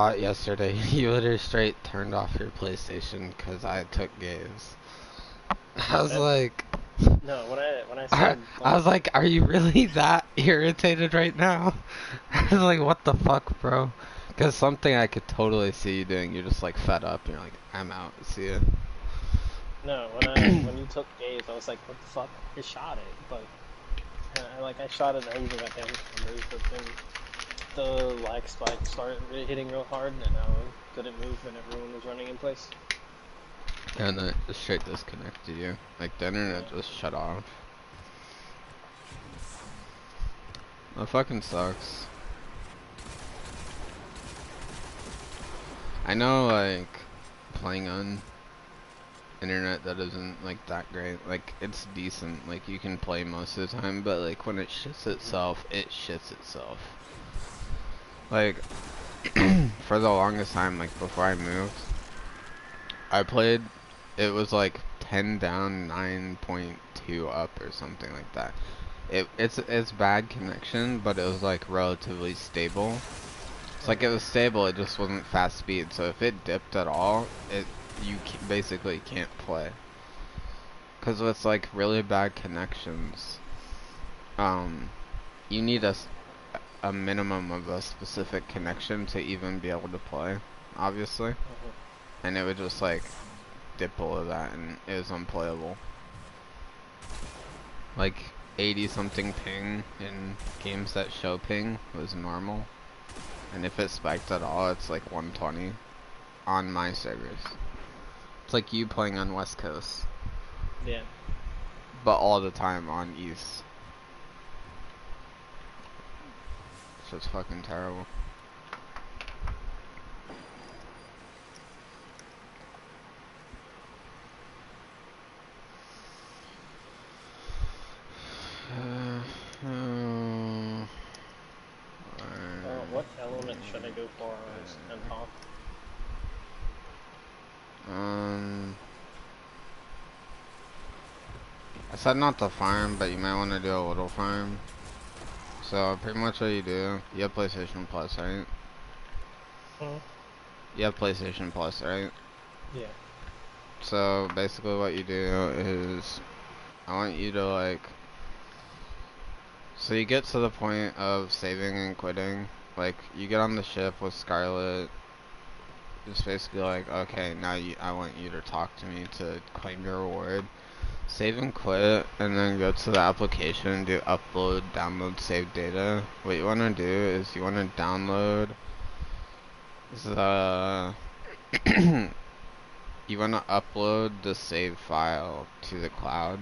saw it yesterday. You literally straight turned off your PlayStation because I took games. I was That like, no, when I I, said I like was like, are you really that irritated right now? I was like, what the fuck, bro? Because something I could totally see you doing. You're just like fed up. And you're like, I'm out. See ya. no, when you took gaze, I was like, what the fuck? I shot it, but I shot it and I even got damage numbers, but then the lag spike started hitting real hard and I couldn't move and everyone was running in place. And then it just straight disconnected you. Like the internet Yeah. just shut off. That fucking sucks. I know, like, playing on internet that isn't like that great. Like it's decent. Like you can play most of the time, but like when it shits itself, it shits itself. Like for the longest time, like before I moved, I played. It was like 10 down, 9.2 up, or something like that. It's bad connection, but it was like relatively stable. It's like it was stable. It just wasn't fast speed. So if it dipped at all, you basically can't play. Because with like really bad connections, you need a minimum of a specific connection to even be able to play, obviously. And it would just like dip below that and it was unplayable. Like 80 something ping in games that show ping was normal. And if it spiked at all, it's like 120 on my servers. It's like you playing on West Coast. Yeah. But all the time on East. It's just fucking terrible. What element should I go for on top? I said not to farm, but you might want to do a little farm. So pretty much what you do, you have PlayStation Plus, right? You have PlayStation Plus, right? Yeah. So basically what you do is, I want you to like, so you get to the point of saving and quitting. Like you get on the ship with Scarlet. It's basically like, okay, now I want you to talk to me to claim your reward. Save and quit, and then go to the application, do upload, download, save data. What you want to do is you want to download the you want to upload the save file to the cloud.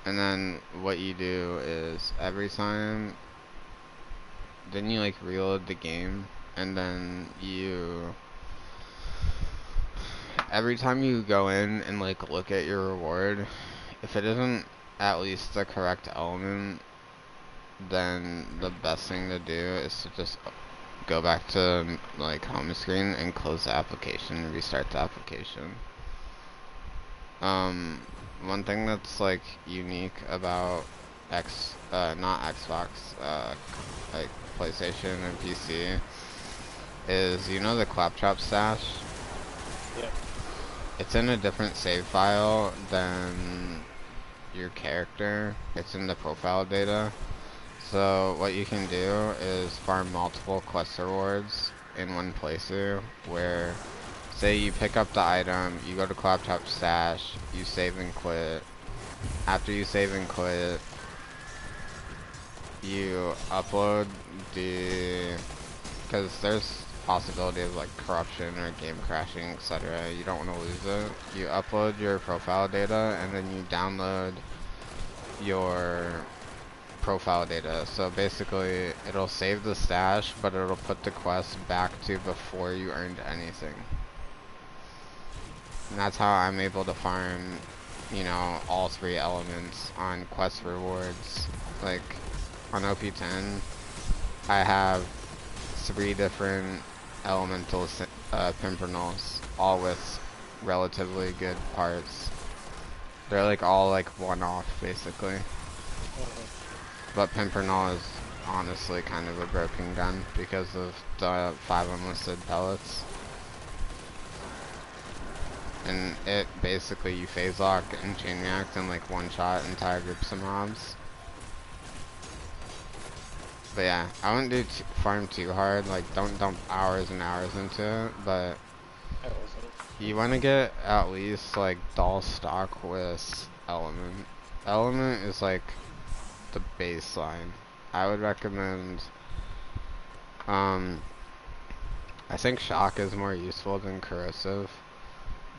And then what you do is every time, then you like reload the game, and then every time you go in and like look at your reward, if it isn't at least the correct element, then the best thing to do is to just go back to like home screen and close the application and restart the application. One thing that's like unique about not Xbox, like PlayStation and PC is, you know, the Claptrap stash? Yeah. It's in a different save file than your character. It's in the profile data. So what you can do is farm multiple quest rewards in one playthrough, where say you pick up the item, you go to Claptrap Stash, you save and quit. After you save and quit, you upload because there's possibility of like corruption or game crashing, etc. You don't want to lose it. You upload your profile data and then you download your profile data. So basically it'll save the stash, but it'll put the quest back to before you earned anything. And that's how I'm able to farm, you know, all three elements on quest rewards. Like on OP10, I have 3 different elemental pimpernels, all with relatively good parts. They're like all like one-off basically. But Pimpernel is honestly kind of a broken gun because of the 5 unlisted pellets. And it basically, you phase lock and chain react and like one shot entire groups of mobs. But yeah, I wouldn't do farm too hard, like don't dump hours and hours into it, but you want to get at least like doll stock with element. Element is like the baseline. I would recommend, I think shock is more useful than corrosive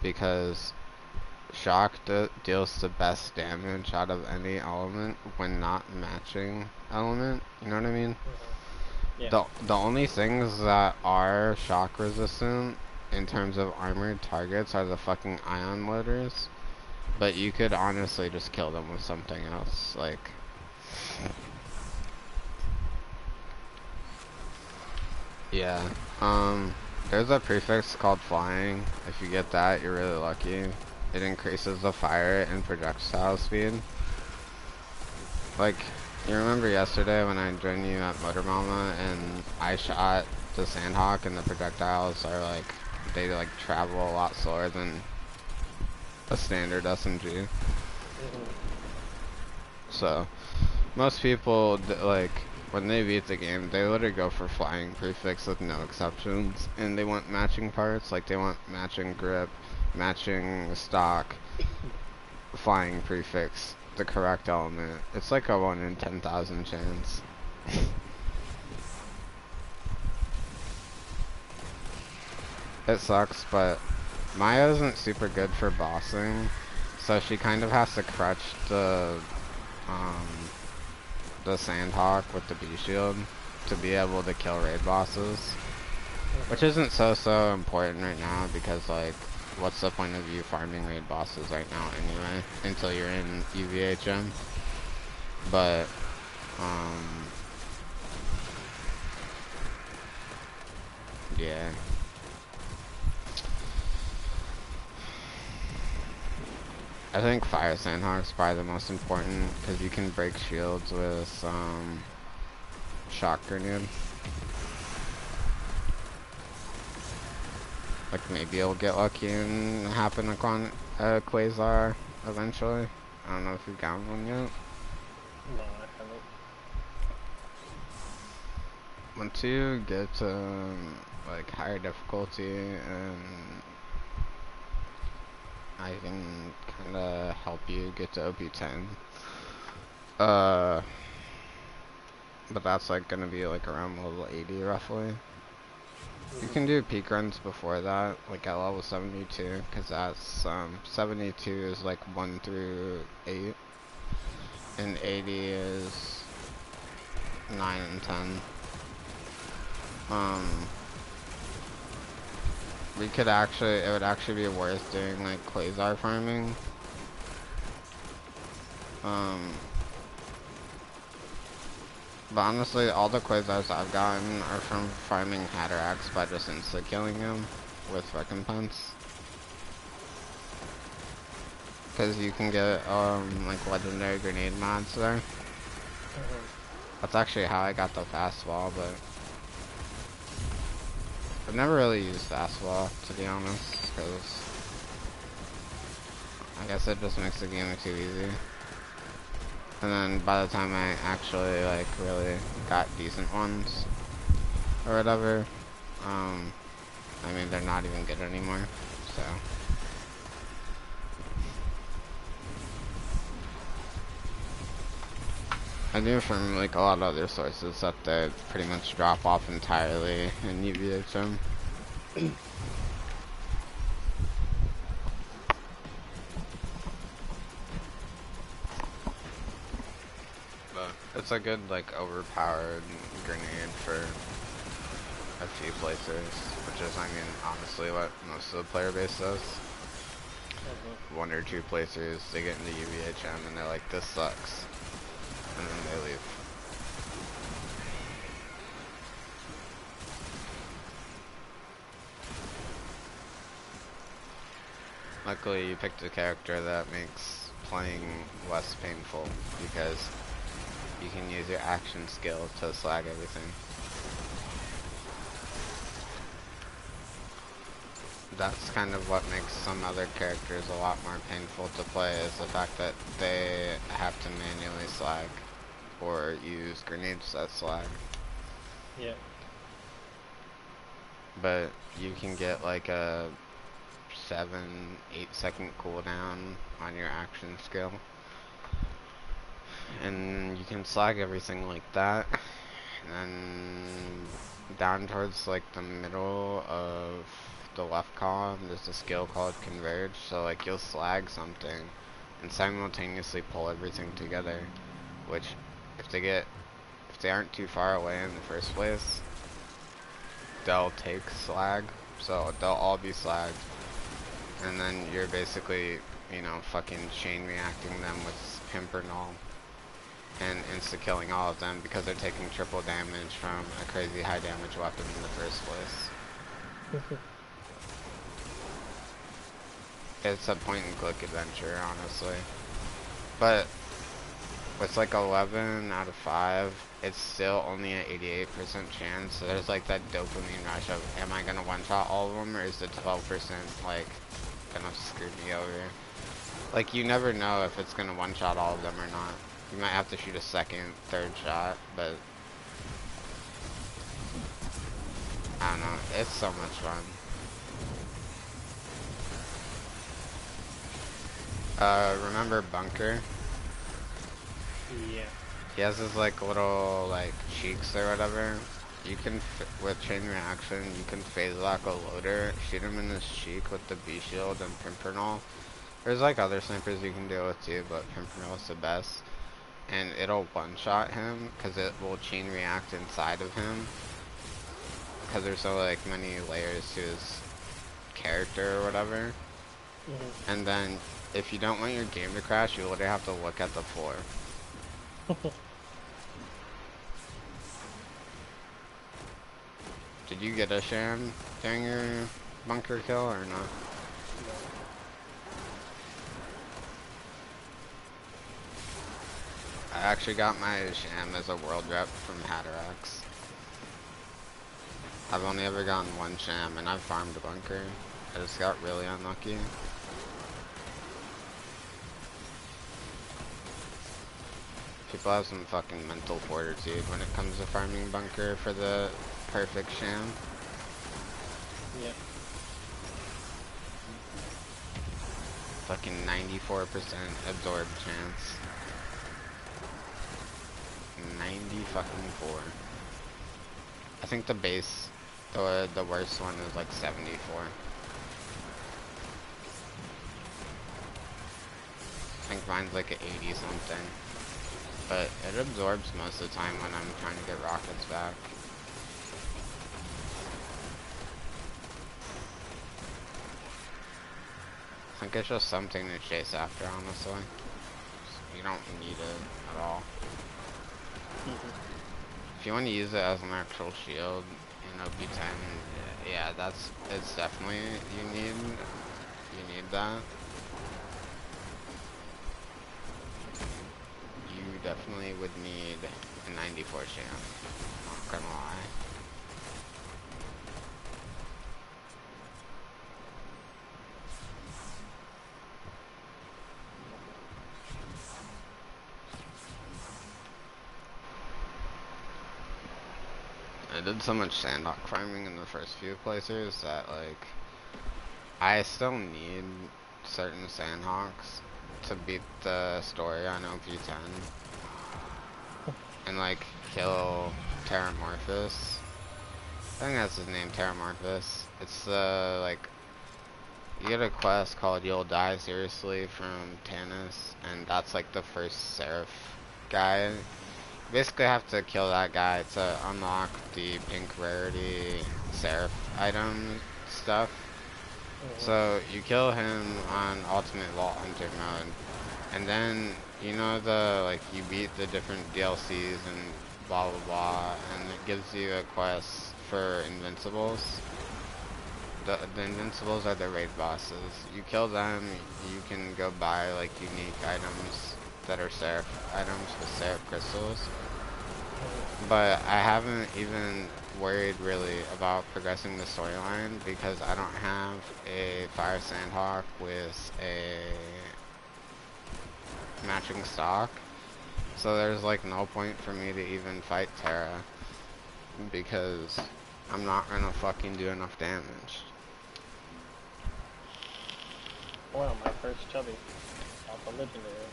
because shock deals the best damage out of any element when not matching element. You know what I mean? Yeah. The only things that are shock resistant in terms of armored targets are the fucking ion loaders. But you could honestly just kill them with something else, like. Yeah. There's a prefix called flying. If you get that, you're really lucky. It increases the fire and projectile speed. Like, you remember yesterday when I joined you at Motor Mama and I shot the Sandhawk and the projectiles are like, they like travel a lot slower than a standard SMG. So, most people, like, when they beat the game, they literally go for flying prefix with no exceptions. And they want matching parts, like they want matching grip, matching stock, flying prefix, the correct element. It's like a 1 in 10,000 chance. It sucks, but Maya isn't super good for bossing, so she kind of has to crutch the Sandhawk with the B-Shield to be able to kill raid bosses. Which isn't so important right now because, like, what's the point of you farming raid bosses right now anyway, until you're in EVHM? But, yeah. I think Fire Sandhawk's probably the most important because you can break shields with Shock Grenade. Like maybe you'll get lucky and happen upon a Quasar eventually. I don't know if you've gotten one yet. No, I haven't. Once you get to like higher difficulty and I can kinda help you get to OP10. But that's like gonna be like around level 80 roughly. You can do peak runs before that, like at level 72, because that's 72 is like 1 through 8, and 80 is 9 and 10. We could actually, it would actually be worth doing like Quasar farming. But honestly, all the Quasars I've gotten are from farming Hatterax by just insta-killing him with recompense. Because you can get, like legendary grenade mods there. That's actually how I got the fastball, but I've never really used fastball, to be honest, because I guess it just makes the game too easy. And then by the time I actually like really got decent ones or whatever, I mean they're not even good anymore, so. I knew from like a lot of other sources that they pretty much drop off entirely in UVHM. It's a good, like, overpowered grenade for a few places, which is, I mean, honestly what most of the player base does. 1 or 2 placers, they get into UVHM and they're like, this sucks. And then they leave. Luckily, you picked a character that makes playing less painful, because you can use your action skill to slag everything. That's kind of what makes some other characters a lot more painful to play, is the fact that they have to manually slag or use grenades that slag. Yeah. But you can get like a 7-8 second cooldown on your action skill. And you can slag everything like that. And then down towards like the middle of the left column, there's a skill called Converge. So like you'll slag something and simultaneously pull everything together, which if they aren't too far away in the first place, they'll take slag. So they'll all be slagged. And then you're basically, you know, fucking chain reacting them with Pimpernel and insta-killing all of them because they're taking triple damage from a crazy high damage weapon in the first place. It's a point-and-click adventure, honestly. But with like 11 out of 5, it's still only an 88% chance. So there's like that dopamine rush of, am I gonna one-shot all of them, or is the 12% like gonna screw me over? Like, you never know if it's gonna one-shot all of them or not. You might have to shoot a second, third shot, but I don't know. It's so much fun. Remember Bunker? Yeah. He has his like little like cheeks or whatever. You can, with chain reaction, you can phase lock a loader, shoot him in his cheek with the B shield and Pimpernel. There's like other snipers you can deal with too, but Pimpernel is the best. And it'll one-shot him, because it will chain react inside of him. Because there's so like many layers to his character or whatever. And then, if you don't want your game to crash, you literally have to look at the floor. Did you get a sham during your bunker kill or not? I actually got my sham as a world rep from Hatterax. I've only ever gotten one sham, and I've farmed a bunker. I just got really unlucky. People have some fucking mental fortitude when it comes to farming bunker for the perfect sham. Yeah. Fucking 94% absorb chance. 90 fucking 4. I think the base, the worst one is like 74. I think mine's like 80 something. But it absorbs most of the time when I'm trying to get rockets back. I think it's just something to chase after, honestly. You don't need it at all. If you want to use it as an actual shield in OP10, yeah, it's definitely, you need that. You definitely would need a 94 sham, not gonna lie. I did so much sandhawk farming in the first few playthroughs that, like, I still need certain sandhawks to beat the story on OP10. And, like, kill Terramorphous. I think that's his name, Terramorphous. It's, like, you get a quest called You'll Die Seriously from Tannis, and that's, like, the first Seraph guy. Basically have to kill that guy to unlock the pink rarity Seraph item stuff. So you kill him on Ultimate Vault Hunter mode, and then you know like you beat the different DLCs and blah blah blah, and it gives you a quest for Invincibles. The Invincibles are the raid bosses. You kill them, you can go buy like unique items that are Seraph items with Seraph crystals. But I haven't even worried really about progressing the storyline because I don't have a Fire Sandhawk with a matching stock. So there's like no point for me to even fight Terra because I'm not gonna fucking do enough damage. Wow, my first chubby. Off the legendary.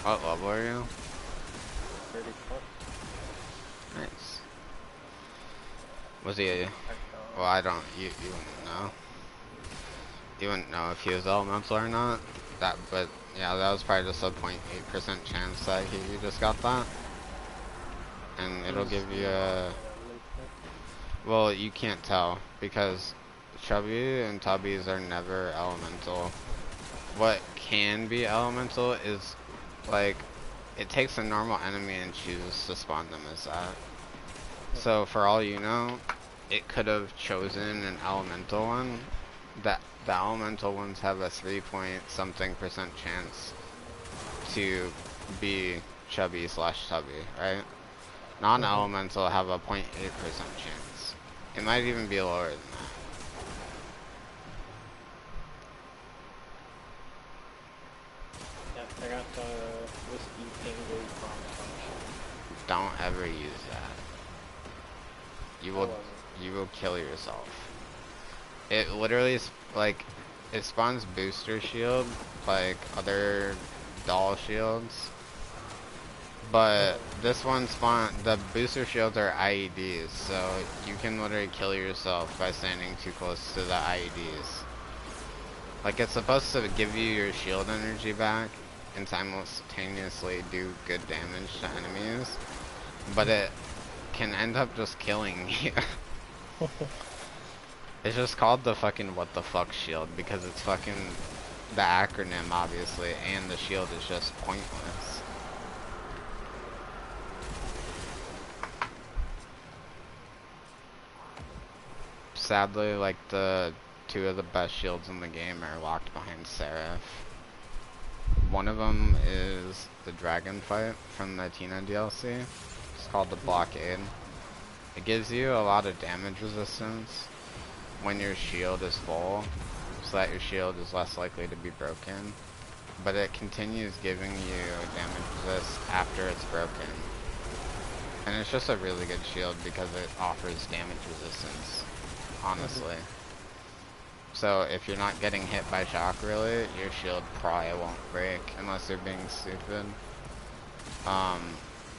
What level are you? 34. Nice. Was he a... Well, I don't... You wouldn't know. You wouldn't know if he was elemental or not. But yeah, that was probably just a 0.8% chance that he just got that. And it'll give you a... Well, you can't tell because Chubby and Tubbies are never elemental. What can be elemental is like it takes a normal enemy and chooses to spawn them as that. So for all you know, it could have chosen an elemental one. That the elemental ones have a 3-point-something% chance to be Chubby/Tubby, right? Non-elemental have a 0.8% chance. It might even be lower than that. Yeah, I got the whiskey penguin from Don't ever use that. You will kill yourself. It literally is like it spawns booster shield like other doll shields. But this one the booster shields are IEDs, so you can literally kill yourself by standing too close to the IEDs. Like it's supposed to give you your shield energy back and simultaneously do good damage to enemies, but it can end up just killing you. It's just called the fucking what the fuck shield because it's fucking the acronym obviously, and the shield is just pointless. Sadly, like the two of the best shields in the game are locked behind Seraph. One of them is the dragon fight from the Tina DLC. It's called the Blockade. It gives you a lot of damage resistance when your shield is full, so that your shield is less likely to be broken. But it continues giving you damage resist after it's broken. And it's just a really good shield because it offers damage resistance, honestly. So if you're not getting hit by shock really, your shield probably won't break unless you're being stupid.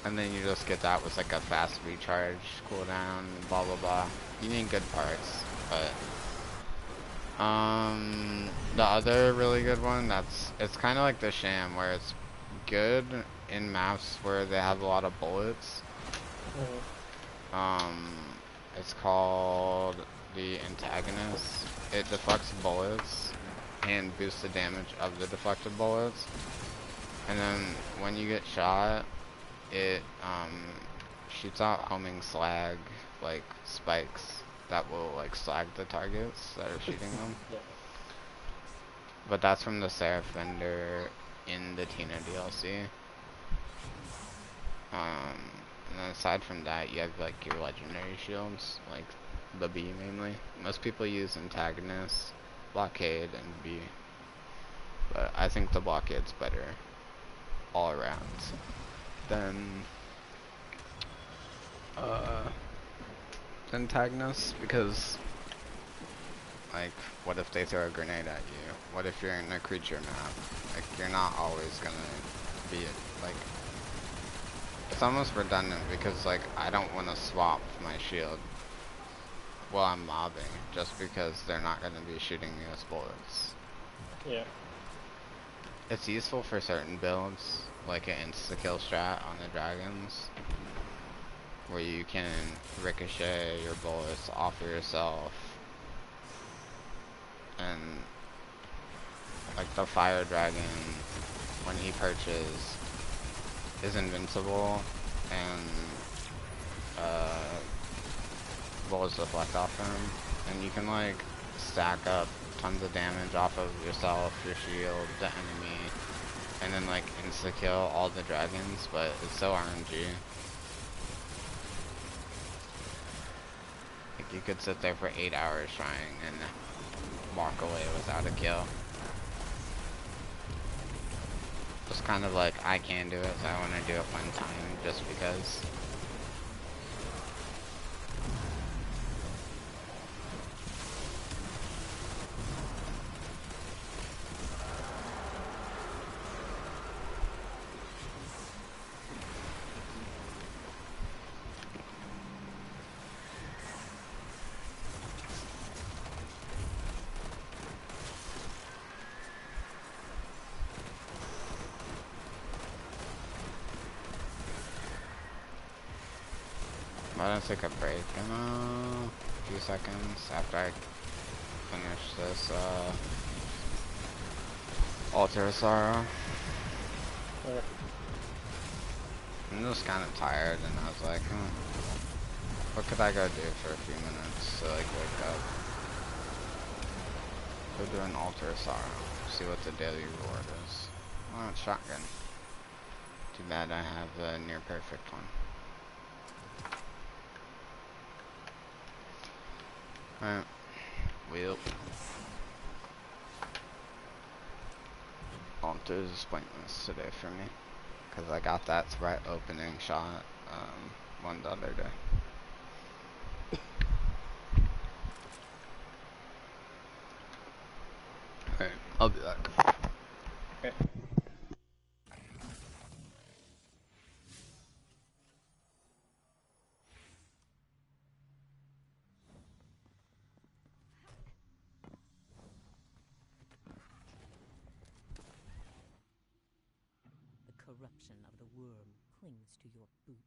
And then you just get that with like a fast recharge cooldown, blah blah blah. You need good parts, but the other really good one, it's kind of like the Sham where it's good in maps where they have a lot of bullets. It's called the Antagonist. It deflects bullets and boosts the damage of the deflected bullets. And then when you get shot, it shoots out homing slag, like spikes that will like slag the targets that are shooting them. Yeah. But that's from the Seraph vendor in the Tina DLC. And then aside from that, you have like your legendary shields, like the B mainly. Most people use Antagonist, Blockade, and B. But I think the Blockade's better all around than Antagonist, because like what if they throw a grenade at you? What if you're in a creature map? Like you're not always gonna be like it's almost redundant because like I don't want to swap my shield while I'm mobbing just because they're not gonna be shooting me with bullets. Yeah. It's useful for certain builds, like an insta-kill strat on the dragons, where you can ricochet your bullets off of yourself, and like the fire dragon, when he perches, is invincible, and bullets deflect off him, and you can like stack up tons of damage off of yourself, your shield, the enemy, and then like insta kill all the dragons, but it's so RNG. Like you could sit there for 8 hours trying and walk away without a kill. Just kind of like, I can do it, so I want to do it one time just because. I'm gonna take a break in a few seconds after I finish this Altar of Sorrow. Okay. I'm just kind of tired, and I was like, what could I go do for a few minutes to like wake up? Go do an Altar of Sorrow, see what the daily reward is. Oh, it's shotgun. Too bad I have a near perfect one. Alright, well, Altars is pointless today for me, because I got that threat opening shot one the other day. Alright, I'll be back. Okay. The corruption of the worm clings to your boot.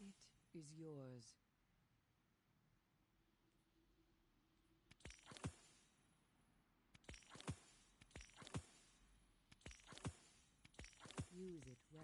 It is yours. Use it well.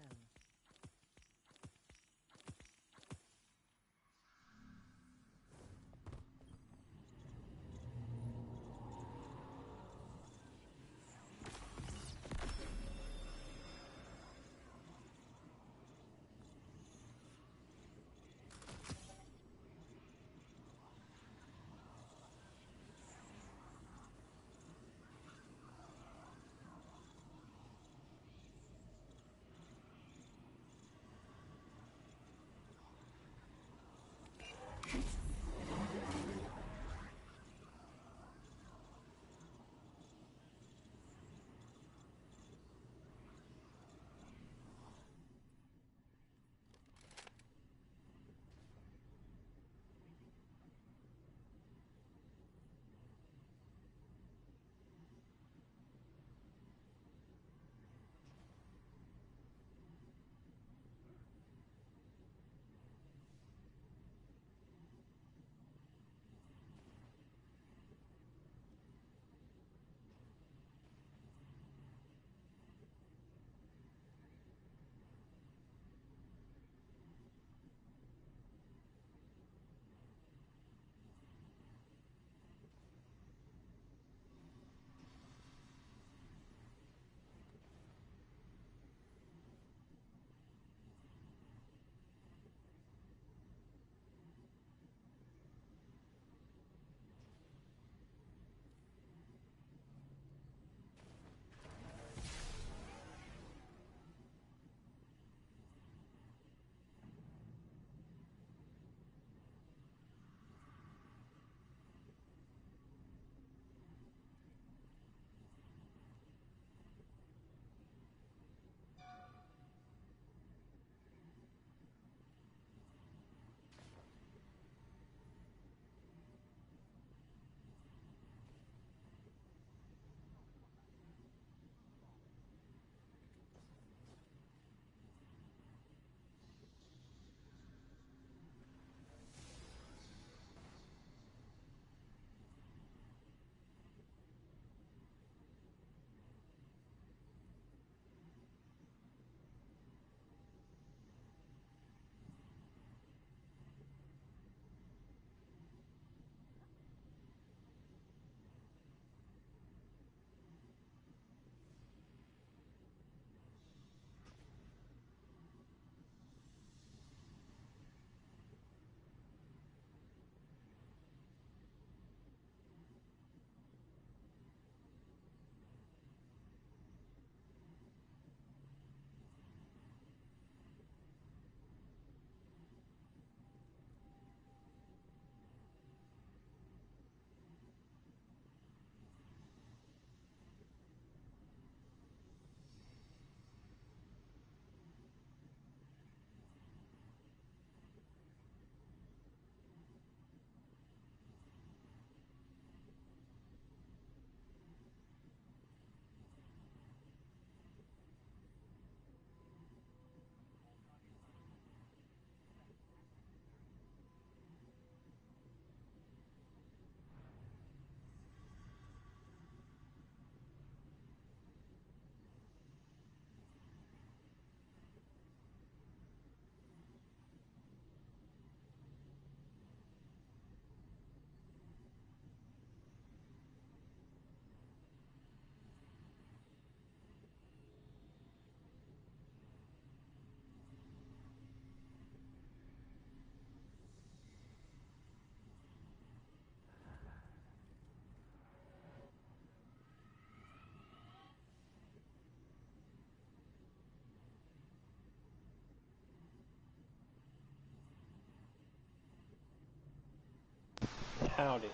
Howdy.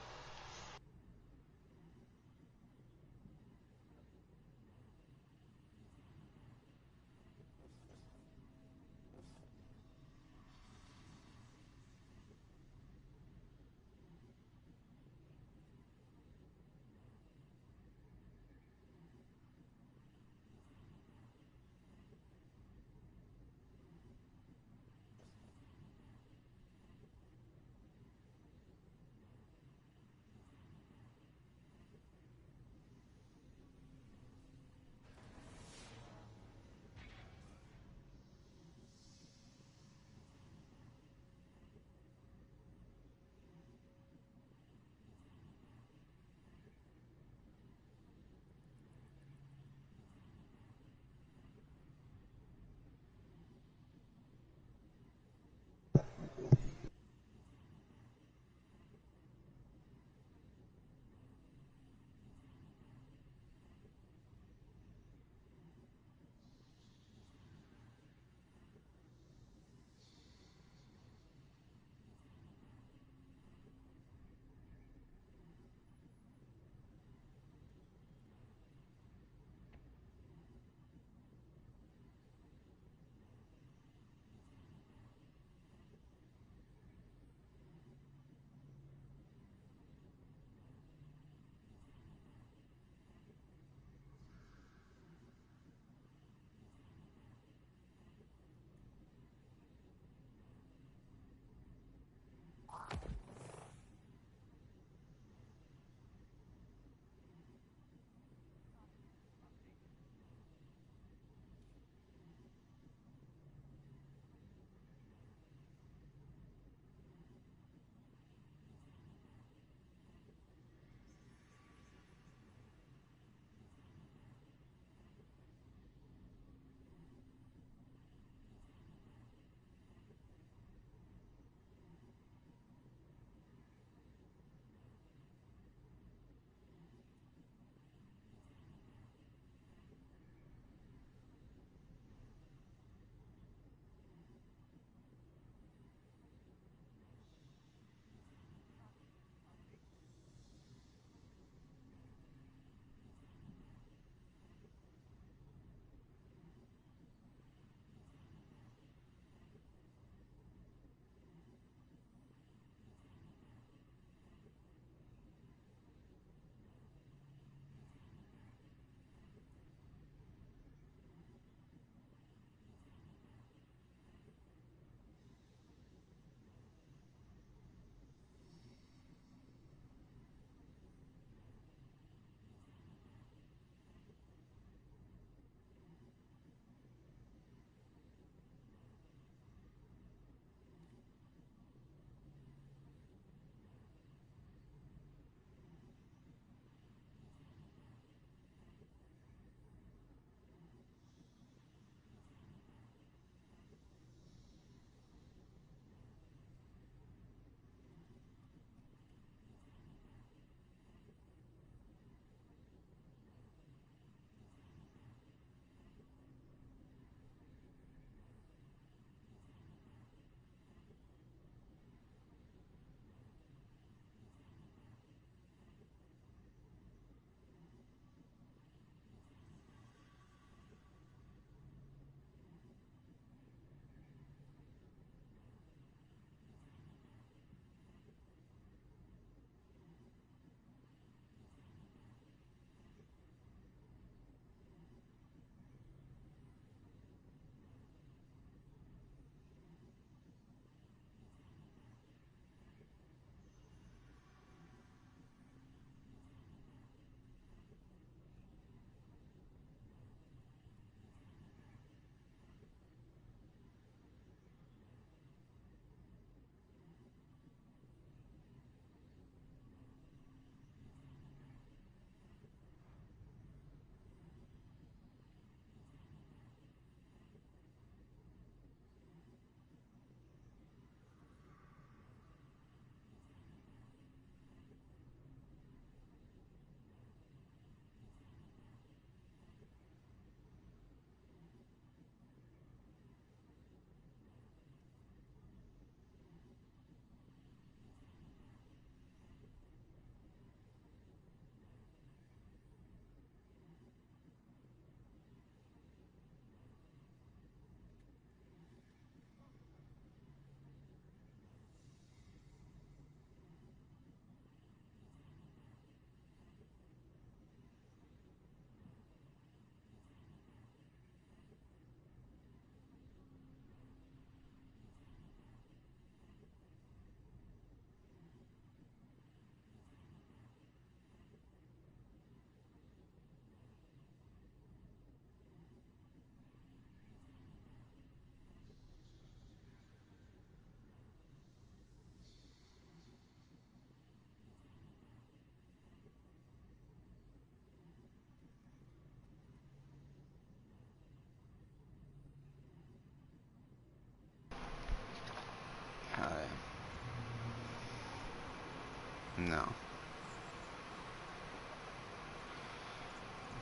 No.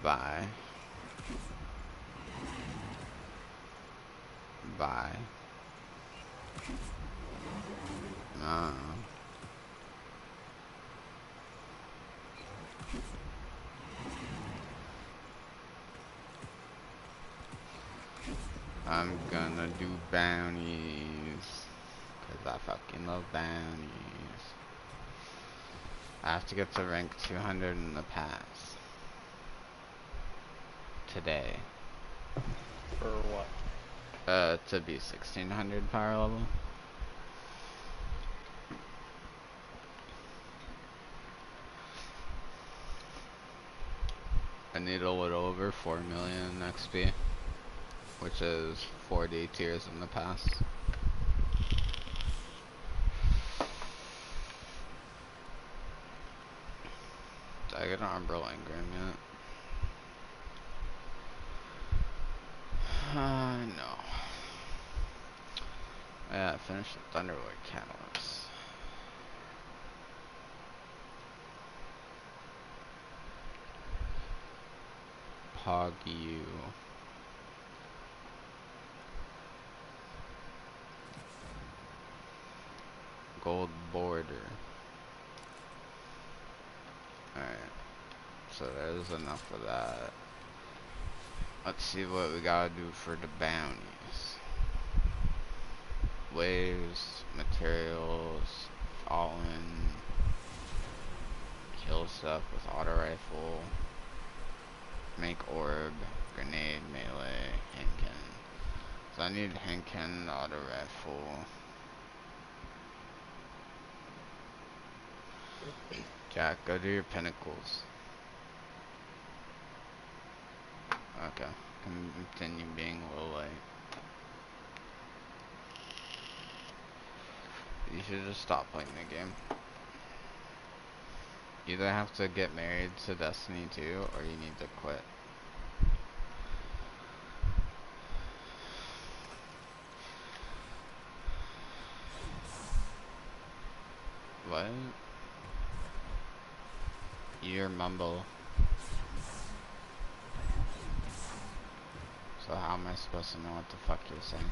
Bye. Bye. No. I'm gonna do bounties. Cause I fucking love bounties. I have to get to rank 200 in the pass. Today. For what? To be 1600 power level. I need a little over 4 million XP, which is 40 tiers in the pass. Did I get an Umbral Engram yet? No. Yeah, I finished the Thunderlord Catalyst. Pogyu. Gold border. Alright. So there's enough of that. Let's see what we gotta do for the bounties. Waves, materials, fallen, kill stuff with auto rifle, make orb, grenade, melee, handgun. So I need handgun, auto rifle. Jack, go do your pinnacles. Okay, continue being a little late. You should just stop playing the game. You either have to get married to Destiny 2 or you need to quit. What? You're mumble. So how am I supposed to know what the fuck you're saying?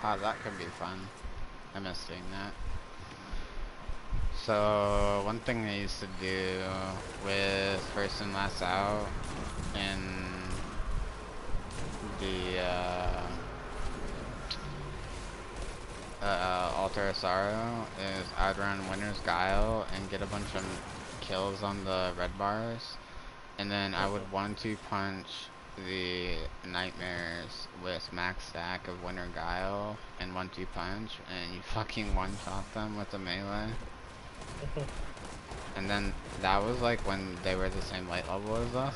Oh, that could be fun. I miss doing that. So, one thing I used to do with First and Last Out in the Altar Asaro is I'd run Winter's Guile and get a bunch of kills on the red bars, and then I would 1-2 punch the Nightmares with max stack of Winter Guile and 1-2 punch, and you fucking one-shot them with a melee. And then that was like when they were the same light level as us.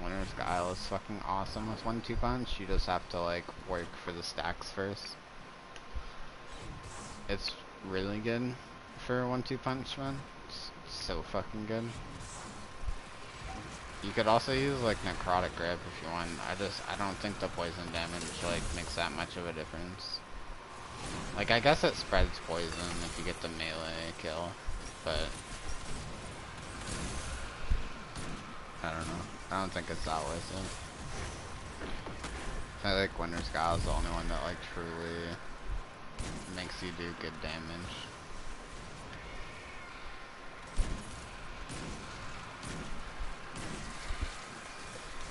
Winter's Guile is fucking awesome with 1-2 punch. You just have to like work for the stacks first. It's really good for 1-2 punch, man. It's so fucking good. You could also use like necrotic grip if you want. I don't think the poison damage like makes that much of a difference. Like I guess it spreads poison if you get the melee kill, but I don't know. I don't think it's that worth it. I think Winter's Guile is the only one that like truly makes you do good damage.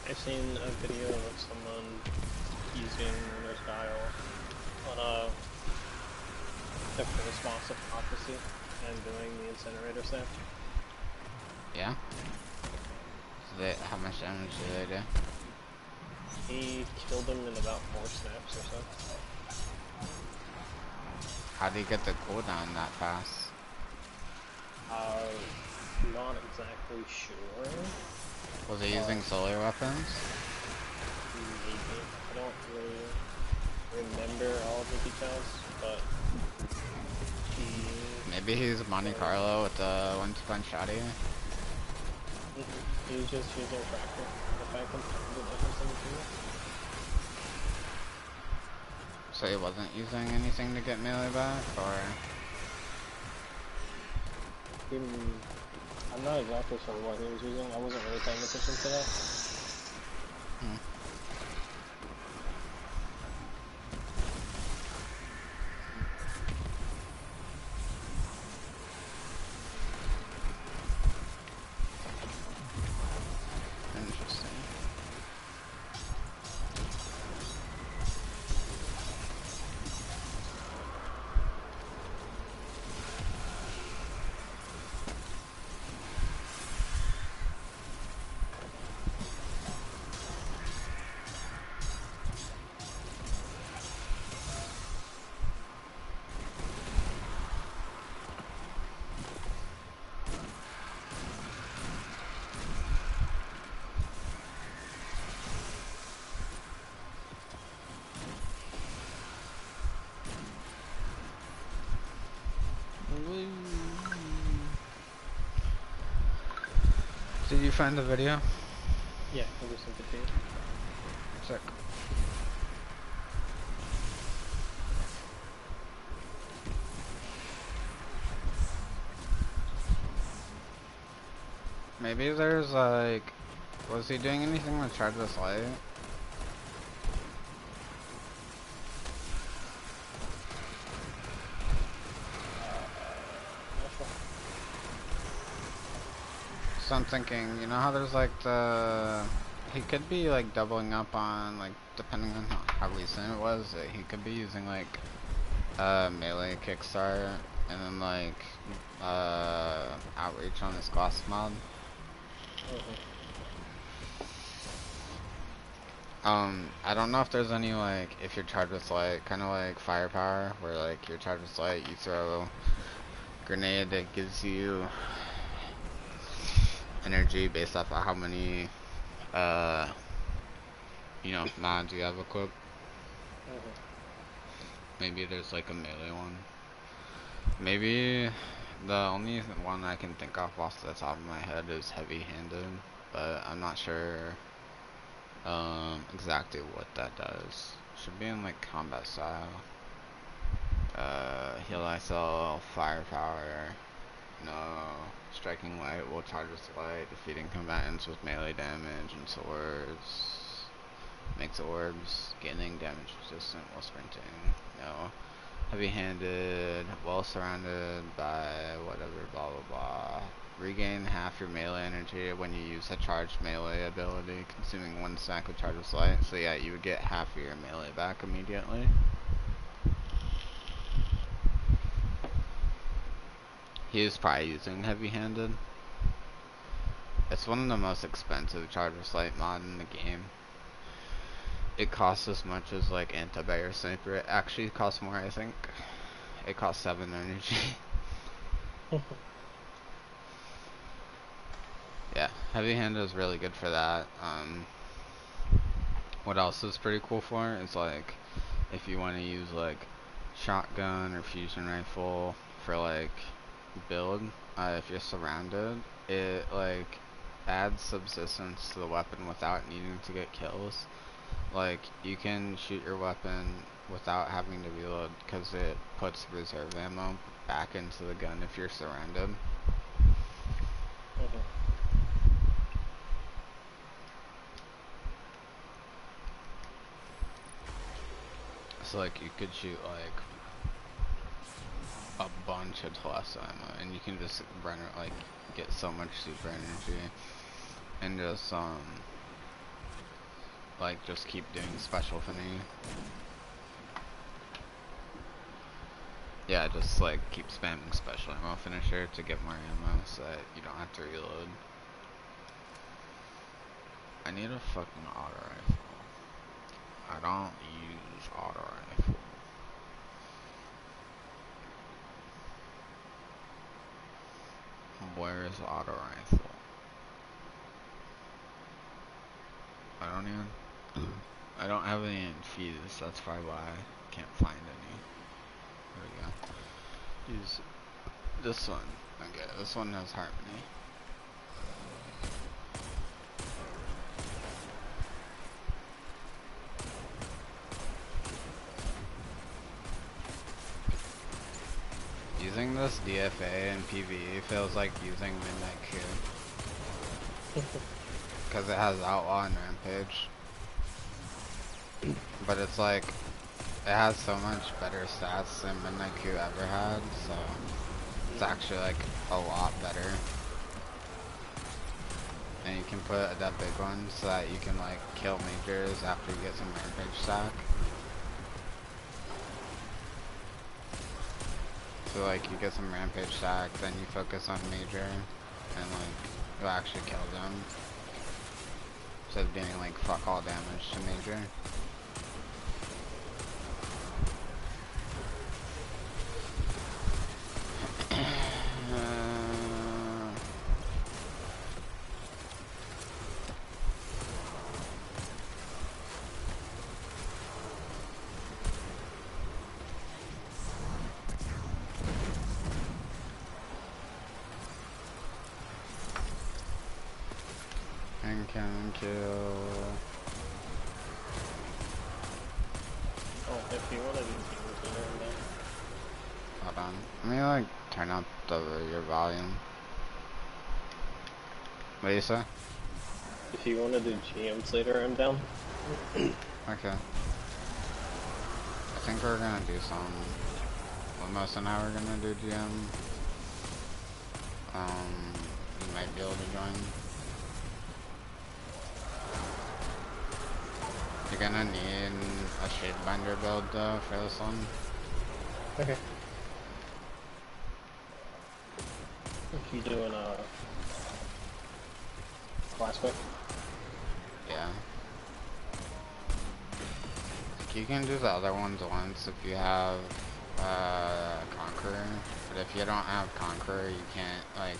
I've seen a video of someone using Winter's Guile on a different response of prophecy and doing the incinerator set. Yeah? How much damage do they do? He killed him in about 4 snaps or so. How do you get the cooldown that fast? Not exactly sure. Was he using solar weapons? Maybe. I don't really remember all the details, but Maybe he's Monte Carlo with the 1-2 punch shotty. he was just using Tracker. If I can find it, I can send it to you. So he wasn't using anything to get melee back, or? I'm not exactly sure what he was using. I wasn't really paying attention to that. Interesting. Did you find the video? Yeah, I just sent it to you. Sick. Maybe there's like, was he doing anything to charge this light? So I'm thinking, you know how there's like he could be like doubling up on, like, depending on how recent it was, he could be using like melee kickstart and then like outreach on his glass mod. I don't know if there's any like, if you're charged with light, kind of like firepower, where like you're charged with light, you throw a grenade that gives you energy based off of how many you know, mods you have equipped. Maybe there's like a melee one. Maybe the only one I can think of off the top of my head is heavy-handed, but I'm not sure exactly what that does. Should be in like combat style. Heal thyself, firepower. No. Striking light will charge with light, defeating combatants with melee damage and swords. Makes orbs, gaining damage resistant while sprinting. No. Heavy-handed, well surrounded by whatever, blah blah blah. Regain half your melee energy when you use a charged melee ability, consuming 1 stack of charge with light. So yeah, you would get half of your melee back immediately. He is probably using heavy-handed. It's one of the most expensive charge with light mod in the game. It costs as much as like anti-barrier sniper. It actually costs more, I think. It costs 7 energy. Yeah, heavy-handed is really good for that. What else is pretty cool for is like, if you want to use like shotgun or fusion rifle for like build, if you're surrounded, it like adds subsistence to the weapon without needing to get kills. Like, you can shoot your weapon without having to reload because it puts reserve ammo back into the gun if you're surrounded. Mhm. So like you could shoot like a bunch of Telesto ammo and you can just run it, like get so much super energy and just like just keep doing special finny. Yeah, just like keep spamming special ammo finisher to get more ammo so that you don't have to reload. I need a fucking auto rifle. I don't use auto rifle. Where is auto rifle? I don't even. I don't have any infused. That's probably why I can't find any. There we go. Use this one. Okay, this one has harmony. Using this DFA and PvE feels like using Midnight Q. Because it has Outlaw and Rampage. But it's like, it has so much better stats than Midnight Q ever had, so it's actually like a lot better. And you can put that big one so that you can like kill majors after you get some Rampage stack. So like you get some Rampage stack, then you focus on major, and like you'll actually kill them. Instead of doing like fuck all damage to major. And can kill. Oh, if you want to do things, Hold on. Let me like turn up your volume. What do you say? if you want to do GMs later, I'm down. Okay. I think we're gonna do some. Well, most of now we're gonna do GM. You might be able to join. You're gonna need a shade binder build though for this one. Okay. If you doing a flashback? Yeah. You can do the other ones once if you have Conqueror, but if you don't have Conqueror, you can't like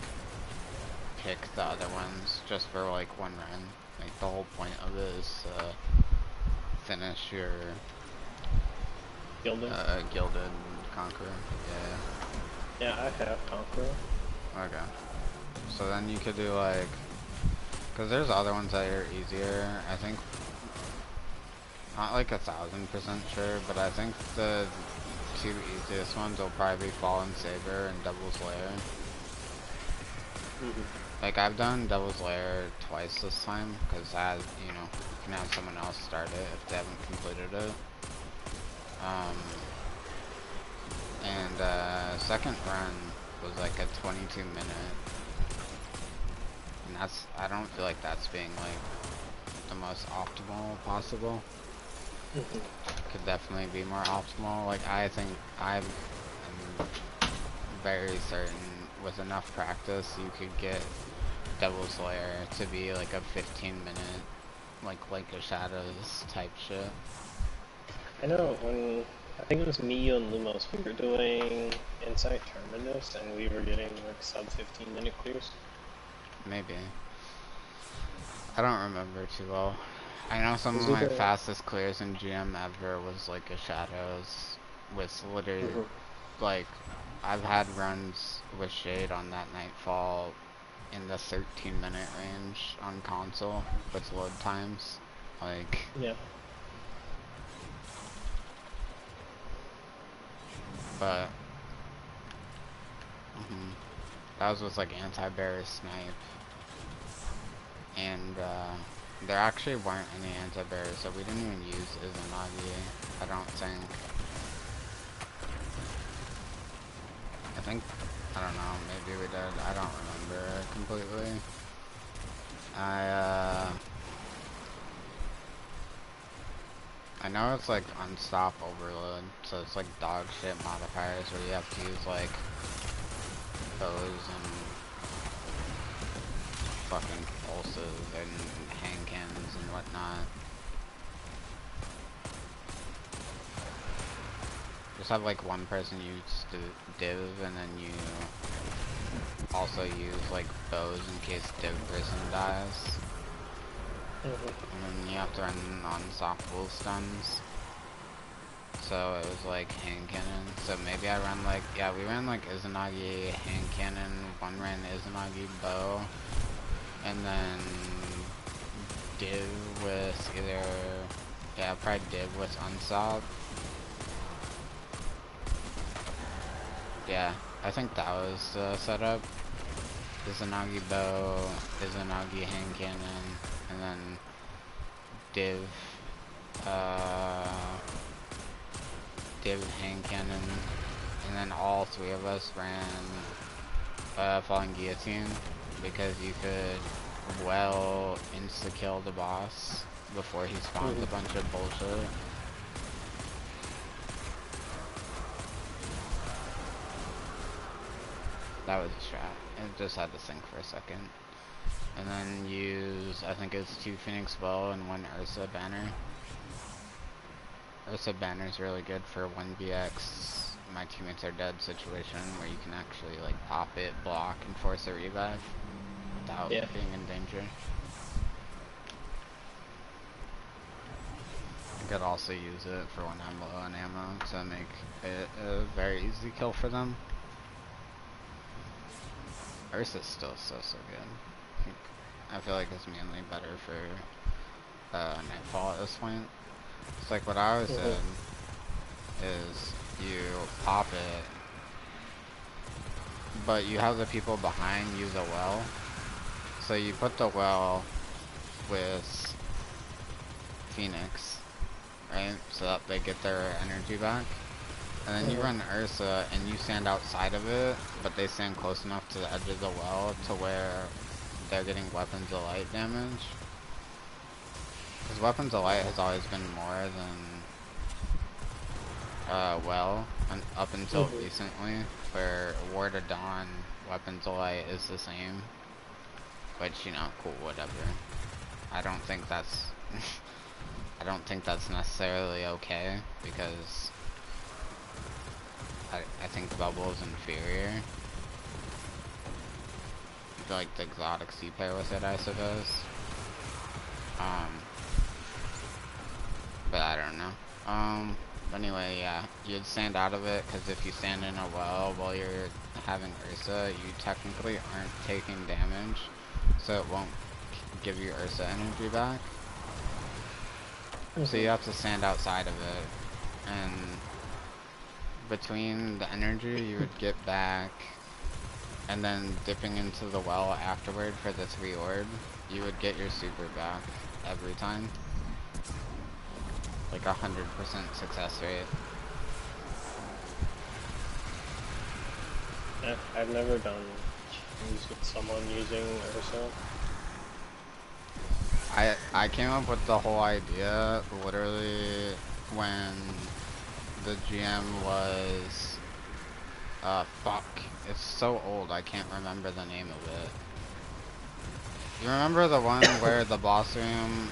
pick the other ones just for like one run. Like the whole point of it is finish your Gilded? Gilded Conqueror. Yeah. Yeah, I have Conqueror. Okay. So then you could do like, cause there's other ones that are easier. I think, not like 1000% sure, but I think the two easiest ones will probably be Fallen Saber and Devil's Lair. Like I've done Devil's Lair twice this time, cause you know, you can have someone else start it if they haven't completed it. And second run was like a 22-minute, and I don't feel like that's being like the most optimal possible. Could definitely be more optimal. Like I think I'm very certain with enough practice you could get Devil's Lair to be like a 15-minute like a Shadows type shit. I know when, I think it was me, you, and Lumos, we were doing Insight Terminus, and we were getting like sub 15-minute clears. Maybe. I don't remember too well. I know some of my fastest clears in GM ever was like a Shadows with literally like I've had runs with Shade on that Nightfall in the 13-minute range on console with load times. Like, Yeah. but that was with like anti-barrier snipe, and there actually weren't any anti-barriers, so we didn't even use Izanagi, I don't think. I don't know, maybe we did, I don't remember completely. I know it's like unstop overload, so it's like dog shit modifiers where you have to use like bows and fucking pulses and hand cannons and whatnot. Just have like one person use div, and then you also use like bows in case div person dies. And then you have to run unstoppable stuns. So it was like hand cannon. So maybe I ran like, yeah, we ran like Izanagi hand cannon, one ran Izanagi bow, and then div with either, yeah, probably div with unstop. Yeah, I think that was the setup. Izanagi bow, Izanagi hand cannon, and then div hand cannon, and then all three of us ran falling guillotine, because you could well insta-kill the boss before he spawns a bunch of bullshit. That was a strat. It just had to sink for a second. And then use, I think it's 2 Phoenix Bow and 1 Ursa Banner. Ursa Banner is really good for 1BX, my teammates are dead situation, where you can actually like pop it, block, and force a revive without being in danger. You could also use it for when I'm low on ammo to make it a very easy kill for them. Ursa's still so good. I feel like it's mainly better for Nightfall at this point. It's like what I always did is you pop it, but you have the people behind use a well. So you put the well with Phoenix, right? So that they get their energy back. And then you run Ursa and you stand outside of it, but they stand close enough to the edge of the well to where they're getting Weapons of Light damage. Because Weapons of Light has always been more than well, up until recently, where Ward of Dawn Weapons of Light is the same. Which, you know, cool, whatever. I don't think that's I don't think that's necessarily okay, because I think Bubble is inferior. I feel like the exotic C pair with it, I suppose. But I don't know. But anyway, yeah, you'd stand out of it, because if you stand in a well while you're having Ursa, you technically aren't taking damage, so it won't give you Ursa energy back. So you have to stand outside of it, and between the energy you would get back, and then dipping into the well afterward for the 3 orb, you would get your super back every time. Like 100% success rate. I've never done cheese with someone using Ursa. I came up with the whole idea literally when the GM was fuck. It's so old I can't remember the name of it. You remember the one where the boss room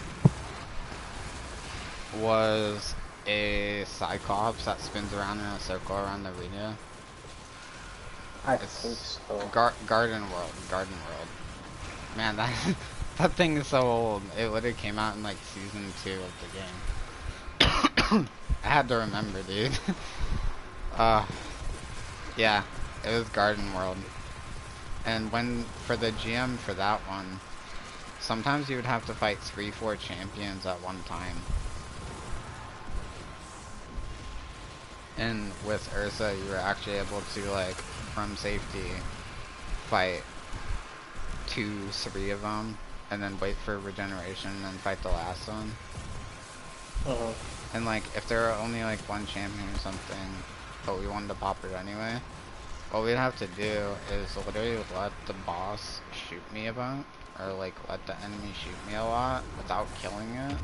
was a Cyclops that spins around in a circle around the arena? I think so. Garden World. Man, that thing is so old. It literally came out in like season 2 of the game. I had to remember, dude. Yeah, it was Garden World. And for the GM for that one, sometimes you would have to fight 3-4 champions at one time. And with Ursa, you were actually able to, like, from safety, fight 2-3 of them, and then wait for regeneration, and then fight the last one. And, like, if there were only, like, one champion or something, but we wanted to pop it anyway, what we'd have to do is literally let the boss shoot me a bunch, or, like, let the enemy shoot me a lot without killing it,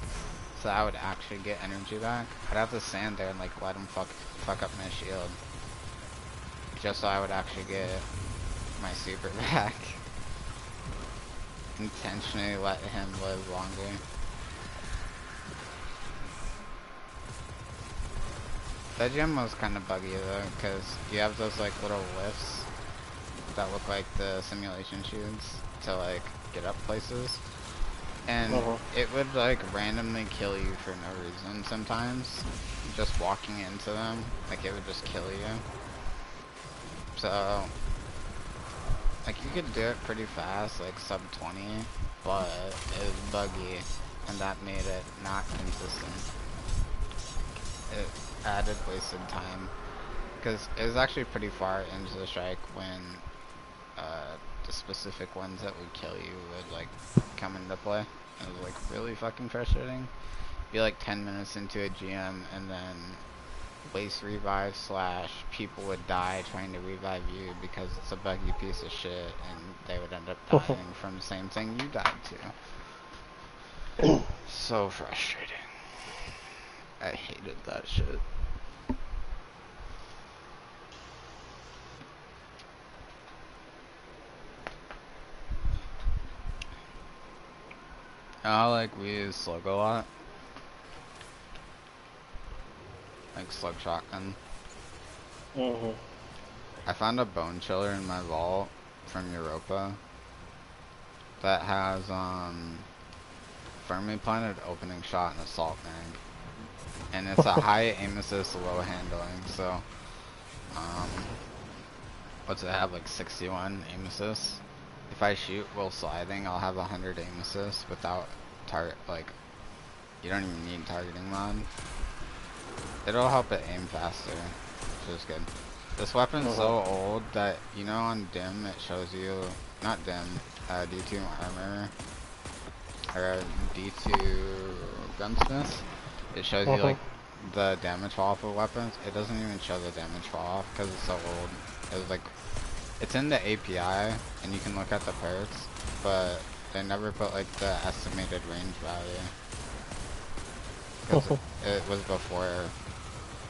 so I would actually get energy back. I'd have to stand there and, like, let him fuck up my shield, just so I would actually get my super back. Intentionally let him live longer. That gym was kind of buggy though, because you have those like little lifts that look like the simulation shields to like get up places, and it would like randomly kill you for no reason sometimes. Just walking into them, like it would just kill you. So like you could do it pretty fast, like sub 20, but it was buggy, and that made it not consistent. It added wasted time, because it was actually pretty far into the strike when the specific ones that would kill you would like come into play. It was like really fucking frustrating. Be like 10 minutes into a GM and then waste revive / people would die trying to revive you because it's a buggy piece of shit, and they would end up dying from the same thing you died to. So frustrating. I hated that shit. We use slug a lot. Like slug shotgun. I found a bone chiller in my vault from Europa that has firmly planted opening shot and assault mag. And it's a high aim assist, low handling, so what's it have, like 61 aim assist? If I shoot while sliding, I'll have 100 aim assist without like, you don't even need targeting mod. It'll help it aim faster, which is good. This weapon's so old that, you know, on DIM it shows you, not DIM, D2 armor, or D2 gunsmith, it shows you like the damage fall off of weapons. It doesn't even show the damage fall off because it's so old. It was like, it's in the API and you can look at the perks, but they never put like the estimated range value. Because it was before,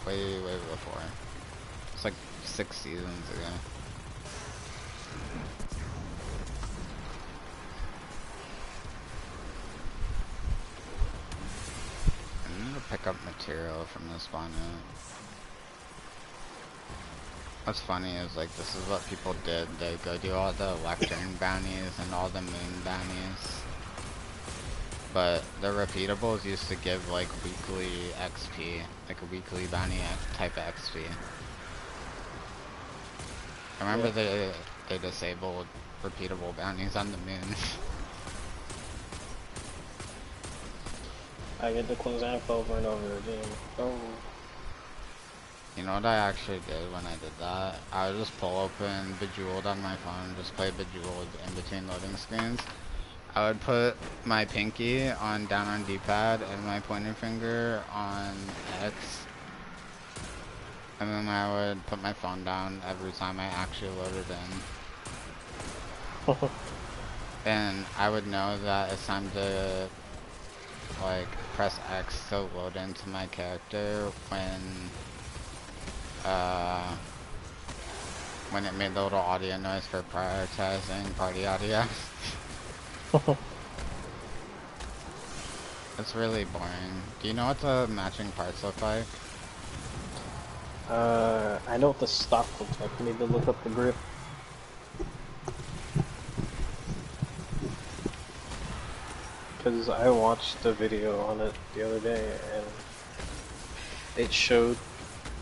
way before. It's like 6 seasons ago. I need to pick up material from the spawn out. What's funny is like this is what people did. They go do all the lectern bounties and all the moon bounties. But the repeatables used to give like weekly XP, like a weekly bounty type of XP. I remember they disabled repeatable bounties on the moon. I get to close amp over and over again. Oh. You know what I actually did when I did that? I would just pull open Bejeweled on my phone, just play Bejeweled in between loading screens. I would put my pinky on down on D-pad and my pointer finger on X. And then I would put my phone down every time I actually loaded in. And I would know that it's time to like press X to load into my character when it made the little audio noise for prioritizing party audio. It's really boring. Do you know what the matching parts look like? I know what the stock looks like. You need to look up the grip. Because I watched the video on it the other day and it showed,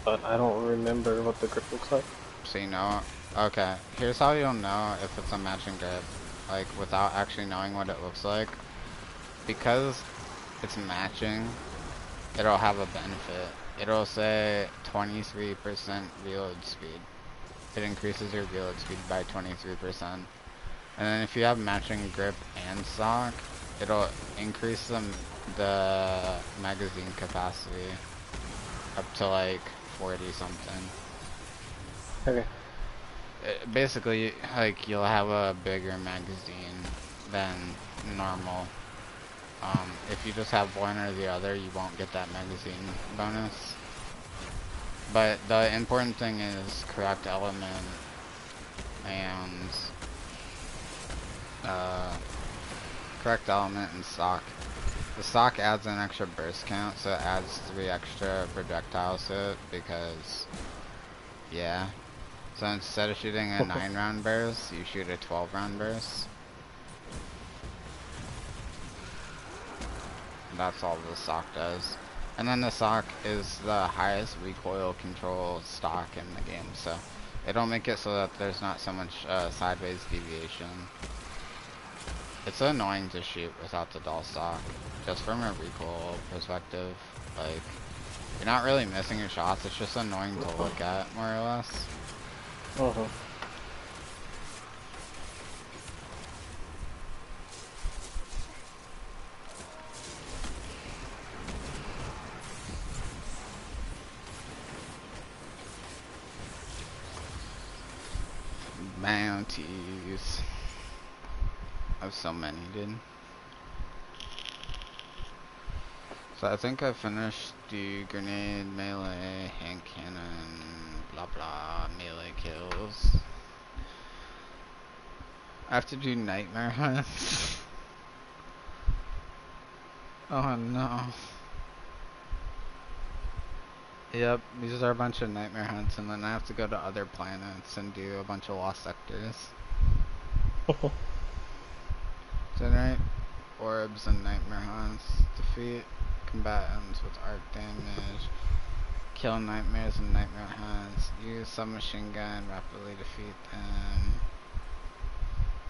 but I don't remember what the grip looks like. So you know Okay, here's how you'll know if it's a matching grip, like without actually knowing what it looks like. Because it's matching, it'll have a benefit. It'll say 23% reload speed. It increases your reload speed by 23%. And then if you have matching grip and stock, it'll increase the magazine capacity up to like 40 something. Okay. Basically, like, you'll have a bigger magazine than normal. If you just have one or the other, you won't get that magazine bonus. But the important thing is correct element and stock. The stock adds an extra burst count, so it adds 3 extra projectiles to it because, yeah. So instead of shooting a 9-round burst, you shoot a 12-round burst. That's all the stock does. And then the stock is the highest recoil control stock in the game, so it'll make it so that there's not so much sideways deviation. It's annoying to shoot without the dull stock, just from a recoil perspective. Like, you're not really missing your shots, it's just annoying to look at, more or less. Bounties. I have so many, dude. So I think I finished the grenade, melee, hand cannon, blah blah, melee kills. I have to do nightmare hunts. Oh no. Yep, these are a bunch of nightmare hunts, and then I have to go to other planets and do a bunch of lost sectors. Generate orbs and nightmare hunts. Defeat combatants with arc damage. Kill nightmares and nightmare hunts. Use submachine gun. Rapidly defeat them.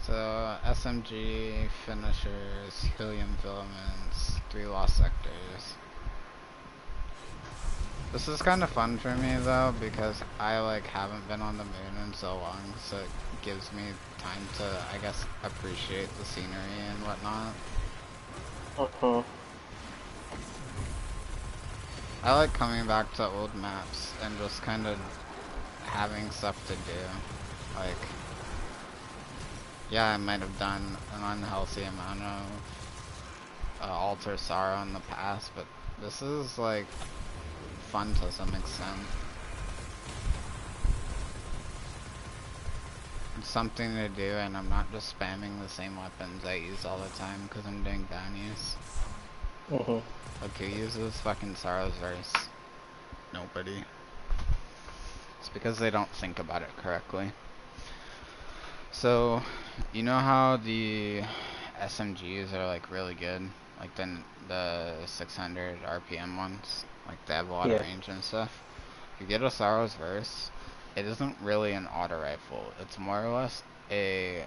So SMG, finishers, helium filaments, 3 lost sectors. This is kind of fun for me though, because I like haven't been on the moon in so long, so it gives me time to, I guess, appreciate the scenery and whatnot. I like coming back to old maps and just kind of having stuff to do. Like, yeah, I might have done an unhealthy amount of Alter Sorrow in the past, but this is like fun to some extent. It's something to do, and I'm not just spamming the same weapons I use all the time because I'm doing bounties. Like, who uses fucking Sorrow's Verse? Nobody. It's because they don't think about it correctly. So, you know how the SMGs are like really good? Like the 600 RPM ones? Like they have a lot of range and stuff. You get a Sorrow's Verse, it isn't really an auto rifle. It's more or less a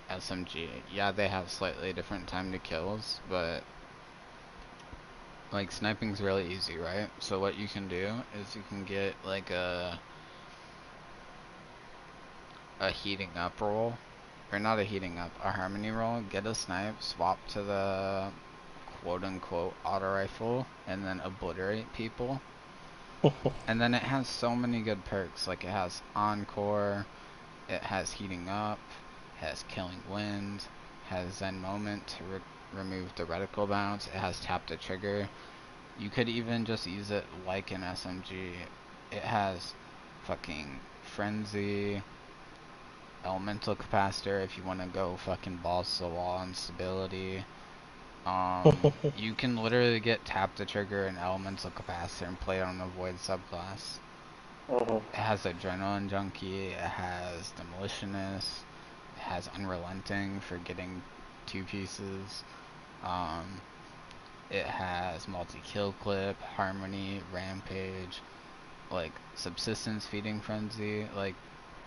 SMG. Yeah, they have slightly different time to kills, but like sniping's really easy, right? So what you can do is you can get like a heating up roll, or not a heating up, a harmony roll, get a snipe, swap to the quote-unquote auto rifle, and then obliterate people. And then it has so many good perks, like it has encore, it has heating up, has killing wind, has zen moment to remove the reticle bounce, it has tap to trigger. You could even just use it like an SMG. It has fucking frenzy, elemental capacitor if you want to go fucking balls to the wall on stability. You can literally get tap to trigger an elemental capacitor and play it on the void subclass. It has adrenaline junkie, it has demolitionist, it has unrelenting for getting 2 pieces. It has multi-kill clip, harmony, rampage, like subsistence feeding frenzy. Like,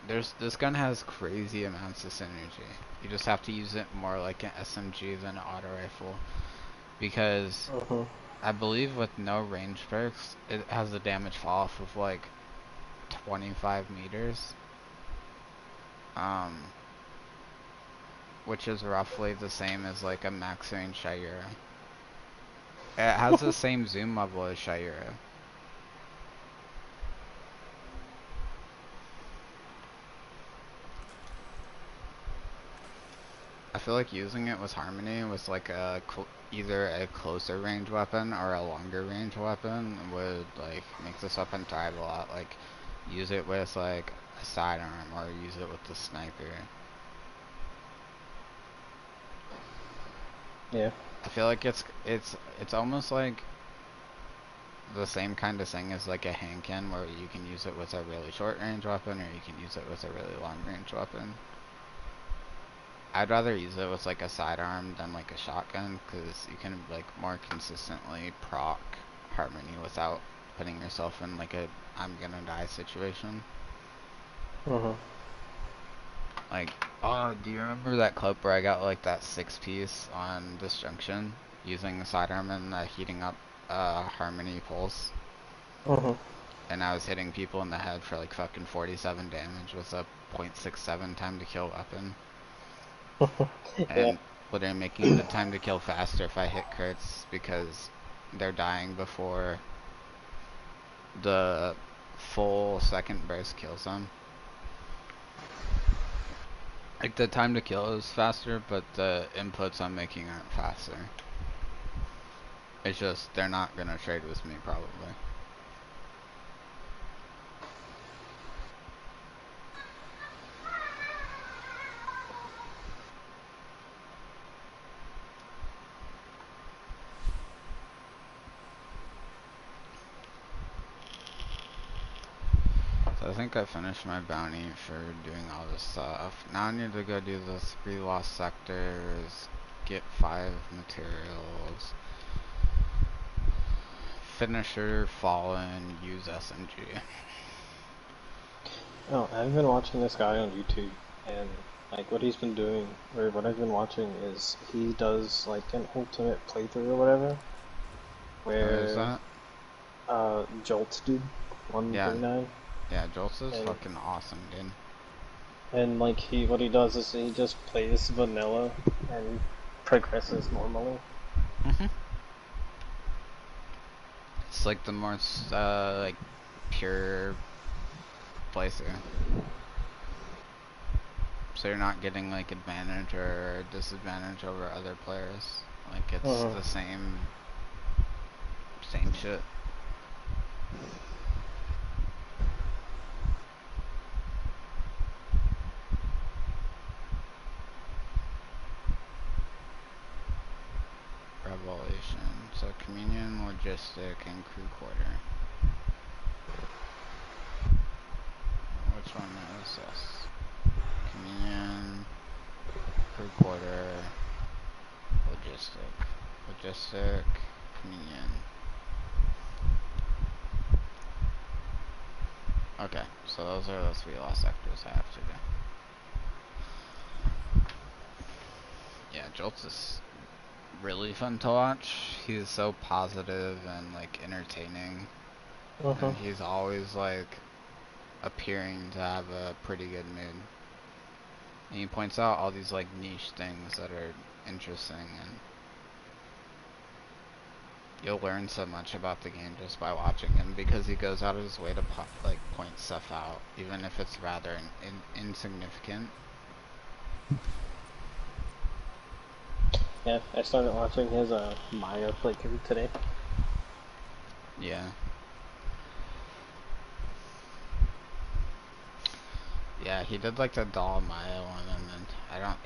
this gun has crazy amounts of synergy. You just have to use it more like an SMG than an auto rifle, because Uh-huh. I believe with no range perks, it has a damage fall off of like 25 meters. Which is roughly the same as like a max range Shayura. It has the same zoom level as Shayura. I feel like using it with Harmony with like either a closer range weapon or a longer range weapon would like make this weapon thrive a lot. Like use it with like a sidearm or use it with the sniper. Yeah. I feel like it's almost like the same kind of thing as like a handgun, where you can use it with a really short range weapon or you can use it with a really long range weapon. I'd rather use it with like a sidearm than like a shotgun, because you can like more consistently proc Harmony without putting yourself in like a I'm gonna die situation. Uh-huh. Like, oh, do you remember that clip where I got like that 6-piece on Disjunction using the sidearm and heating up Harmony pulse? Uh-huh. And I was hitting people in the head for like fucking 47 damage with a .67 time to kill weapon. Yeah. And literally making the time to kill faster if I hit crits, because they're dying before the full second burst kills them. Like the time to kill is faster, but the inputs I'm making aren't faster. It's just they're not gonna trade with me probably. So I think I finished my bounty for doing all this stuff. Now I need to go do the 3 lost sectors, get 5 materials, finisher, fallen, use SMG. Oh, I've been watching this guy on YouTube, and like what he's been doing, or what I've been watching is he does like an ultimate playthrough or whatever, What is where that? Jolts dude, 139. Yeah, Jolts is And fucking awesome, dude. and like what he does is he just plays vanilla and progresses normally. It's like the most like pure playthrough. So you're not getting like advantage or disadvantage over other players. Like it's the same shit. Revelation. So communion, logistic, and crew quarter. Which one is this? Communion, crew quarter, logistic. Logistic, communion. Okay, so those are the 3 lost sectors I have to do. Yeah, Jolts is really fun to watch. He's so positive and like entertaining. And he's always like appearing to have a pretty good mood. And he points out all these like niche things that are interesting, and you'll learn so much about the game just by watching him, because he goes out of his way to like point stuff out, even if it's rather insignificant. Yeah, I started watching his Maya playthrough today. Yeah. Yeah, he did like the doll Maya one, and then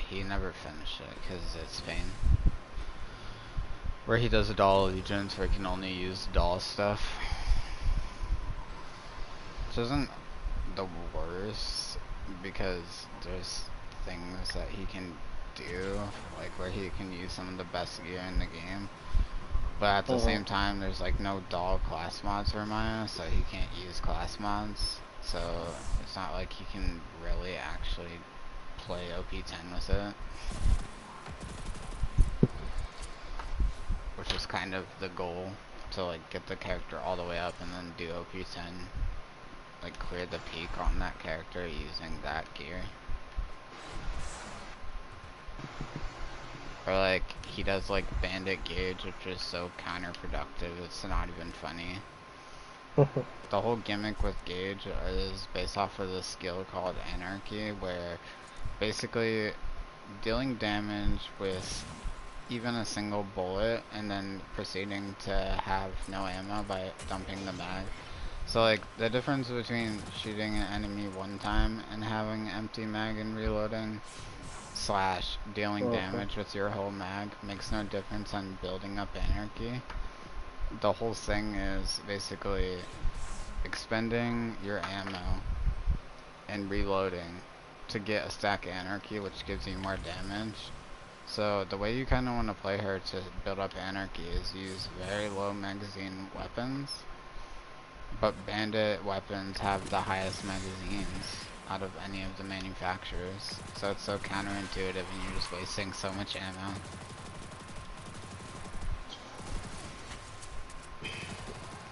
he never finished it because it's pain. Where he does a doll allegiance where he can only use doll stuff. Which isn't the worst, because there's things that he can do, like where he can use some of the best gear in the game. But at the same time, there's like no doll class mods for Maya, so he can't use class mods. so it's not like you can really actually play OP10 with it. Which is kind of the goal, to like get the character all the way up and then do OP10. Like clear the peak on that character using that gear. Or like, he does like Bandit Gauge, which is so counterproductive, it's not even funny. The whole gimmick with Gauge is based off of this skill called Anarchy, where basically dealing damage with even a single bullet and then proceeding to have no ammo by dumping the mag. So like, the difference between shooting an enemy one time and having empty mag and reloading slash dealing damage with your whole mag makes no difference on building up Anarchy. The whole thing is basically expending your ammo and reloading to get a stack of Anarchy, which gives you more damage. So the way you kind of want to play her to build up Anarchy is use very low magazine weapons, but Bandit weapons have the highest magazines out of any of the manufacturers, so it's so counterintuitive and you're just wasting so much ammo.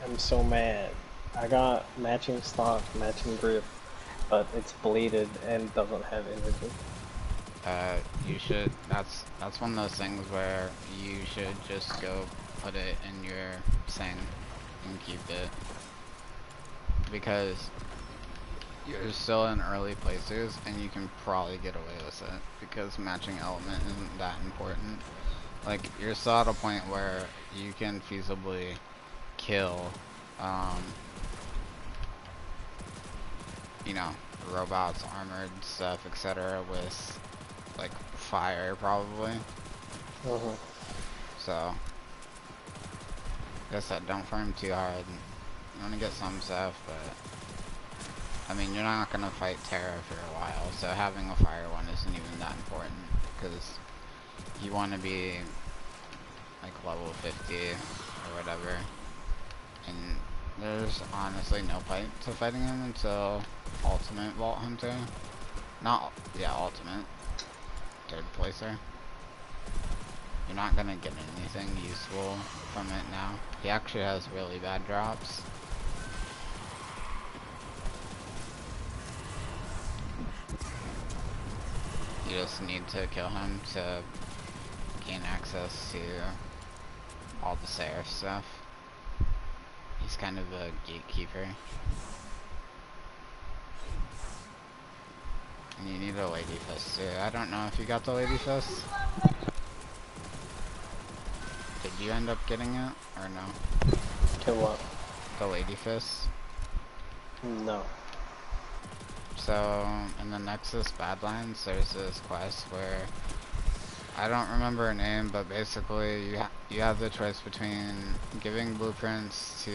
I'm so mad. I got matching stock, matching grip, but it's bleeded and doesn't have energy. You should, that's one of those things where you should just go put it in your thing and keep it, because you're still in early places and you can probably get away with it because matching element isn't that important. Like, you're still at a point where you can feasibly kill, you know, robots, armored stuff, etc. with like fire probably. So, like I said, don't farm too hard. You want to get some stuff, but I mean, you're not gonna fight Terra for a while, so having a fire one isn't even that important, because you want to be like level 50 or whatever, and there's honestly no point to fighting him until Ultimate Vault Hunter. Ultimate. Third placer. You're not gonna get anything useful from it now. He actually has really bad drops. You just need to kill him to gain access to all the Seraph stuff. He's kind of a gatekeeper. And you need a Lady Fist too. I don't know if you got the Lady Fist. Did you end up getting it, or no? To what? The Lady Fist? No. So, in the Nexus Badlands, there's this quest where, I don't remember her name, but basically you have the choice between giving blueprints to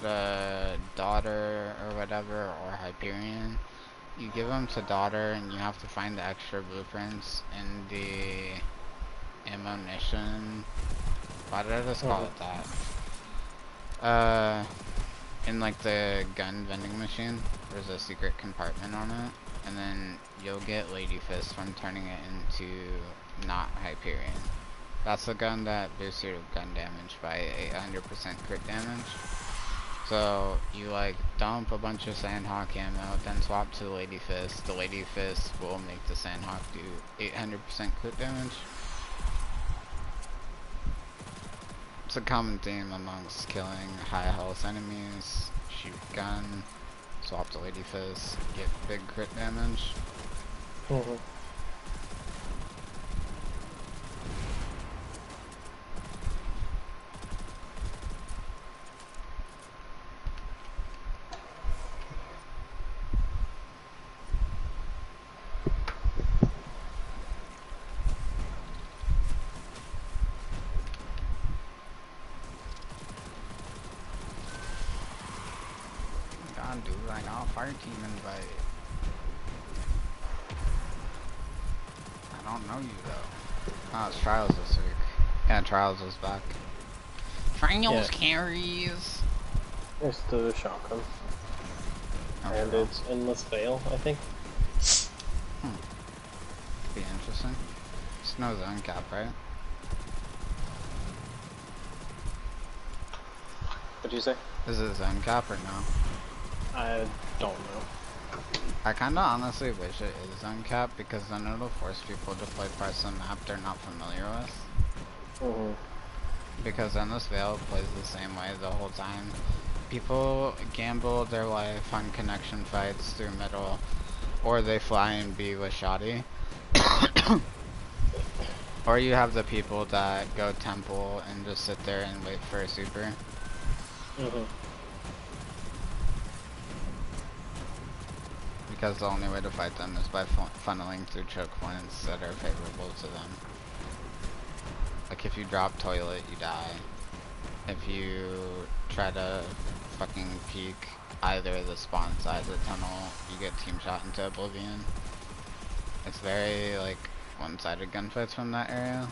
the daughter or whatever, or Hyperion. You give them to daughter and you have to find the extra blueprints in the ammunition. Why did I just call it that? In like the gun vending machine, there's a secret compartment on it, and then you'll get Lady Fist from turning it into not Hyperion. That's the gun that boosts your gun damage by 800% crit damage. So you like dump a bunch of Sandhawk ammo, then swap to the Lady Fist. The Lady Fist will make the Sandhawk do 800% crit damage. It's a common theme amongst killing high health enemies. Shoot gun, swap to Lady Fist, get big crit damage. Dude, I got a fire team invite. I don't know you though. Oh, it's Trials this week. Yeah, Trials is back. Trials carries. It's the shotgun. Oh, And well. it's Endless Veil, I think. Be interesting. It's no zone cap, right? What'd you say? Is it zone cap or no? I don't know. I kinda honestly wish it is zone cap because then it'll force people to play parts of the map they're not familiar with. Mm-hmm. Because Endless Veil plays the same way the whole time. People gamble their life on connection fights through middle, or they fly and be with Shoddy. Or you have the people that go temple and just sit there and wait for a super. Mm-hmm. Because the only way to fight them is by funneling through choke points that are favorable to them. Like if you drop toilet, you die. If you try to fucking peek either the spawn side of the tunnel, you get team shot into oblivion. It's very like one-sided gunfights from that area.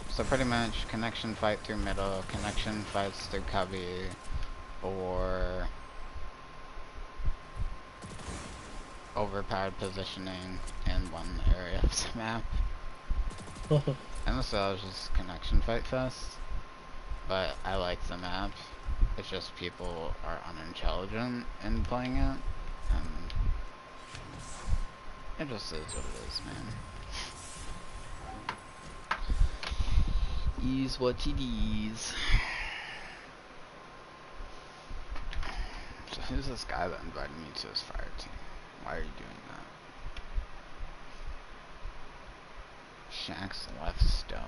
So pretty much connection fight through middle, connection fights through cubby, or overpowered positioning in one area of the map. And this is just connection fight fest. But I like the map. It's just people are unintelligent in playing it. And it just is what it is, man. Ease what it is. So who's this guy that invited me to his fire team? Why are you doing that? Shack's left stone.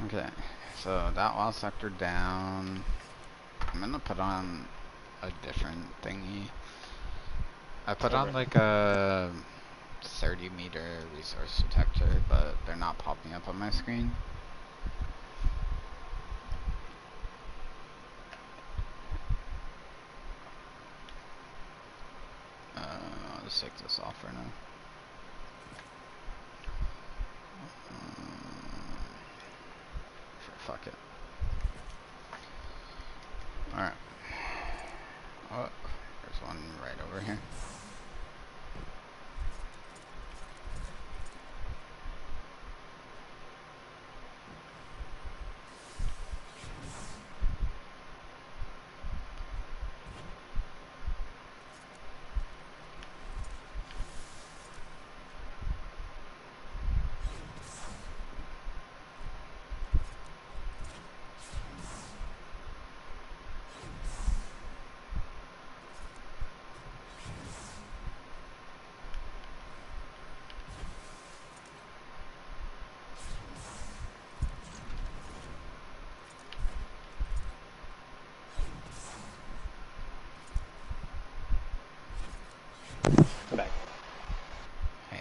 Okay, so that wall sector down. I'm gonna put on a different thingy. I put on like a 30-meter resource detector, but they're not popping up on my screen. I'll just take this off for now. Fuck it. Alright. Oh, there's one right over here. I'm back. Yeah.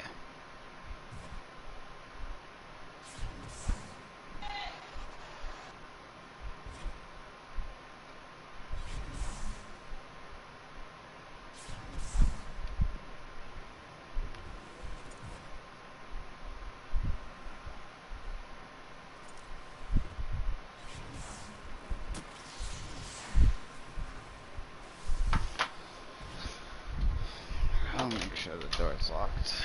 I'll make sure the door's locked.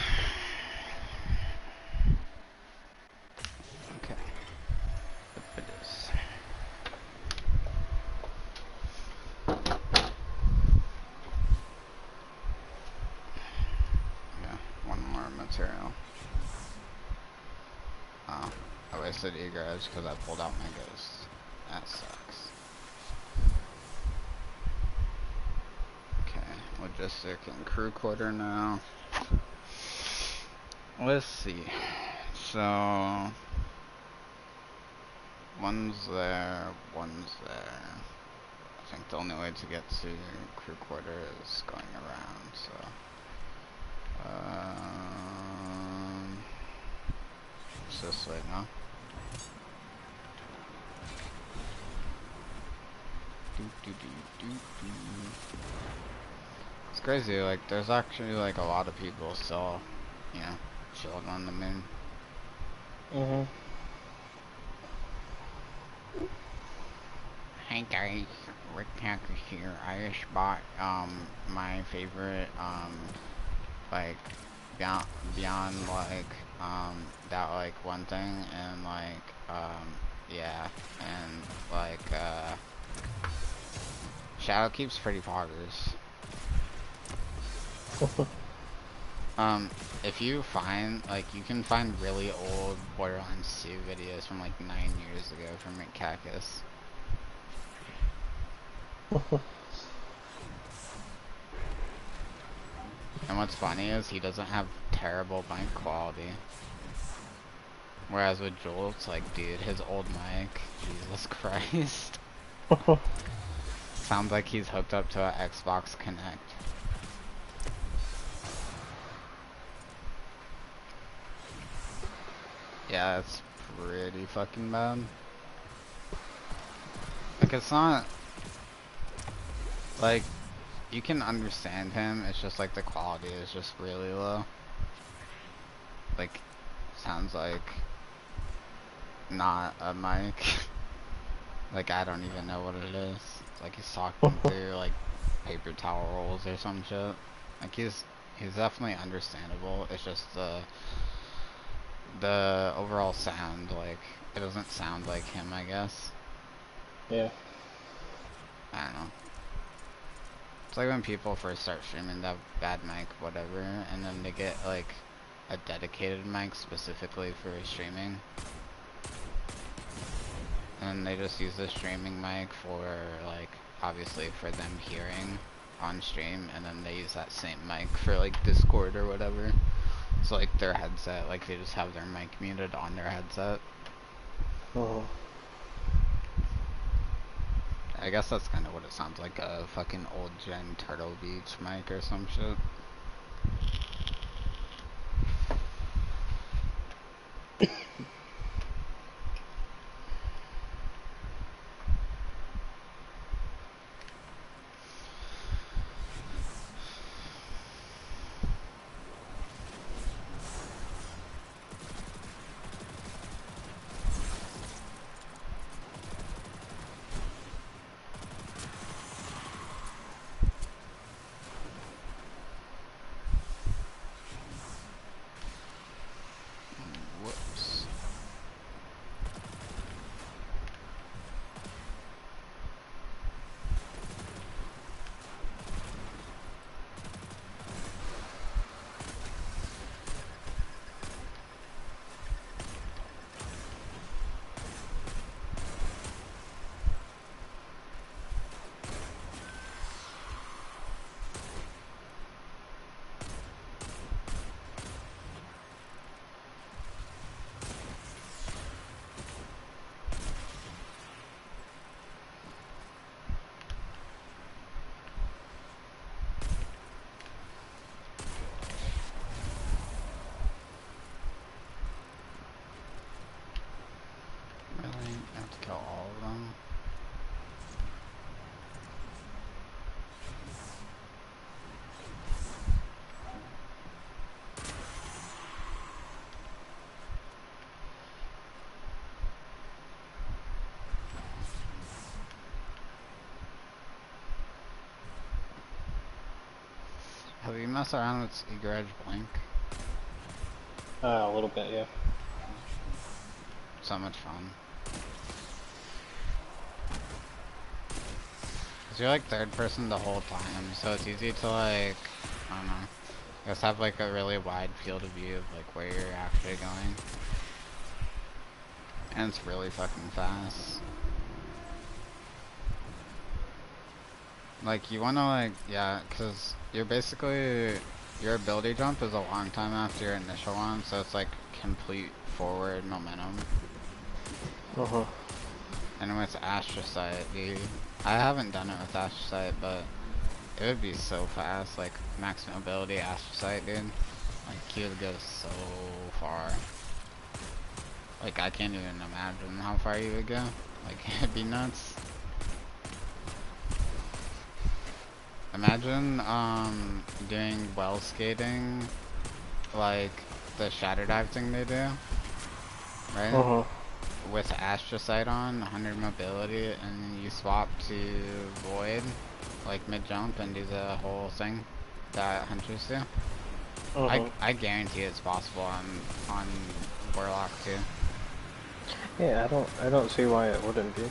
Okay. Yep, it is. Yeah, one more material. Oh, I wasted egress because I pulled out my ghost. That sucks. Okay, logistic and crew quarter now. Let's see. So one's there, one's there. I think the only way to get to crew quarter is going around, so it's this way, no? It's crazy, like there's actually like a lot of people still, you know, chilling on the moon. Mm-hmm. Hey guys, Rick Hackers here. I just bought my favorite like beyond like that like one thing, and like yeah, and like Shadowkeep's pretty poggers. If you find, like, you can find really old Borderlands 2 videos from like 9 years ago from Rick Cactus. And what's funny is he doesn't have terrible mic quality. Whereas with Joel, it's like, dude, his old mic, Jesus Christ. Sounds like he's hooked up to an Xbox Connect. Yeah, it's pretty fucking bad. Like, it's not... Like, you can understand him, it's just like the quality is just really low. Like, sounds like not a mic. Like, I don't even know what it is. It's like he's talking through like paper towel rolls or some shit. Like he's definitely understandable. It's just the overall sound, like it doesn't sound like him, I guess. Yeah. I don't know. It's like when people first start streaming, they have bad mic, whatever, and then they get like a dedicated mic specifically for streaming. And they just use the streaming mic for, like, obviously for them hearing on stream, and then they use that same mic for, like, Discord or whatever. So, like, their headset, like, they just have their mic muted on their headset. I guess that's kind of what it sounds like, a fucking old gen Turtle Beach mic or some shit. Whoops. Really? I have to kill all of them? Have you messed around with eGarage Blink? A little bit, yeah. So much fun. Cause you're like third person the whole time, so it's easy to like, I don't know, just have like a really wide field of view of like where you're actually going. And it's really fucking fast. Like you wanna like, yeah, cause you're basically, your ability jump is a long time after your initial one, so it's like complete forward momentum. And with Astrocyte, dude, I haven't done it with Astrocyte, but it would be so fast, like max mobility Astrocyte, dude. Like you would go so far. Like I can't even imagine how far you would go. Like it'd be nuts. Imagine doing well skating like the shatter dive thing they do, right? With Astrocyte on, 100 mobility, and you swap to Void, like mid-jump, and do the whole thing that Hunters do. I guarantee it's possible on Warlock too. Yeah, I don't see why it wouldn't be.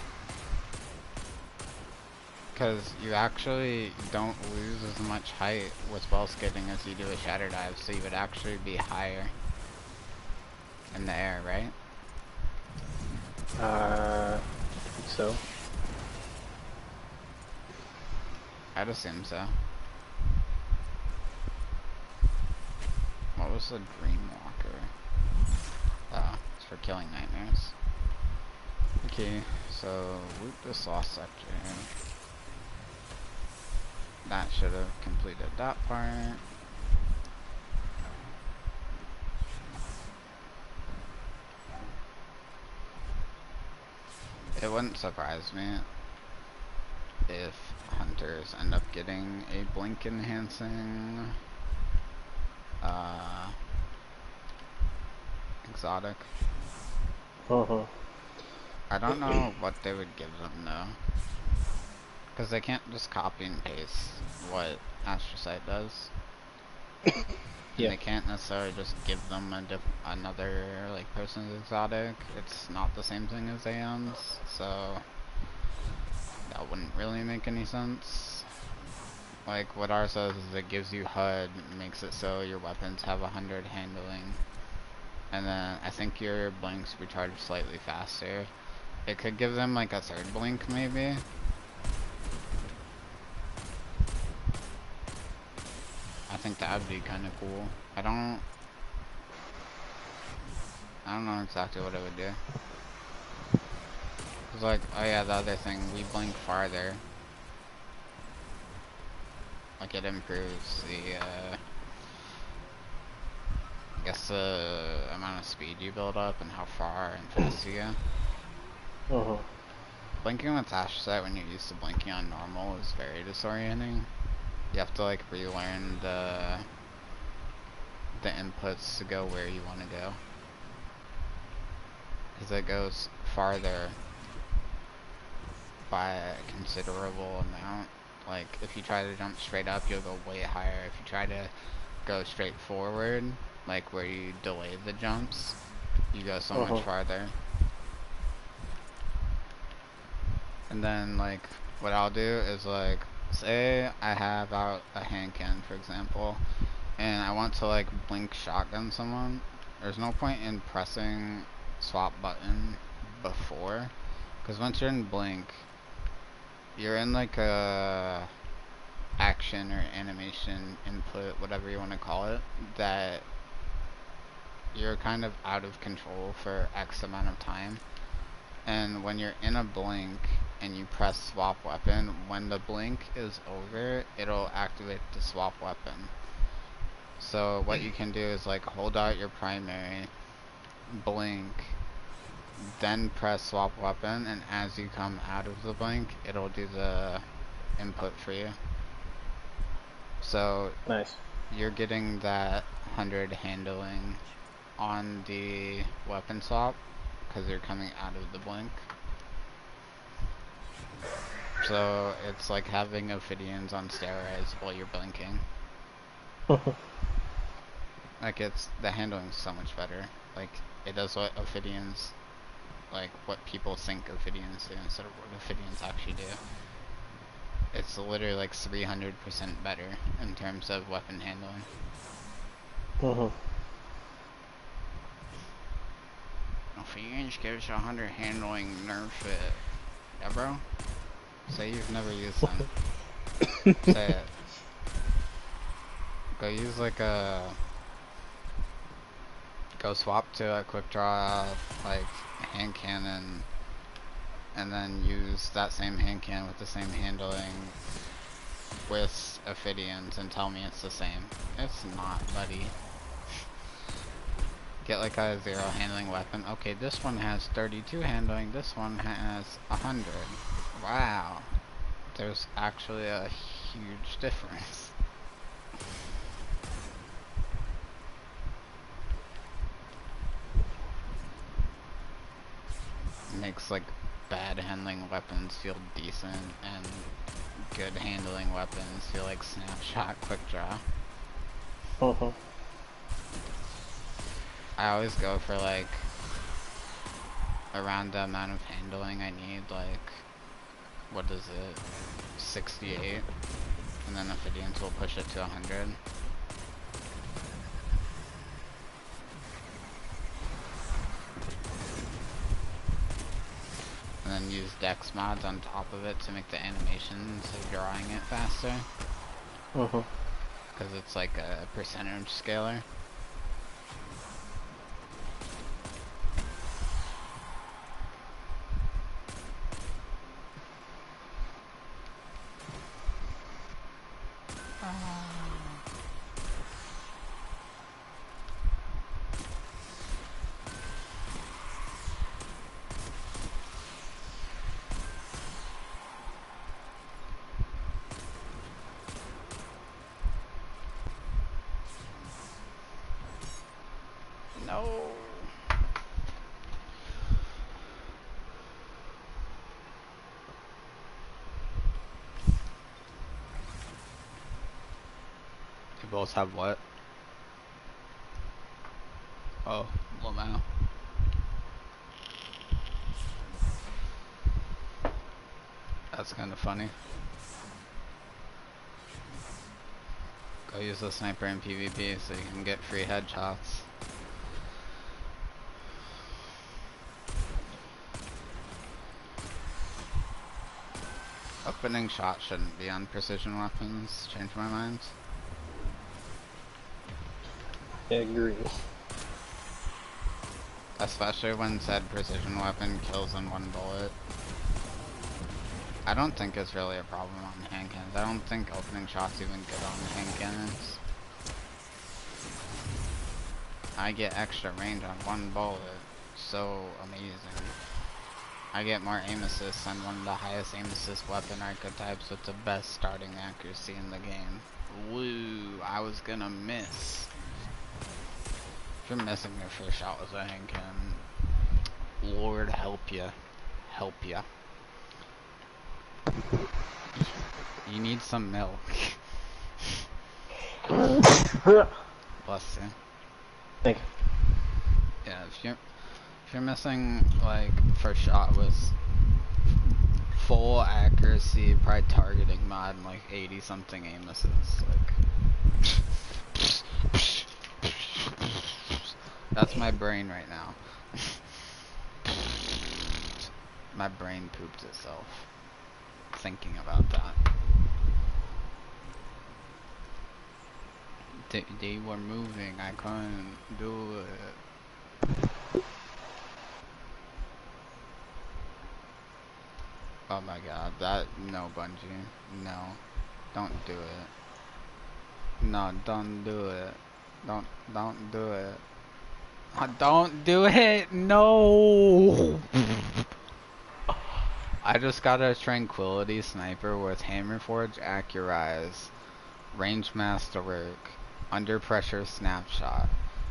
Because you actually don't lose as much height with well skating as you do with shatter dive, so you would actually be higher in the air, right? I think so. I'd assume so. What was the Dreamwalker? Oh, it's for killing nightmares. Okay, so loot this lost sector. That should have completed that part. It wouldn't surprise me if hunters end up getting a blink enhancing exotic. I don't know what they would give them though, because they can't just copy and paste what Astrocyte does. Yeah. They can't necessarily just give them another like person's exotic. It's not the same thing as AM's, so that wouldn't really make any sense. Like what ours says is it gives you HUD, makes it so your weapons have 100 handling, and then I think your blinks recharge slightly faster. It could give them like a third blink maybe. I think that would be kind of cool. I don't know exactly what it would do. It's like, oh yeah, the other thing, we blink farther. Like it improves the, I guess the amount of speed you build up and how far and fast you go. Blinking with Astrocyte when you're used to blinking on normal is very disorienting. You have to like relearn the inputs to go where you want to go. Because it goes farther by a considerable amount. Like if you try to jump straight up, you'll go way higher. If you try to go straight forward, like where you delay the jumps, you go so much farther. And then like what I'll do is like, say I have out a hand cannon for example, and I want to like blink shotgun someone. There's no point in pressing swap button before, because once you're in blink, you're in like a action or animation input, whatever you want to call it, that you're kind of out of control for X amount of time. And when you're in a blink and you press swap weapon, when the blink is over, it'll activate the swap weapon. So what you can do is like hold out your primary, blink, then press swap weapon, and as you come out of the blink, it'll do the input for you. So Nice. You're getting that 100 handling on the weapon swap because you're coming out of the blink. So it's like having Ophidians on steroids while you're blinking. Like the handling's so much better. Like it does what Ophidians, like what people think Ophidians do instead of what Ophidians actually do. It's literally like 300% better in terms of weapon handling. Ophidians gives you 100 handling, nerf it. Yeah, bro? Say you've never used them. Say it. Go use like a Go swap to a quick draw, like, hand cannon, and then use that same hand cannon with the same handling with Ophidians and tell me it's the same. It's not, buddy. Get like a 0 handling weapon. Okay, this one has 32 handling, this one has 100. Wow. There's actually a huge difference. Makes like bad handling weapons feel decent and good handling weapons feel like snapshot quick draw. I always go for like around the amount of handling I need, like, what is it, 68, and then Ophidians will push it to 100. And then use dex mods on top of it to make the animations of drawing it faster. Because it's like a percentage scaler. No. You both have what? Oh, Lamau. That's kind of funny. Go use the sniper in PvP so you can get free headshots. Opening shot shouldn't be on precision weapons. Change my mind. I agree. Especially when said precision weapon kills in one bullet. I don't think it's really a problem on hand cannons. I don't think opening shots even good on hand cannons. I get extra range on one bullet. So amazing. I get more aim assist on one of the highest aim assist weapon archetypes with the best starting accuracy in the game. Woo, I was gonna miss. If you're missing your first shot with a hand cannon, Lord help ya. Help ya. You need some milk. Bless you. Thank you. Yeah, if you're missing like first shot with full accuracy, probably targeting mod and like 80 something aim assist, like that's my brain right now. My brain pooped itself thinking about that. They were moving, I couldn't do it. Oh my god, no, Bungie. No. Don't do it. No, don't do it. Don't do it. Don't do it! No! I just got a Tranquility Sniper with Hammerforge Accurize, Range Masterwork, Under Pressure Snapshot.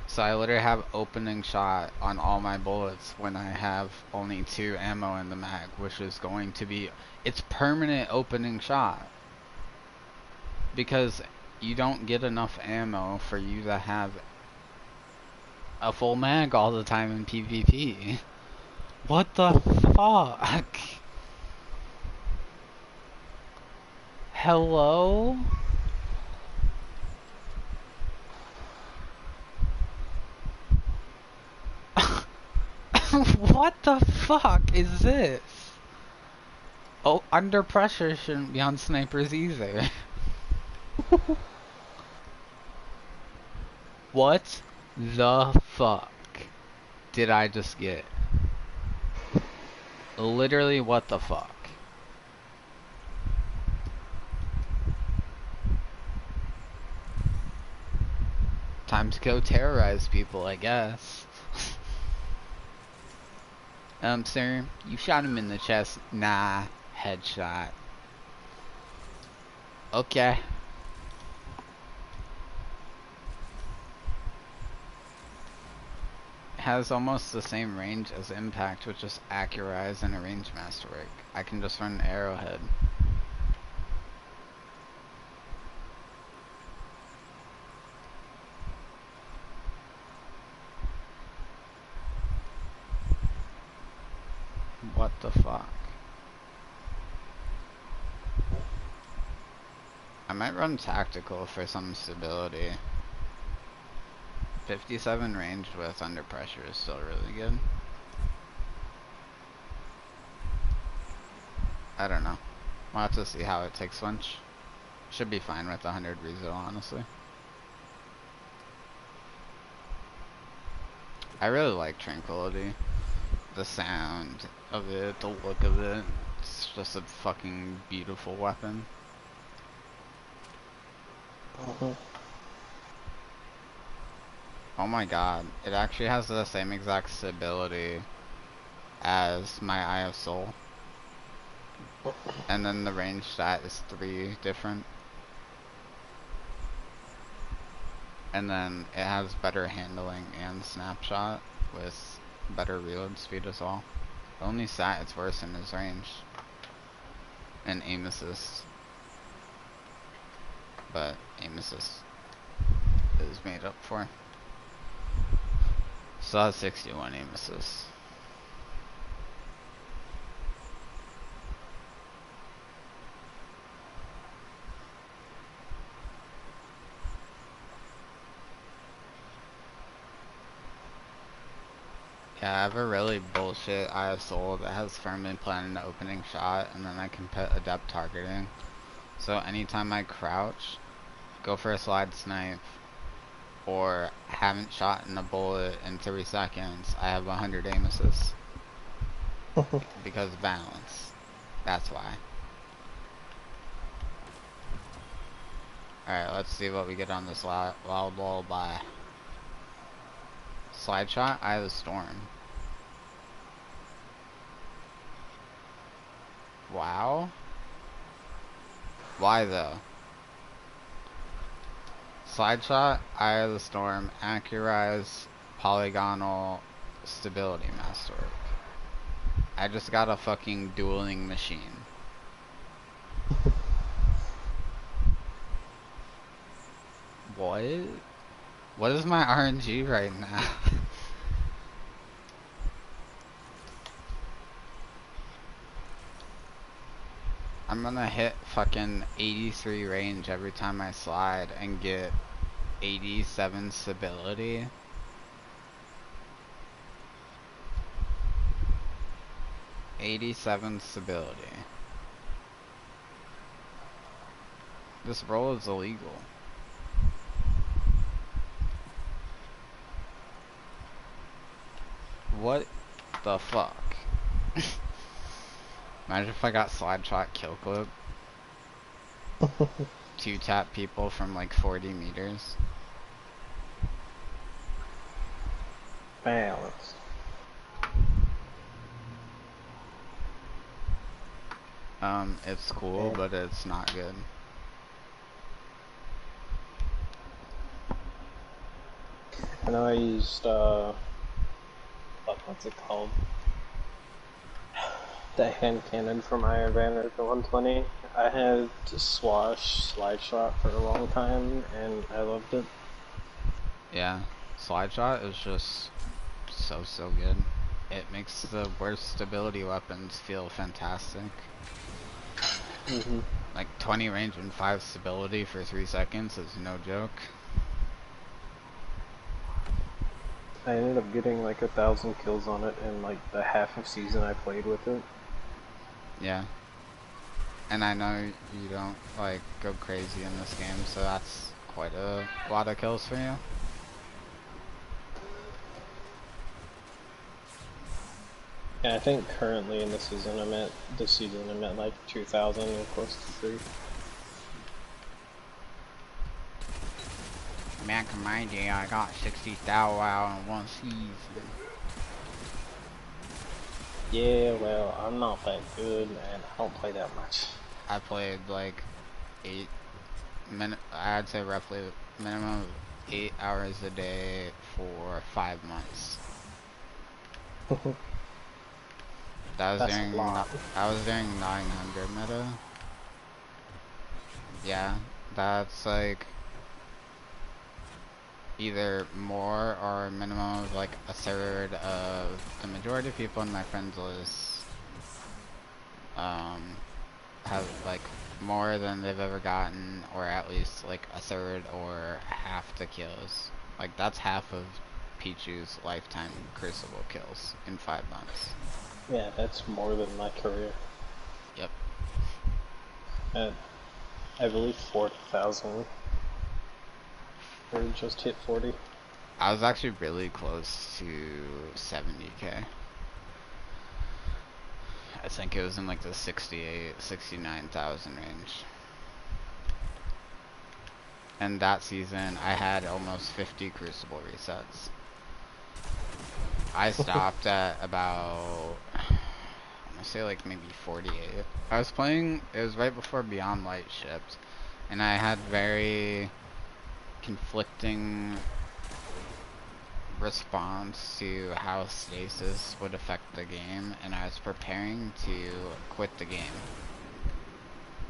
So I literally have opening shot on all my bullets when I have only 2 ammo in the mag, which is going to be, it's permanent opening shot. Because you don't get enough ammo for you to have a full mag all the time in PvP. What the fuck? Hello? What the fuck is this? Oh, Under Pressure shouldn't be on snipers either. What the fuck? did I just get? Literally, what the fuck? Time to go terrorize people, I guess. Sir, you shot him in the chest. Nah, headshot. Okay. It has almost the same range as Impact, which is Accurize and a range masterwork. I can just run Arrowhead. What the fuck? I might run Tactical for some stability. 57 ranged with under pressure is still really good. I don't know. We'll have to see how it takes lunch. Should be fine with 100 rezo, honestly. I really like Tranquility. The sound of it, the look of it. It's just a fucking beautiful weapon. Oh my god, it actually has the same exact stability as my Eye of Soul. And then the range stat is 3 different. And then it has better handling and snapshot with better reload speed as well. The only stat it's worse in is range. And aim assist. But aim assist is made up for. Still has 61 aim assist. Yeah, I have a really bullshit Eye of Soul that has firmly planned an opening shot, and then I can put adept targeting. So anytime I crouch, go for a slide snipe, or haven't shot in a bullet in 3 seconds, I have 100 aim assists. Because balance. That's why. Alright, let's see what we get on this wild lullaby. Slide shot, Eye of the Storm. Wow. Why though? Slide shot, Eye of the Storm, Accurize, Polygonal, Stability Masterwork. I just got a fucking dueling machine. What? What is my RNG right now? I'm gonna hit fucking 83 range every time I slide and get 87 stability. '87 stability. This roll is illegal. What the fuck? Imagine if I got slide shot kill clip. 2-tap people from like 40 meters. Balance. It's cool, but it's not good. I know I used, what's it called? The hand cannon for my advantage at 120. I had to swash slide shot for a long time, and I loved it. Yeah, slide shot is just so good. It makes the worst stability weapons feel fantastic. Like 20 range and 5 stability for 3 seconds is no joke. I ended up getting like 1,000 kills on it in like the half of season I played with it. Yeah. And I know you don't like go crazy in this game, so that's quite a lot of kills for you. Yeah, I think currently in the season I'm at like 2,000 or close to 3. Back in my day, I got 60,000 wow in one season. Yeah, well, I'm not that good, man. I don't play that much. I played like 'd say roughly minimum of 8 hours a day for 5 months. That's a lot. I was doing 900 meta. Yeah, that's like either more or a minimum of like a third of the majority of people in my friends list have like more than they've ever gotten, or at least like a third or half the kills. Like that's half of Pichu's lifetime Crucible kills in 5 months. Yeah, that's more than my career. Yep. I believe 40,000. Or just hit 40. I was actually really close to 70k. I think it was in like the 68, 69,000 range. And that season, I had almost 50 Crucible resets. I stopped at about, I'm gonna say like maybe 48. I was playing, it was right before Beyond Light shipped, and I had very conflicting response to how stasis would affect the game, and I was preparing to quit the game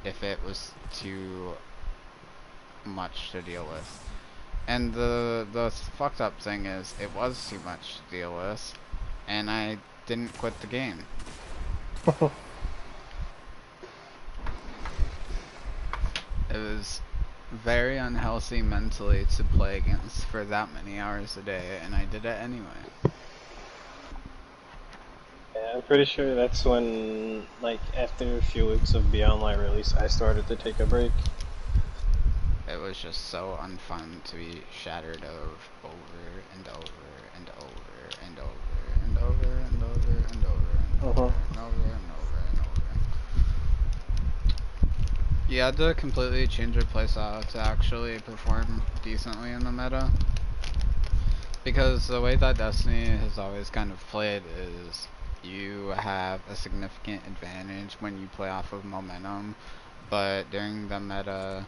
if it was too much to deal with. And the fucked up thing is, it was too much to deal with, and I didn't quit the game. It was very unhealthy mentally to play against for that many hours a day, and I did it anyway. Yeah, I'm pretty sure that's when, like, after a few weeks of Beyond Light release, I started to take a break. It was just so unfun to be shattered over and over and over and over and over and over and over and over and over and over and over. You had to completely change your playstyle to actually perform decently in the meta. Because the way that Destiny has always kind of played is you have a significant advantage when you play off of momentum, but during the meta,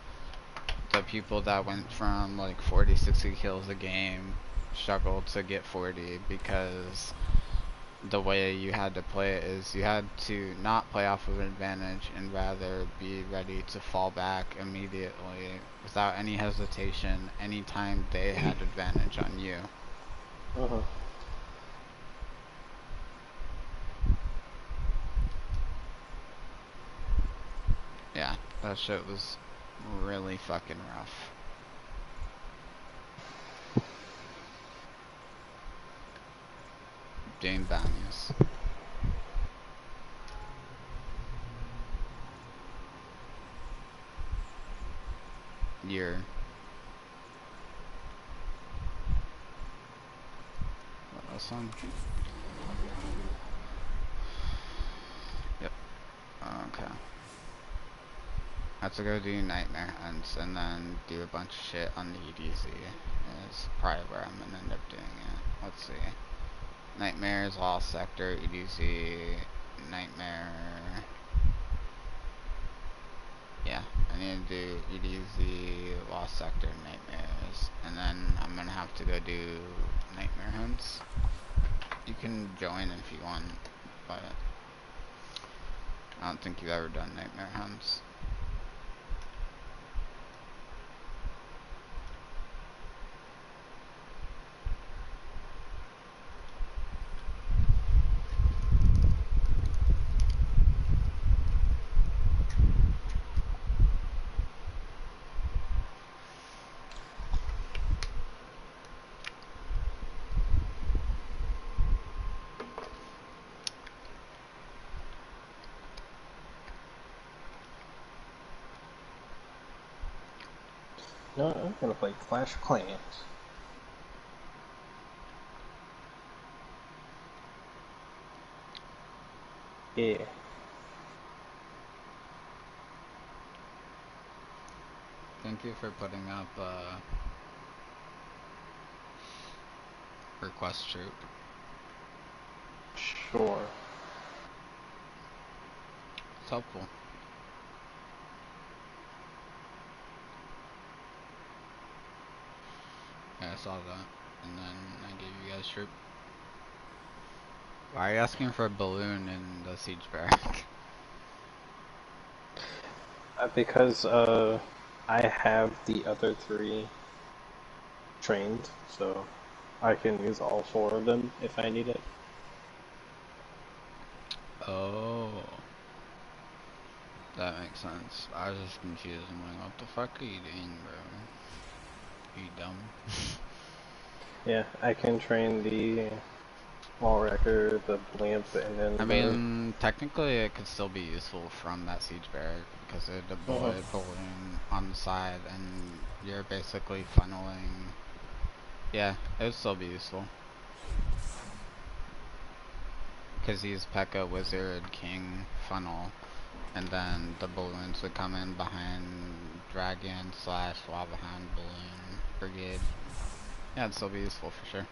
the people that went from like 40, 60 kills a game struggled to get 40 because the way you had to play it is you had to not play off of an advantage and rather be ready to fall back immediately without any hesitation anytime they had advantage on you. Yeah, that shit was really fucking rough. Jane Banias. Year. What else on? Yep. Okay. I have to go do Nightmare Hunts and then do a bunch of shit on the EDZ. Is probably where I'm gonna end up doing it. Let's see. Nightmares, Lost Sector, EDZ, Nightmare. Yeah, I need to do EDZ, Lost Sector, Nightmares, and then I'm gonna have to go do Nightmare Hunts. You can join if you want, but I don't think you've ever done Nightmare Hunts. No, I'm gonna play Clash of Clans. Yeah. Thank you for putting up request troop. Sure. It's helpful. Yeah, I saw that. And then I gave you guys troop. Why are you asking for a balloon in the siege barrack? Because I have the other 3 trained, so I can use all 4 of them if I need it. Oh. That makes sense. I was just confused. I'm like, what the fuck are you doing, bro? Are you dumb? Yeah, I can train the wall wrecker, the blimp, and then I mean, technically it could still be useful from that siege barrack because it deploy a balloon on the side and you're basically funneling. Yeah, it would still be useful. Because he's P.E.K.K.A, Wizard, King, Funnel, and then the balloons would come in behind Dragon / Lava Hound Balloon Brigade. Yeah, it'd still be useful for sure.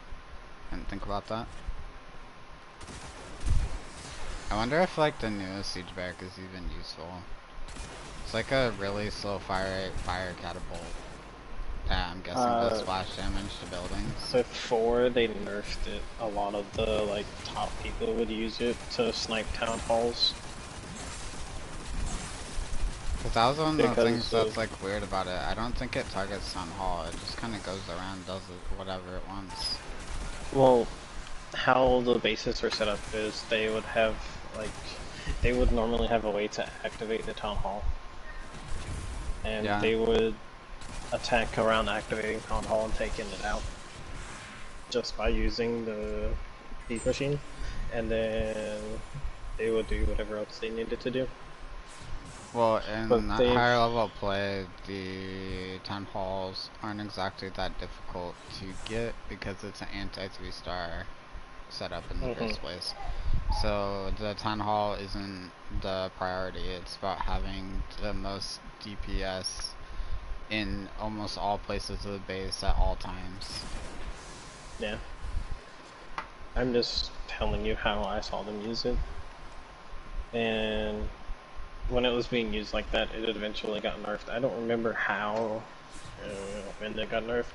Didn't think about that. I wonder if like the newest siege barrack is even useful. It's like a really slow fire catapult. Yeah, I'm guessing does splash damage to buildings. Before they nerfed it, a lot of the like top people would use it to snipe town halls. Cause that was one of the things that's like weird about it. I don't think it targets town hall. It just kind of goes around, does it whatever it wants. Well, how the bases are set up is they would have like they would normally have a way to activate the town hall, and they would attack around activating town hall and taking it out just by using the heat machine, and then they would do whatever else they needed to do. Well, in that higher level play, the town halls aren't exactly that difficult to get because it's an anti-3-star setup in the first place. So the town hall isn't the priority. It's about having the most DPS in almost all places of the base at all times. Yeah. I'm just telling you how I saw them use it. And when it was being used like that, it eventually got nerfed. I don't remember how when it got nerfed.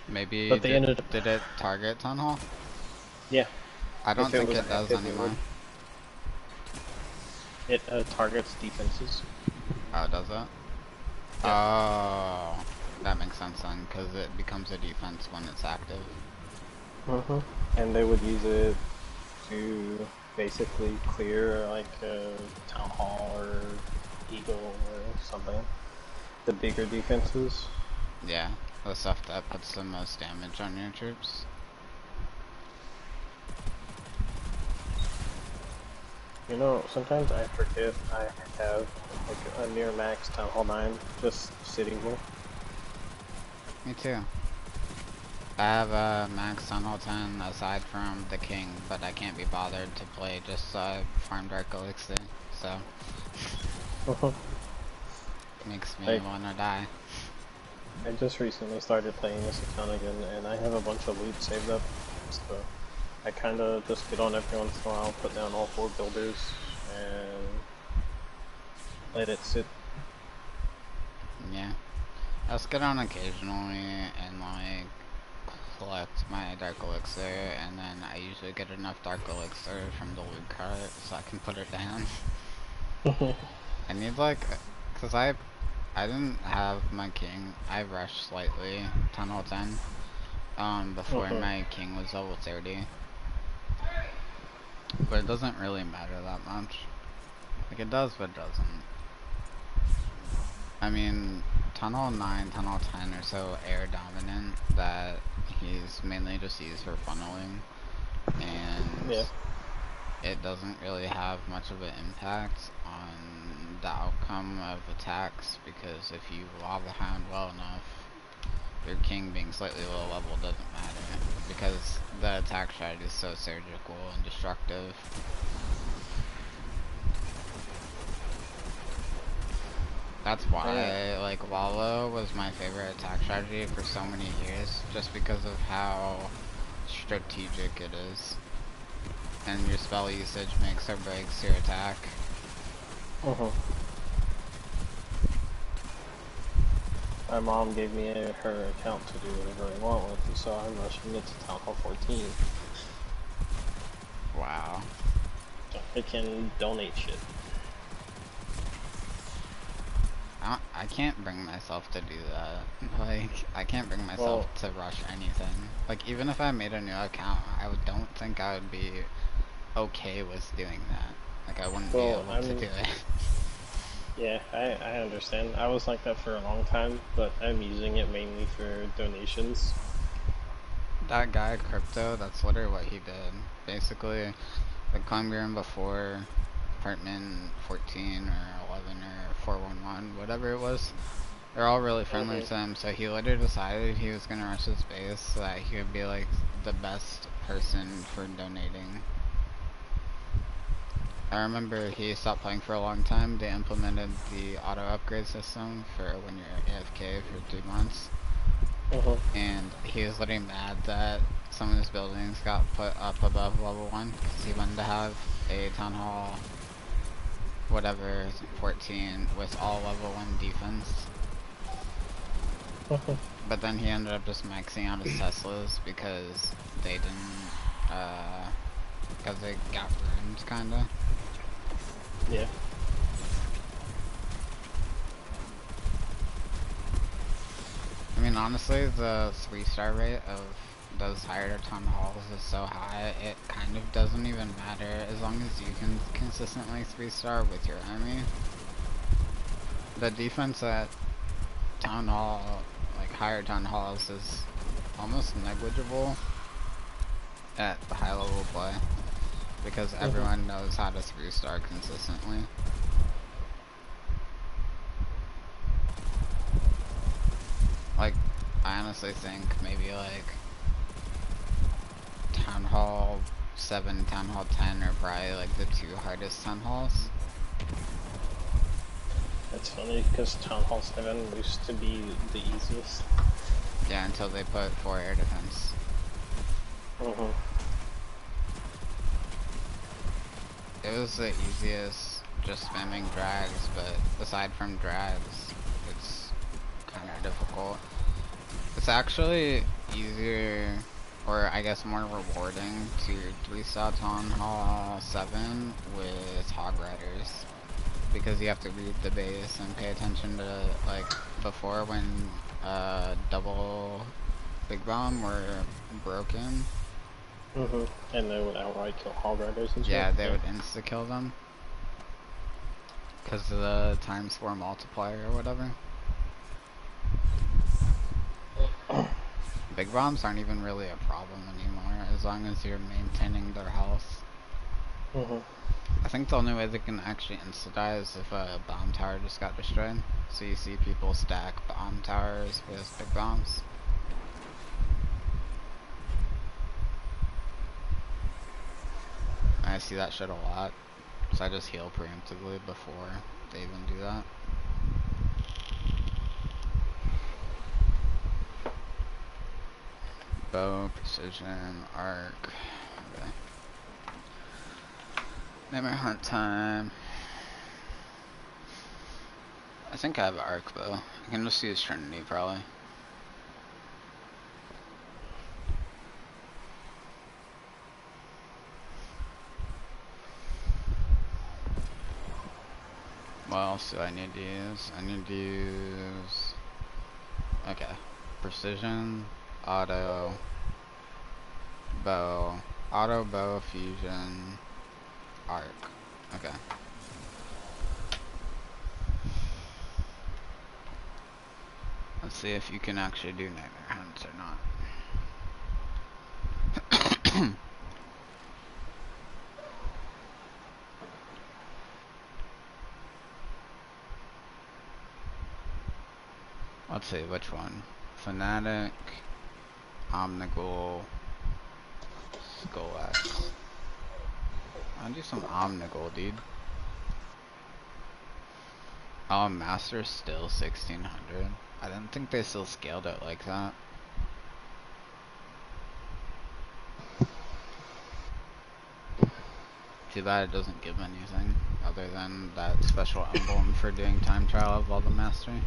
Maybe but they did it target town hall? Yeah. I don't think it does anymore. It targets defenses. Oh, does it? Yeah. Oh, that makes sense then, because it becomes a defense when it's active. And they would use it to basically clear like town hall or eagle or something. The bigger defenses. Yeah, the stuff that puts the most damage on your troops. You know, sometimes I forget I have like a near max Town Hall 9 just sitting here. Me too. I have a max Town Hall 10 aside from the King, but I can't be bothered to play just farm Dark Elixir, so makes me wanna die. I just recently started playing this account again, and I have a bunch of loot saved up, so I kinda just get on every once in a while, put down all 4 builders, and let it sit. Yeah. I'll just get on occasionally and like collect my Dark Elixir, and then I usually get enough Dark Elixir from the loot cart so I can put it down. I need like, cause I didn't have my King. I rushed slightly Town Hall 10 before my King was level 30. But it doesn't really matter that much. Like it does, but it doesn't. I mean, Town Hall 9, Town Hall 10 are so air dominant that he's mainly just used for funneling. And it doesn't really have much of an impact on the outcome of attacks, because if you Lava Hound well enough, your King being slightly low level doesn't matter, because the attack strategy is so surgical and destructive. That's why, like, Wallow was my favorite attack strategy for so many years, just because of how strategic it is. And your spell usage makes or breaks your attack. My mom gave me her account to do whatever I want with, so I'm rushing it to Town Hall 14. Wow. So I can donate shit. I can't bring myself to do that. Like, I can't bring myself to rush anything. Like, even if I made a new account, don't think I would be okay with doing that. Like, I wouldn't be able to do it. Yeah, I understand. I was like that for a long time, but I'm using it mainly for donations. That guy, Crypto, that's literally what he did. Basically, the clan we were in before, apartment 14 or 11 or 411, whatever it was, they're all really friendly to him, so he literally decided he was gonna rush his base so that he would be like the best person for donating. I remember he stopped playing for a long time. They implemented the auto upgrade system for when you're AFK for 3 months. And he was literally mad that some of his buildings got put up above level 1 because he wanted to have a town hall, whatever, 14 with all level 1 defense. But then he ended up just maxing out his Teslas because they didn't, because they got ruined, kinda. Yeah. I mean, honestly, the 3-star rate of those higher town halls is so high, it kind of doesn't even matter as long as you can consistently 3-star with your army. The defense at town hall, like higher town halls, is almost negligible at the high level play because everyone knows how to 3-star consistently. Like, I honestly think maybe like Town Hall 7, Town Hall 10 are probably like the 2 hardest town halls. That's funny because Town Hall 7 used to be the easiest. Yeah, until they put 4 air defense. It was the easiest, just spamming drags, but aside from drags, it's kind of difficult. It's actually easier, or I guess more rewarding, to 3-star Town Hall 7 with Hog Riders. Because you have to read the base and pay attention to, like, before when double Big Bomb were broken. And they would outright kill Hog Riders and stuff? Yeah, they would insta-kill them. Because of the ×4 multiplier or whatever. Big Bombs aren't even really a problem anymore, as long as you're maintaining their health. I think the only way they can actually insta-die is if a bomb tower just got destroyed. So you see people stack bomb towers with big bombs. I see that shit a lot, so I just heal preemptively before they even do that. Bow, precision, arc. Okay. Nightmare hunt time. I think I have arc bow. I can just use Trinity probably. What else do I need to use? I need to use... Okay. Precision, auto, bow, auto, bow, fusion, arc. Okay. Let's see if you can actually do nightmare hunts or not. Let's see, which one? Fanatic, Omnigul, Skullax. I'll do some Omnigul, dude. Oh, Master's still 1600. I didn't think they still scaled it like that. Too bad it doesn't give anything other than that special emblem for doing time trial of all the mastery.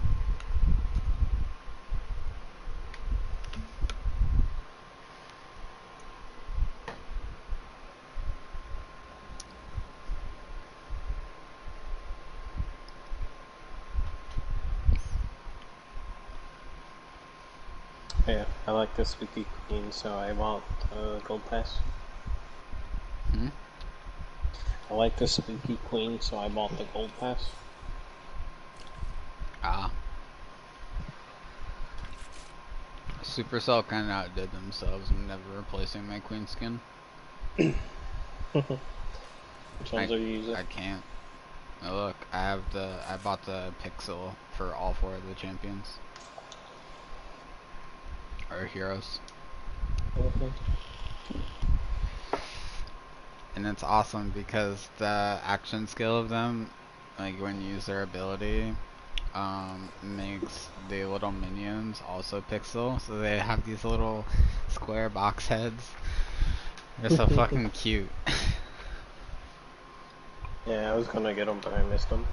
Yeah, I like the spooky queen, so I bought the gold pass. Hmm? I like the spooky queen, so I bought the gold pass. Ah. Supercell kinda outdid themselves in never replacing my queen skin. Which ones are you using? I can't. Oh, look, I bought the pixel for all 4 of the champions. Or heroes. And it's awesome because the action skill of them, like when you use their ability, makes the little minions also pixel, so they have these little square box heads. They're so fucking cute. Yeah, I was gonna get them, but I missed them.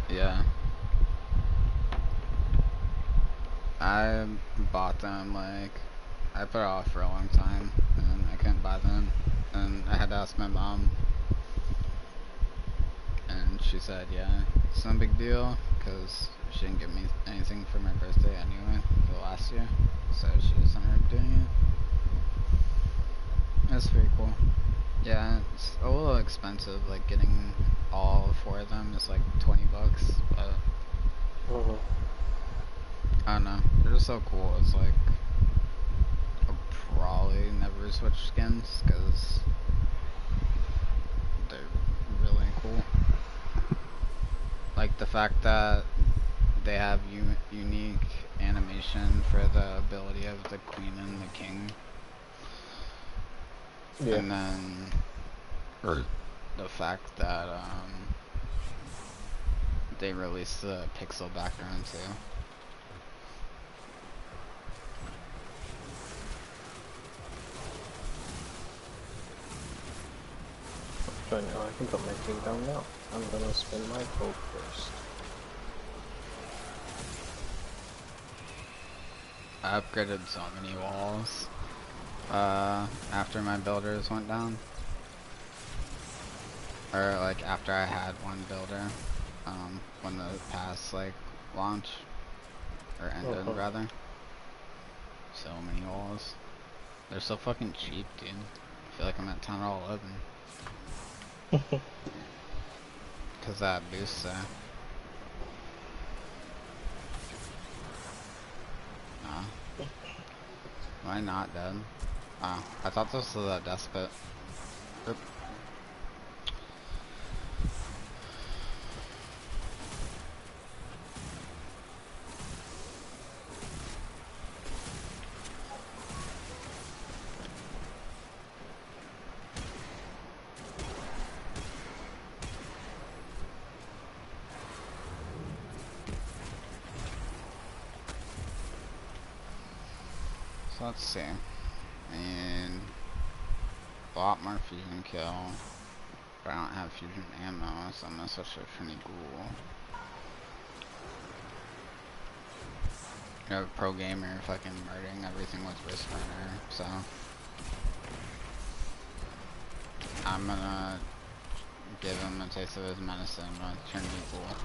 Yeah. I bought them, like, I put it off for a long time, and I couldn't buy them, and I had to ask my mom, and she said, yeah, it's no big deal, because she didn't give me anything for my birthday anyway, for last year, so she just ended up doing it. That's pretty cool. Yeah, it's a little expensive, like, getting all 4 of them is like 20 bucks, but I don't know, they're just so cool. It's like, I'll probably never switch skins, because they're really cool. Like the fact that they have unique animation for the ability of the queen and the king. Yeah. And then the fact that they released the pixel background too. But no, I can put my team down now. I'm gonna spin my gold first. I upgraded so many walls after my builders went down. Or like after I had one builder, when the pass like launch or ended rather. So many walls. They're so fucking cheap, dude. I feel like I'm at Town Hall 11. Cause that boost there. Am I not dead? Oh, I thought this was a despot. Oop. So let's see. And a lot more fusion kill. But I don't have fusion ammo, so I'm gonna switch to Trini Ghoul. You know, pro gamer fucking murdering everything with wrist burner, so I'm gonna give him a taste of his medicine with Trini Ghoul.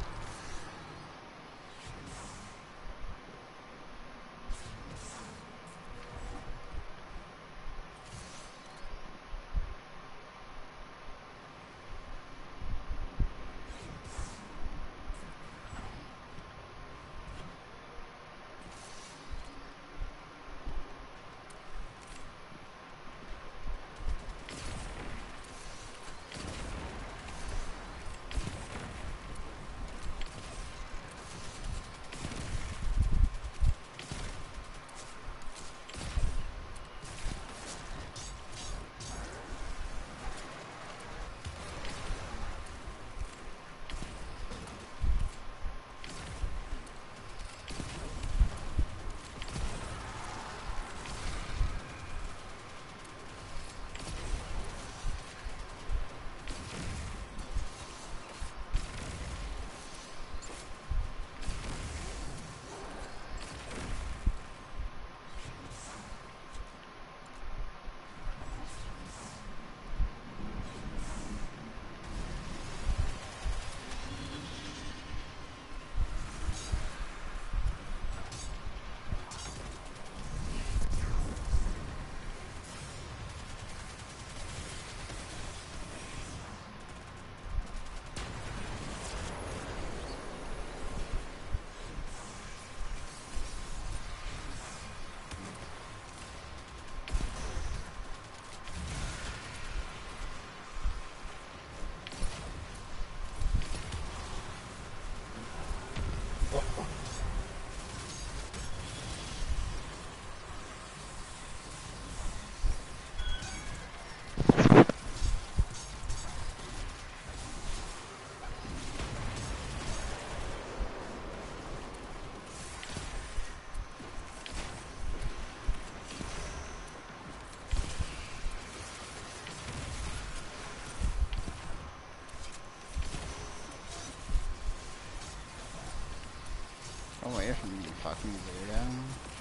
away from me, fucking weirdo.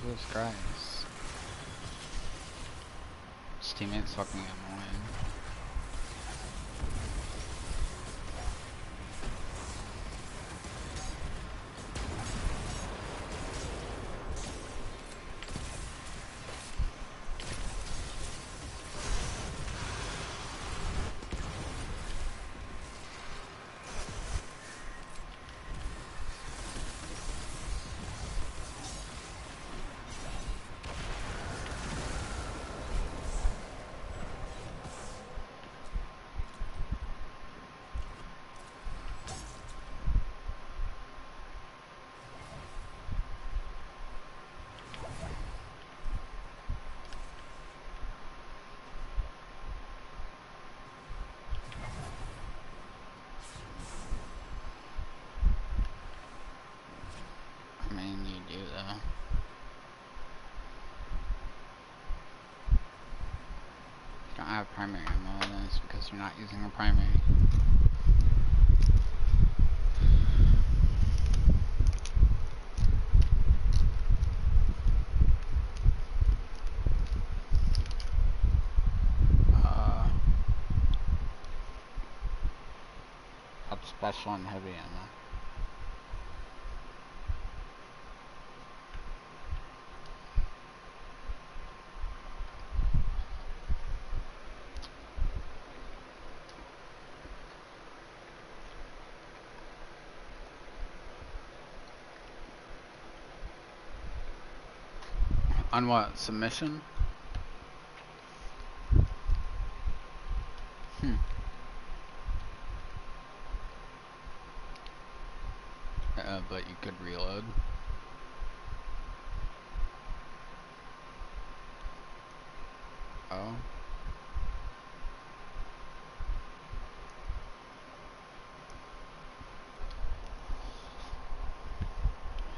Jesus Christ. This teammate's fucking annoying. I mean, you do though. You don't have primary ammo, then it's because you're not using a primary. That's special and heavy ammo. On what? Submission? But you could reload. Oh.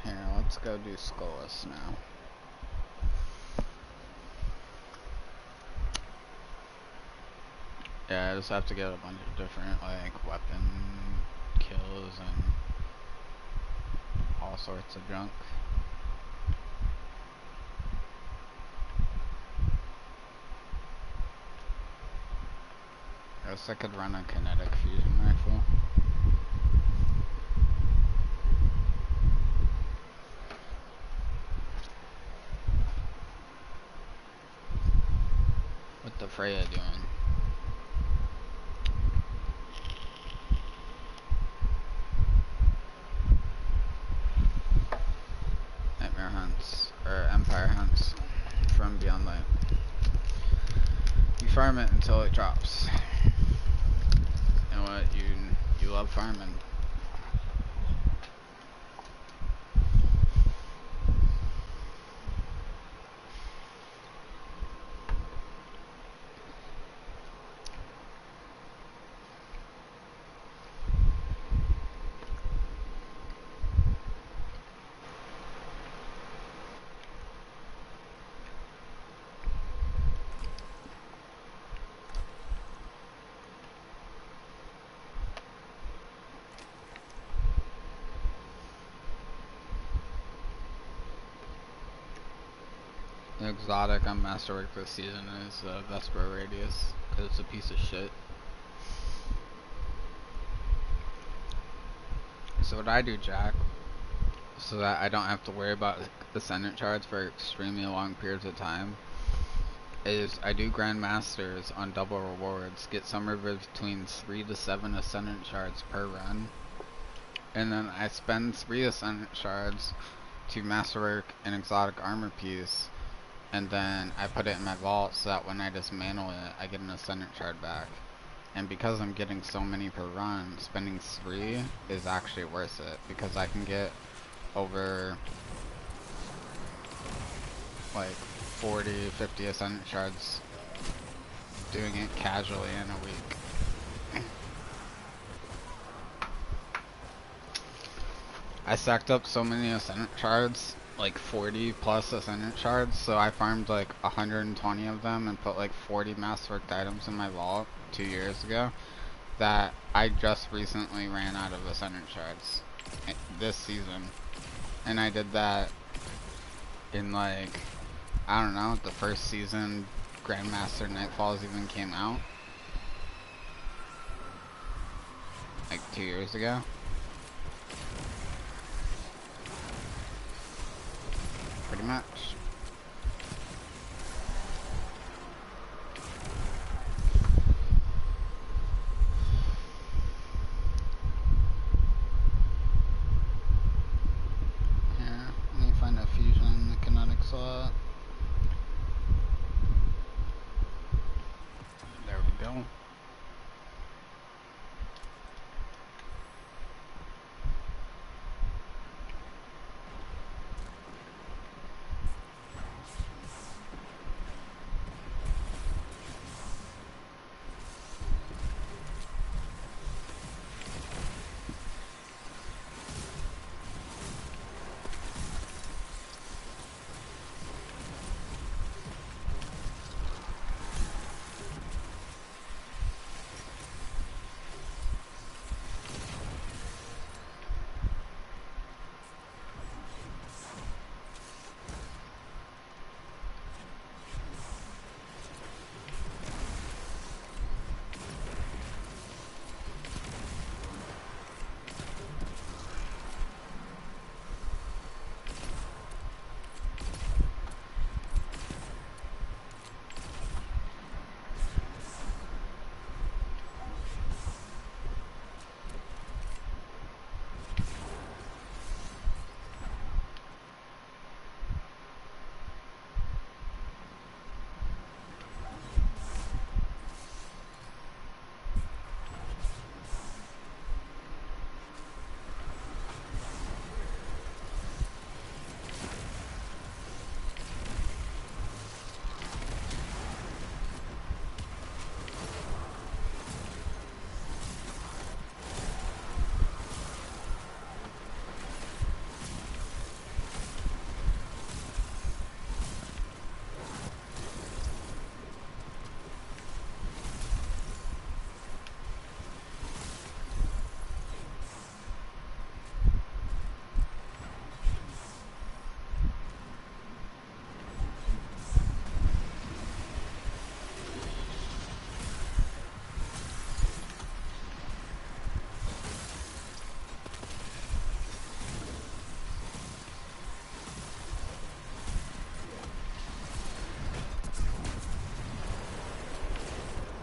Here, let's go do Skullus now. Yeah, I just have to get a bunch of different, like, weapon kills and all sorts of junk. I guess I could run a kinetic fusion rifle. What the Freya doing? Nightmare hunts, or Empire hunts from Beyond Light. You farm it until it drops. You know what? You love farming. The exotic on Masterwork this season is Vesper Radius, because it's a piece of shit. So what I do, Jack, so that I don't have to worry about Ascendant shards for extremely long periods of time, is I do Grandmasters on double rewards, get somewhere between 3 to 7 Ascendant shards per run, and then I spend 3 Ascendant shards to Masterwork an exotic armor piece, and then I put it in my vault so that when I dismantle it, I get an Ascendant shard back. And because I'm getting so many per run, spending 3 is actually worth it, because I can get over like 40, 50 Ascendant shards doing it casually in a week. I stacked up so many Ascendant shards, like 40 plus Ascendant shards, so I farmed like 120 of them and put like 40 Masterworked items in my vault 2 years ago, that I just recently ran out of Ascendant shards this season. And I did that in like, I don't know, the first season Grandmaster Nightfalls even came out. Like 2 years ago. Pretty much. Here, let me find a fusion in the kinetic slot. There we go.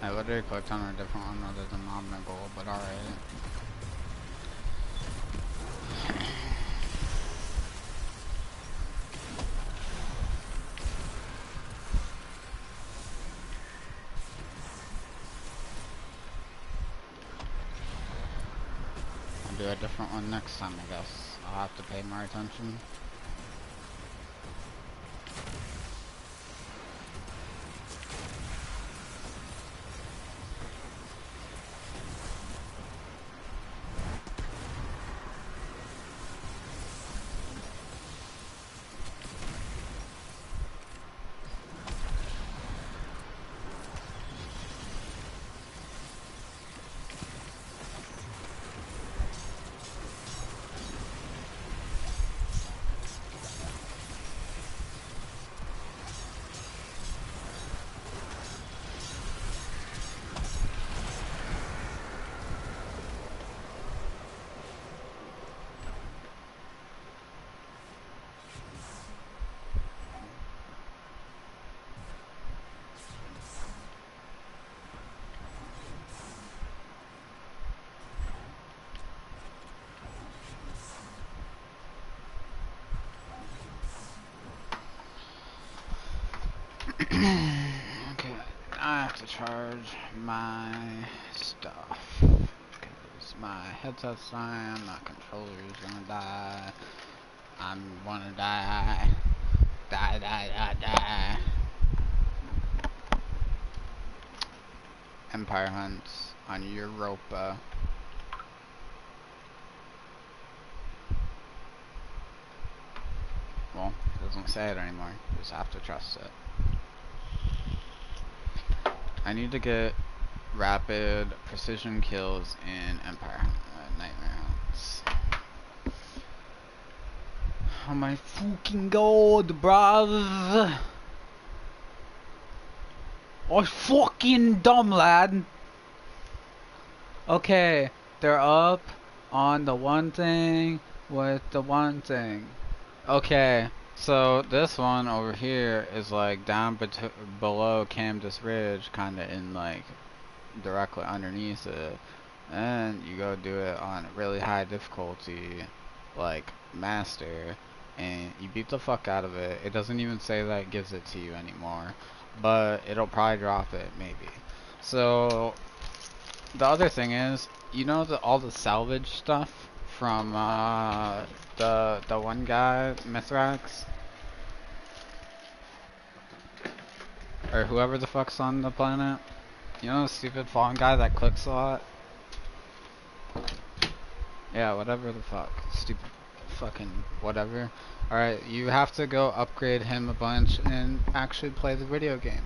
I literally clicked on a different one other than Omnigul, but alright. I'll do a different one next time, I guess. I'll have to pay more attention. Okay, I have to charge my stuff because my headset's dying, my controller's gonna die, I'm gonna die, die. Empire hunts on Europa. Well, it doesn't say it anymore, you just have to trust it. I need to get rapid precision kills in Empire Nightmare Hunts. Oh my fucking god, bruv. Oh, fucking dumb, lad. Okay, they're up on the one thing with the one thing. Okay, so this one over here is like down below Camdus Ridge, kinda in like directly underneath it. And you go do it on really high difficulty, like master, and you beat the fuck out of it. It doesn't even say that it gives it to you anymore, but it'll probably drop it, maybe. So the other thing is, you know, all the salvage stuff from the one guy, Mithrax, or whoever the fuck's on the planet. You know, the stupid fallen guy that clicks a lot. Yeah, whatever the fuck, stupid fucking whatever. Alright, you have to go upgrade him a bunch and actually play the video game.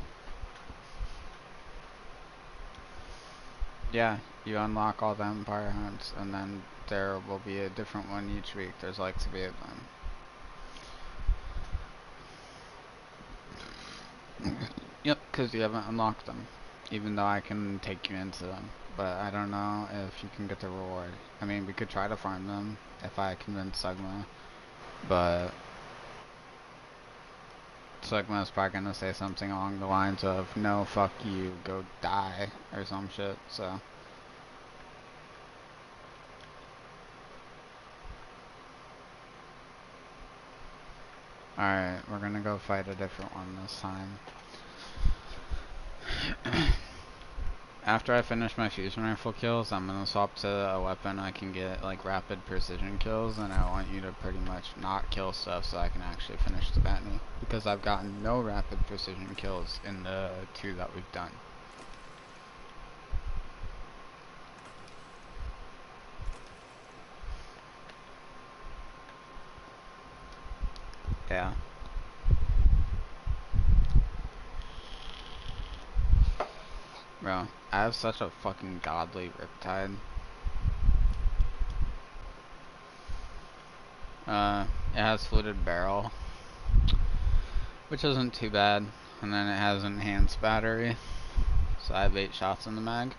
Yeah, you unlock all the Empire hunts, and then there will be a different one each week. There's like 3 of them. Yep, because you haven't unlocked them. Even though I can take you into them. But I don't know if you can get the reward. I mean, we could try to farm them if I convince Sugma. But Sugma's probably gonna say something along the lines of, no, fuck you, go die, or some shit, so. Alright, we're gonna go fight a different one this time. After I finish my fusion rifle kills, I'm gonna swap to a weapon I can get like rapid precision kills, and I want you to pretty much not kill stuff so I can actually finish the bounty. Because I've gotten no rapid precision kills in the 2 that we've done. Yeah. Bro, I have such a fucking godly Riptide. It has fluted barrel, which isn't too bad. And then it has enhanced battery, so I have 8 shots in the mag.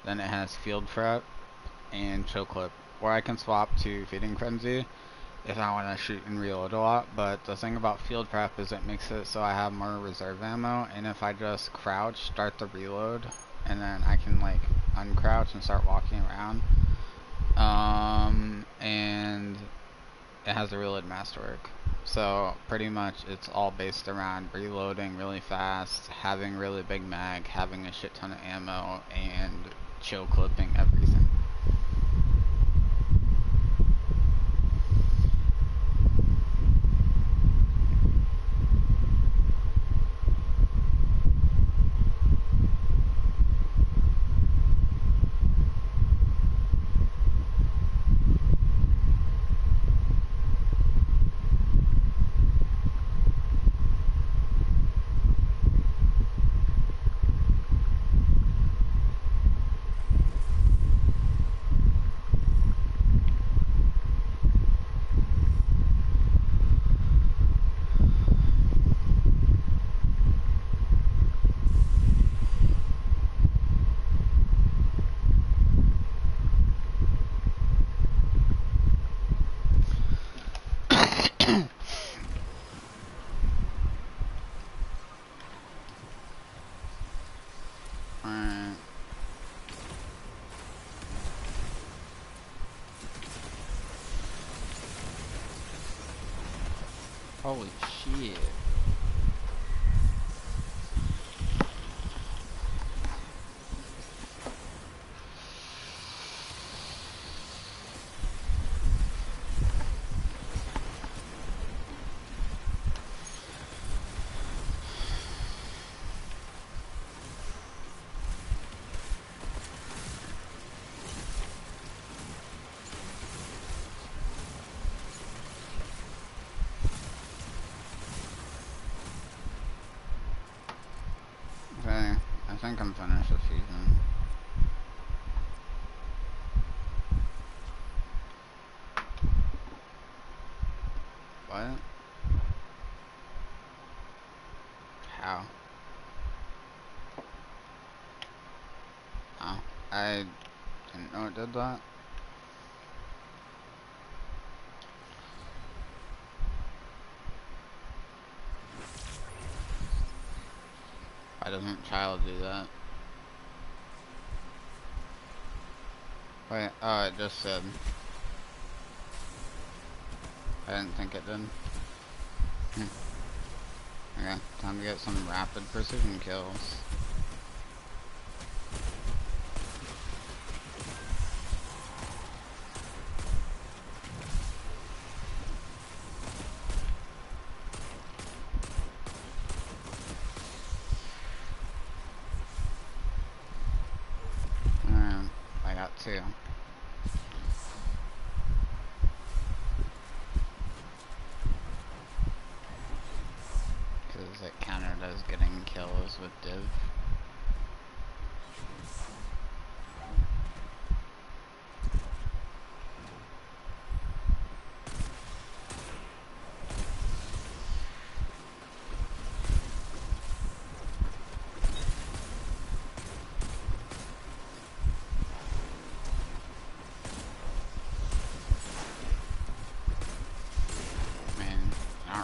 Then it has field prep and chill clip, where I can swap to feeding frenzy if I want to shoot and reload a lot. But the thing about field prep is it makes it so I have more reserve ammo, and if I just crouch, start the reload, and then I can like uncrouch and start walking around. And it has a reload masterwork. So pretty much it's all based around reloading really fast, having really big mag, having a shit ton of ammo, and chill clipping everything. Holy shit. Okay, I think I'm finished with fusion. What? How? Oh, I didn't know it did that. Why doesn't child do that? Wait, oh, it just said. I didn't think it did. Okay, time to get some rapid precision kills. I got 2. Because it countered as getting kills with div.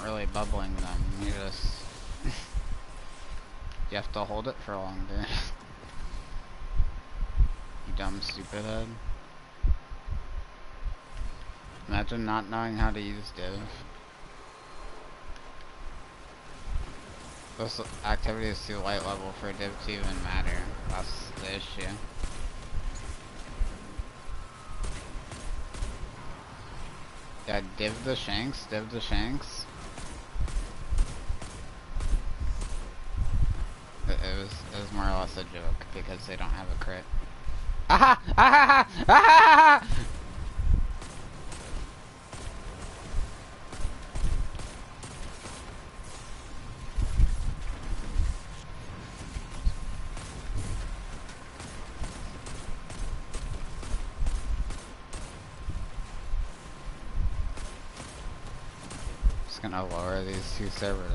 Really bubbling them, you just you have to hold it for longer. You dumb stupid head. Imagine not knowing how to use div. This activity is too light level for div to even matter. That's the issue. Yeah, div the shanks, div the shanks. It was more or less a joke because they don't have a crit. Aha! Aha! Aha! Just gonna lower these 2 servitors.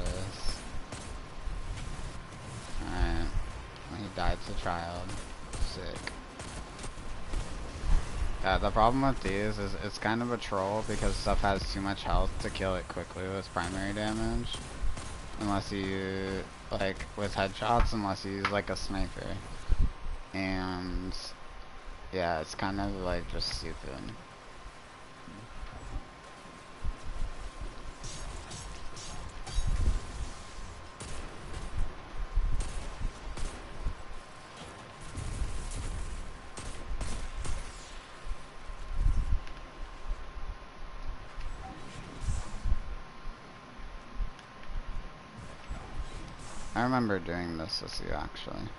Alright. He died to child. Sick. Yeah, the problem with these is it's kind of a troll because stuff has too much health to kill it quickly with primary damage. Unless you, like, with headshots, unless you use, like, a sniper. And, yeah, it's kind of, like, just stupid. I remember doing this with you, actually.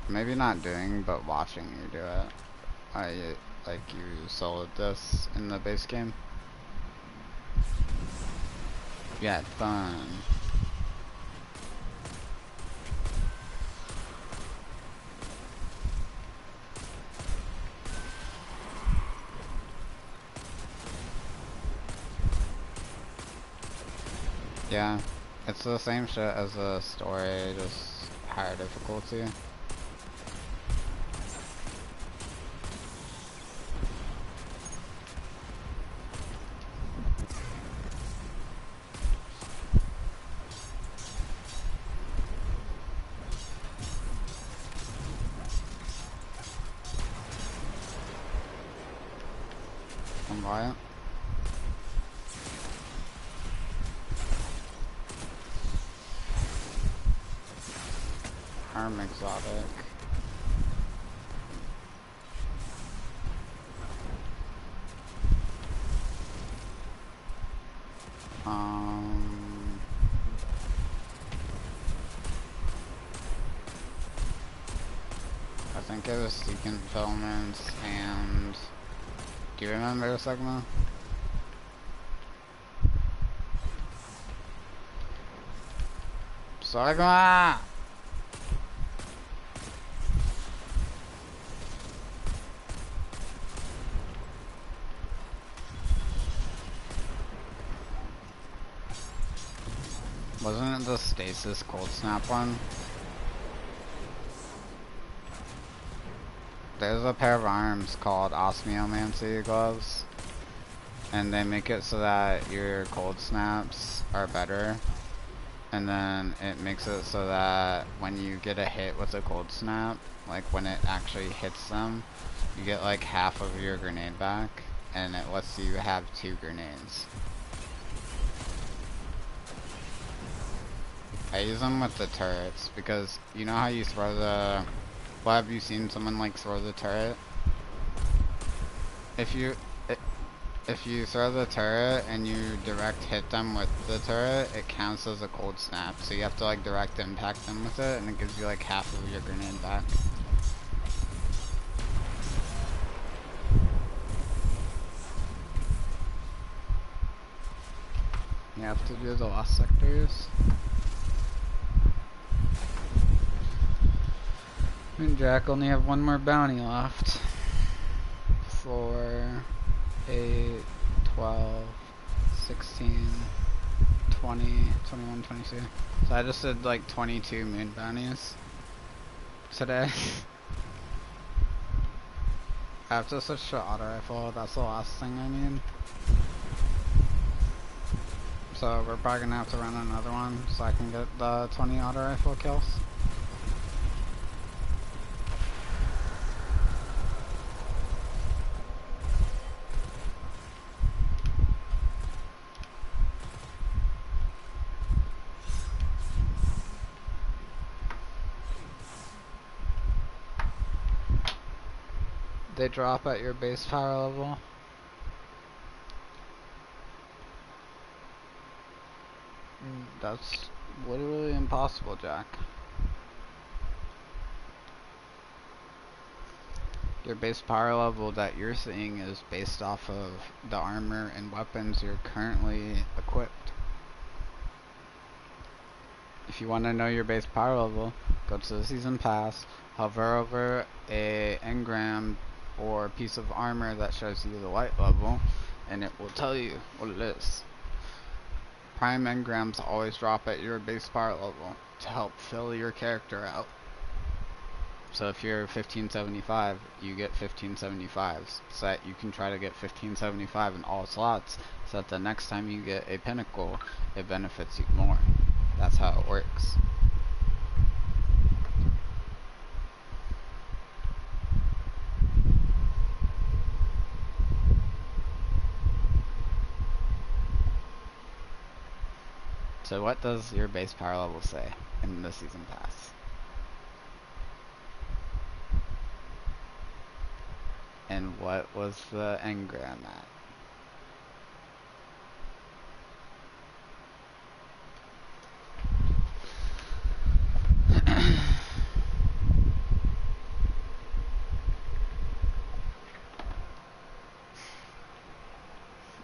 Maybe not doing, but watching you do it. Like, you soloed this in the base game. You had fun. Yeah. It's the same shit as the story, just higher difficulty. Come by it. Arm exotic. I think it was Secant Filaments and... Do you remember Sigma? Sigma! Wasn't it the stasis cold snap one? There's a pair of arms called osmiomancy gloves, and they make it so that your cold snaps are better, and then it makes it so that when you get a hit with a cold snap, like when it actually hits them, you get like half of your grenade back, and it lets you have 2 grenades. I use them with the turrets because you know how you throw the... Well, have you seen someone like throw the turret? If you throw the turret and you direct hit them with the turret, it counts as a cold snap. So you have to like direct impact them with it, and it gives you like half of your grenade back. You have to do the lost sectors. And Jack only have one more bounty left. 4, 8, 12, 16, 20, 21, 22. So I just did like 22 moon bounties today. I have to switch to auto rifle, that's the last thing I need. So we're probably gonna have to run another one so I can get the 20 auto rifle kills. They drop at your base power level. That's literally impossible, Jack. Your base power level that you're seeing is based off of the armor and weapons you're currently equipped. If you want to know your base power level, go to the season pass, hover over a engram or piece of armor that shows you the light level, and it will tell you what it is. Prime engrams always drop at your base power level to help fill your character out. So if you're 1575, you get 1575s, so that you can try to get 1575 in all slots, so that the next time you get a pinnacle, it benefits you more. That's how it works. So what does your base power level say in the season pass? And what was the engram at?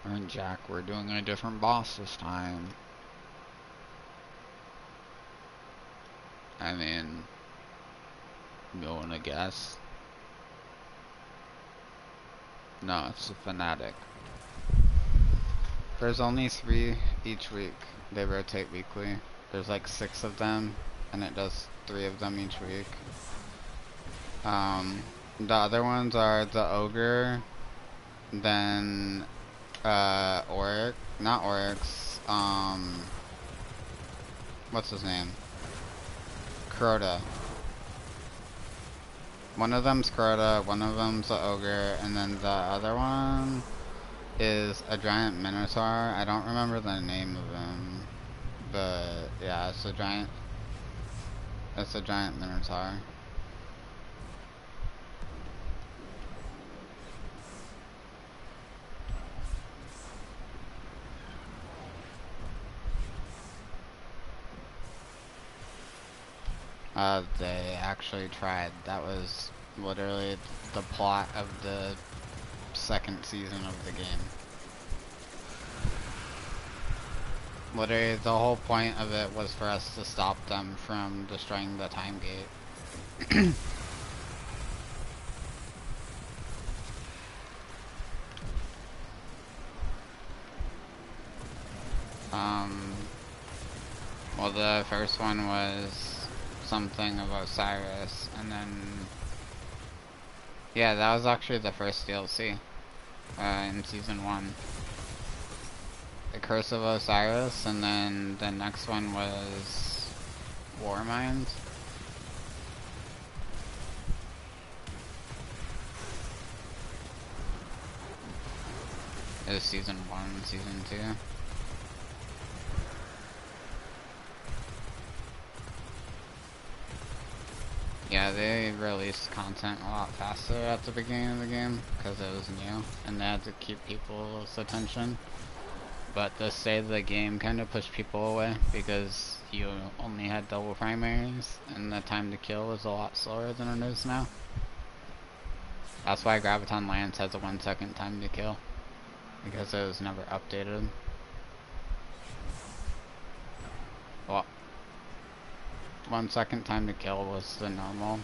And Jack, we're doing a different boss this time. I mean, you wanna guess? No, it's a fanatic. There's only 3 each week. They rotate weekly. There's like 6 of them, and it does 3 of them each week. The other ones are the ogre, then Oryx, not Oryx, what's his name? Crota. One of them's Crota, one of them's the ogre, and then the other one is a giant minotaur. I don't remember the name of him, but yeah, it's a giant minotaur. They actually tried. That was literally the plot of the second season of the game. Literally, the whole point of it was for us to stop them from destroying the time gate. Well, the first one was something of Osiris, and then yeah, that was actually the first DLC in season 1. The Curse of Osiris, and then the next one was Warmind. It was season 1, season 2. Yeah, they released content a lot faster at the beginning of the game because it was new and they had to keep people's attention. But the state of the game kind of pushed people away because you only had double primaries and the time to kill was a lot slower than it is now. That's why Graviton Lance has a 1 second time to kill, because it was never updated. Well, 1 second time to kill was the normal.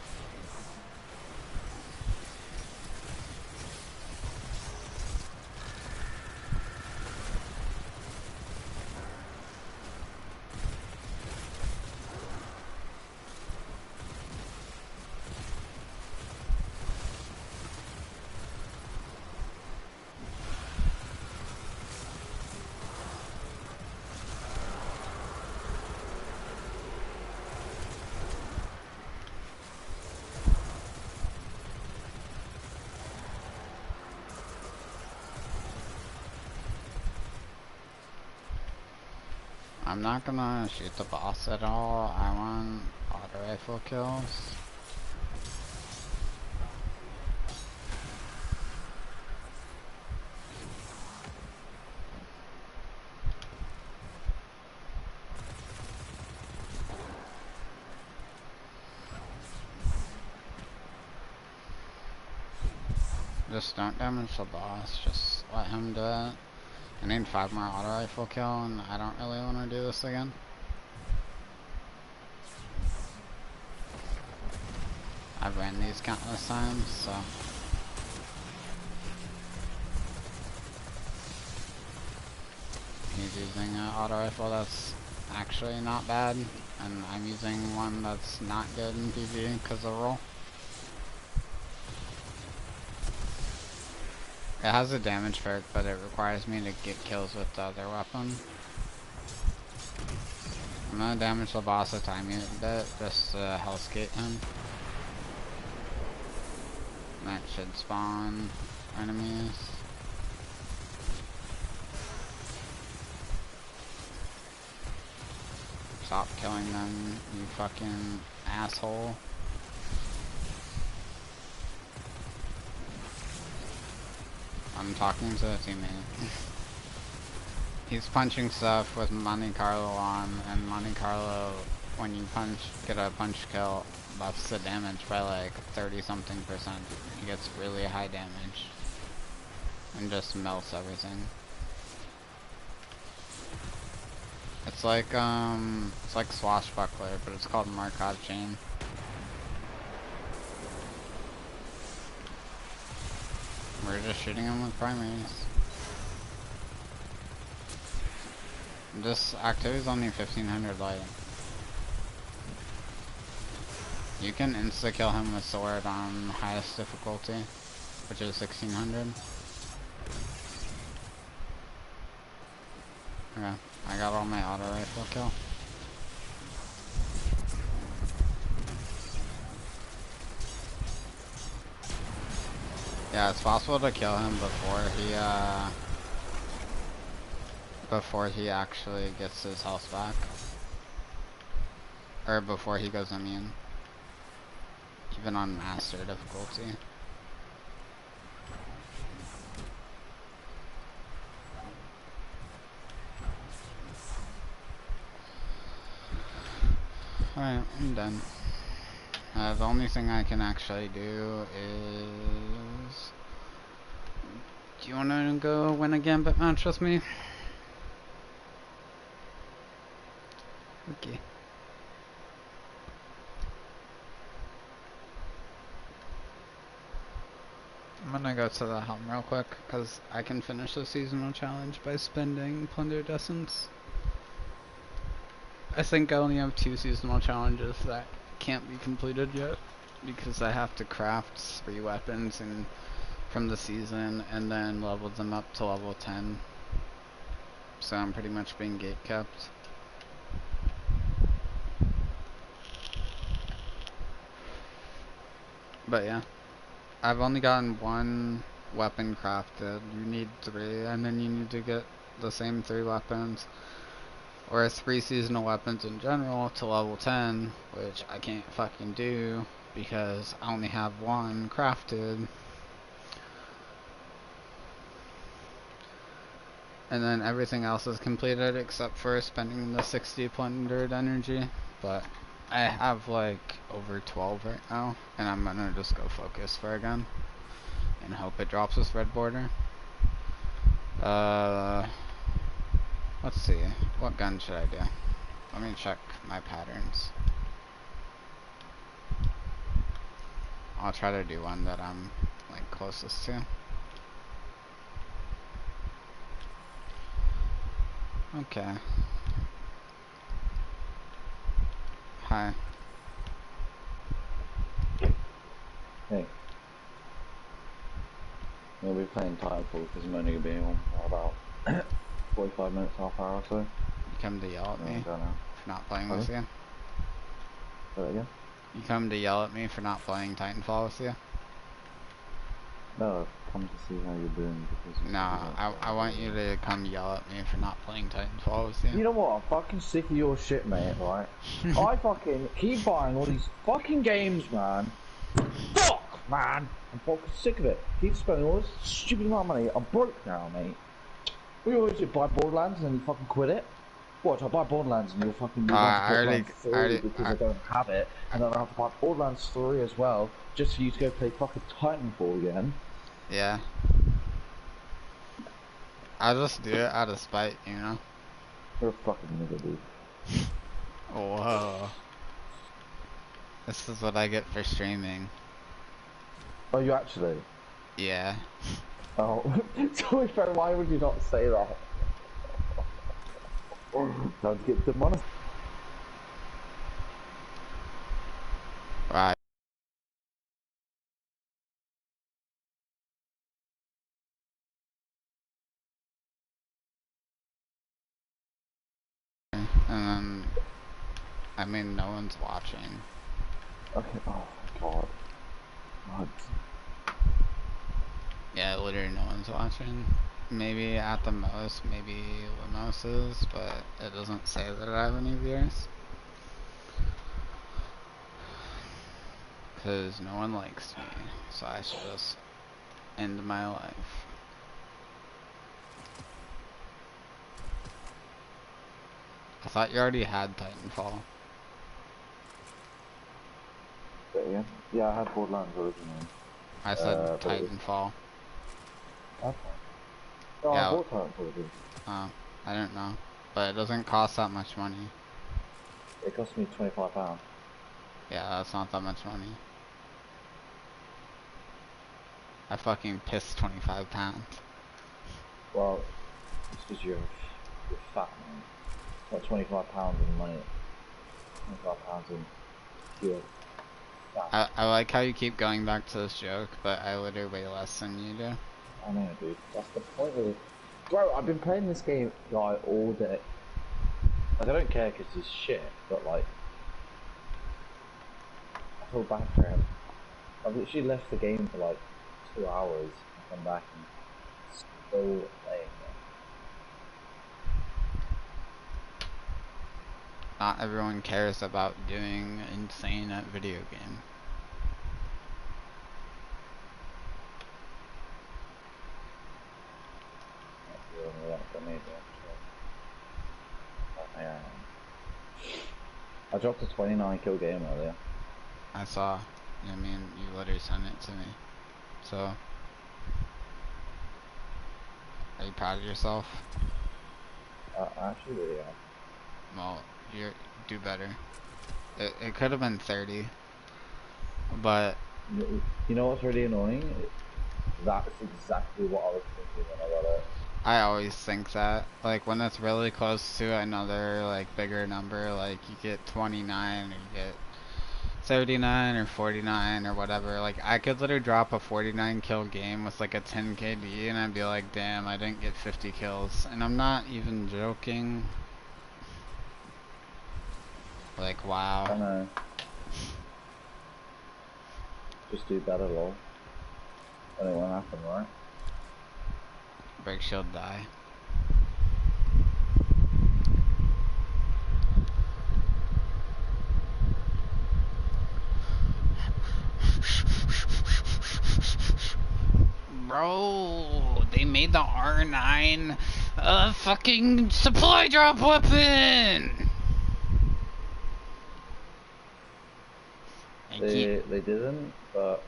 I'm not gonna shoot the boss at all. I want auto rifle kills. Just don't damage the boss, just let him do it. I need 5 more auto rifle kill, and I don't really want to do this again. I've ran these countless times, so. He's using an auto rifle that's actually not bad, and I'm using one that's not good in PvE because of roll. It has a damage perk, but it requires me to get kills with the other weapon. I'm gonna damage the boss a tiny bit, just to hellscape him. That should spawn enemies. Stop killing them, you fucking asshole. I'm talking to a teammate. He's punching stuff with Monte Carlo on, and Monte Carlo, when you get a punch kill, buffs the damage by like 30-something%. He gets really high damage. And just melts everything. It's like Swashbuckler, but it's called Markov Chain. We're just shooting him with primaries. This activity is only 1500 light. You can insta-kill him with sword on highest difficulty, which is 1600. Okay, I got all my auto rifle kill. Yeah, it's possible to kill him before he actually gets his health back. Or before he goes immune. Even on master difficulty. Alright, I'm done. The only thing I can actually do is... Do you want to go win a gambit match with me? Okay. I'm gonna go to the helm real quick, because I can finish the seasonal challenge by spending Plundered Essence. I think I only have 2 seasonal challenges that can't be completed yet because I have to craft 3 weapons and from the season and then level them up to level 10. So I'm pretty much being gate kept. But yeah, I've only gotten 1 weapon crafted. You need 3, and then you need to get the same 3 weapons, or 3 seasonal weapons in general to level 10, which I can't fucking do because I only have 1 crafted. And then everything else is completed except for spending the 60 plundered energy, but I have like over 12 right now, and I'm gonna just go focus for a gun and hope it drops this red border. Let's see, what gun should I do? Let me check my patterns. I'll try to do one that I'm like closest to. Okay. Hi. Hey. We'll be playing Titanfall because I'm only going to be on for about 45 minutes, half hour or so. You come to yell at me for not playing with you? Say that again? You come to yell at me for not playing Titanfall with you? No, I've come to see how you're doing because... Nah, I want you to come yell at me for not playing Titanfall with you. You know what? I'm fucking sick of your shit, mate, right? I fucking keep buying all these fucking games, man. Fuck, man! I'm fucking sick of it. Keep spending all this stupid amount of money. I'm broke now, mate. We always do buy Borderlands and then you fucking quit it. What? I buy Borderlands and you'll fucking move on to Borderlands 3 because I don't have it, and then I have to buy Borderlands 3 as well, just for you to go play fucking Titanfall again. Yeah. I'll just do it out of spite, you know? You're a fucking nigga, dude. Whoa. This is what I get for streaming. Oh, you actually? Yeah. Oh, to be fair, why would you not say that? Time to get demonetized. Right. And then, I mean, no one's watching. Okay, oh my god. What? Yeah, literally no one's watching. Maybe at the most, maybe Limos's, but it doesn't say that I have any viewers. Because no one likes me, so I should just end my life. I thought you already had Titanfall. Yeah, yeah, I had Borderlands originally. I said Titanfall. Okay. Oh, Yeah. I bought Titanfall, dude. I don't know. But it doesn't cost that much money. It cost me £25. Yeah, that's not that much money. I fucking pissed £25. Well, it's because you're fat, man. Not £25 in money. £25 in pure fat. I like how you keep going back to this joke, but I literally weigh less than you do. I know, dude. That's the point of it. Bro, I've been playing this game, like, all day. Like, I don't care because it's shit, but, like, I feel bad for him. I've literally left the game for, like, 2 hours and come back and still playing it. Not everyone cares about doing insane at video game. I dropped a 29 kill game earlier. I saw. I mean, you literally sent it to me. So, are you proud of yourself? I actually really am. Well, you do better. It could have been 30, but You know what's really annoying? That's exactly what I was thinking when I got it. I always think that. Like, when it's really close to another, like, bigger number, like, you get 29, or you get 39, or 49, or whatever. Like, I could literally drop a 49 kill game with, like, a 10 KD, and I'd be like, damn, I didn't get 50 kills. And I'm not even joking. Like, I wow. know. Just do better, lol. And it won't happen, right? Break shield die. Bro, they made the R9 a fucking supply drop weapon! They didn't, but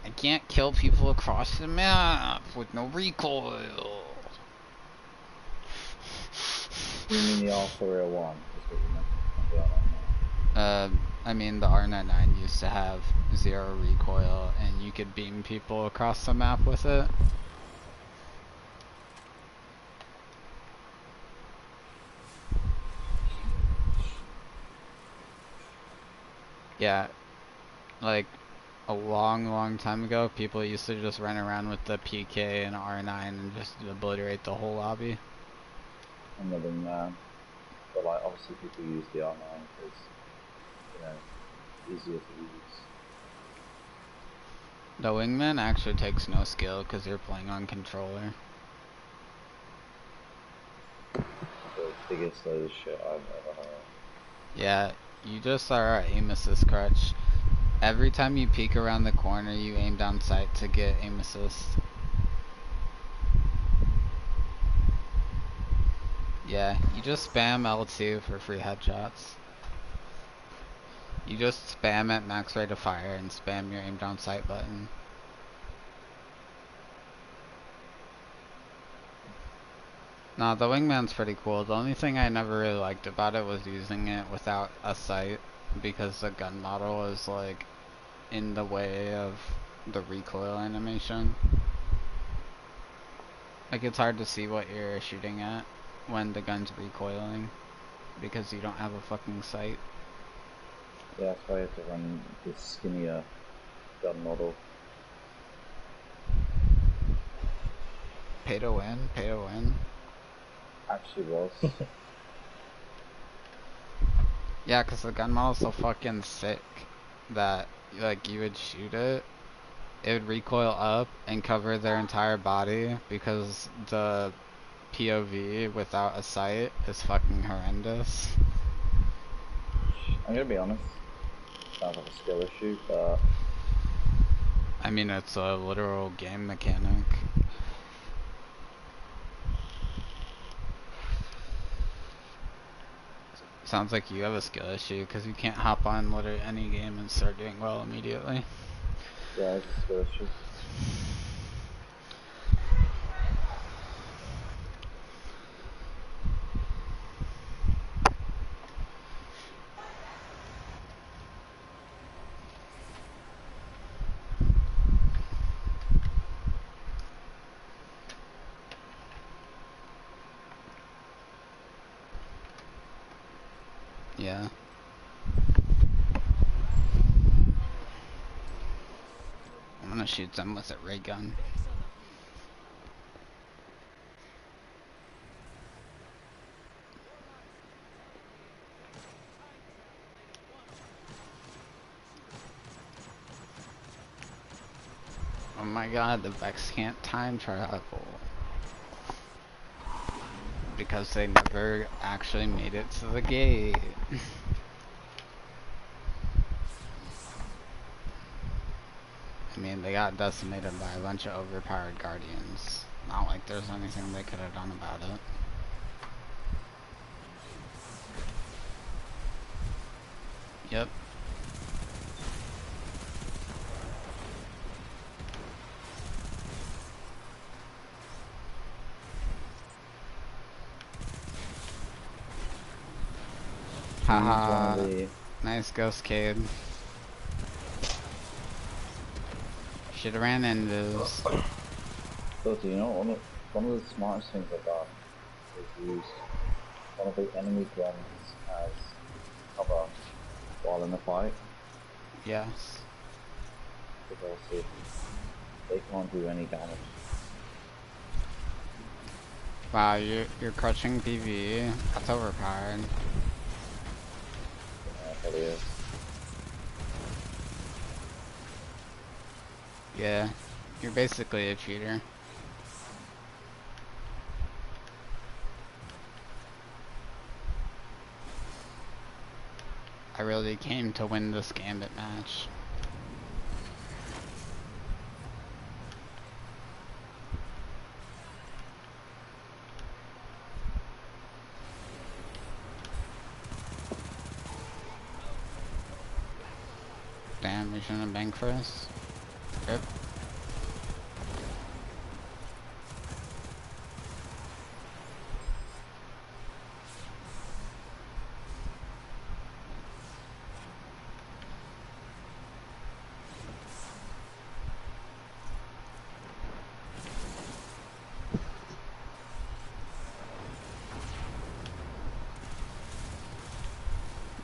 I can't kill people across the map with no recoil. you mean the R401 is what you meant. I'll be honest now. I mean the R99 used to have 0 recoil and you could beam people across the map with it. Yeah, like a long time ago, people used to just run around with the PK and R9 and just obliterate the whole lobby. I'm not in but like obviously people use the R9 because, you know, easier to use. The wingman actually takes no skill because you're playing on controller. The biggest load of shit I've ever heard. Yeah, you just are our aim assist crutch. Every time you peek around the corner, you aim down sight to get aim assist. Yeah, you just spam L2 for free headshots. You just spam at max rate of fire and spam your aim down sight button. Nah, the wingman's pretty cool. The only thing I never really liked about it was using it without a sight, because the gun model is like in the way of the recoil animation. Like, it's hard to see what you're shooting at when the gun's recoiling because you don't have a fucking sight. Yeah, that's why you have to run this skinnier gun model. Pay to win, pay to win. Actually was. Yeah, cause the gun model's so fucking sick that like you would shoot it, it would recoil up and cover their entire body because the POV without a sight is fucking horrendous. I'm gonna be honest. Sounds like a skill issue, but I mean, it's a literal game mechanic. Sounds like you have a skill issue because you can't hop on literally any game and start doing well immediately. yeah, it's a skill issue. Yeah. I'm gonna shoot them with a ray gun. Oh my god, the Vex can't time travel. Because they never actually made it to the gate. I mean, they got decimated by a bunch of overpowered guardians. Not like there's anything they could have done about it. Yep. Haha. Nice ghost Cade. Should've ran into this. So do you not want to one of the smartest things I've done is use one of the enemy guns as cover while in the fight. Yes. Because obviously they can't do any damage. Wow, you're crushing PvE. That's overpowered. Yeah, it probably is. Yeah, you're basically a cheater. I really came to win this Gambit match. Damn, we shouldn't have banked first. Yep.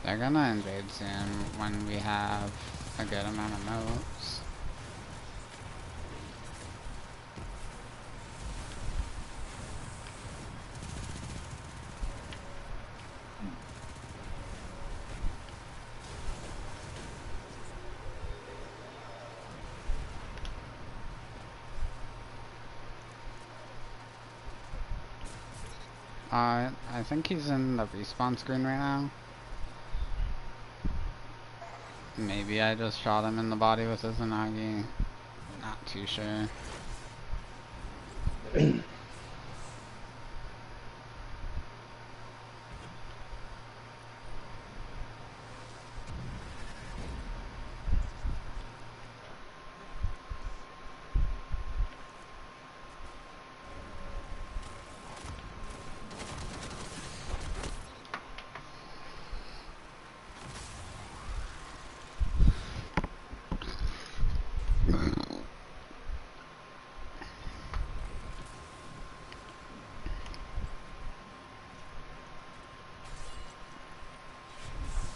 They're gonna invade soon when we have a good amount of moats. I think he's in the respawn screen right now. Maybe I just shot him in the body with his Izanagi. Not too sure.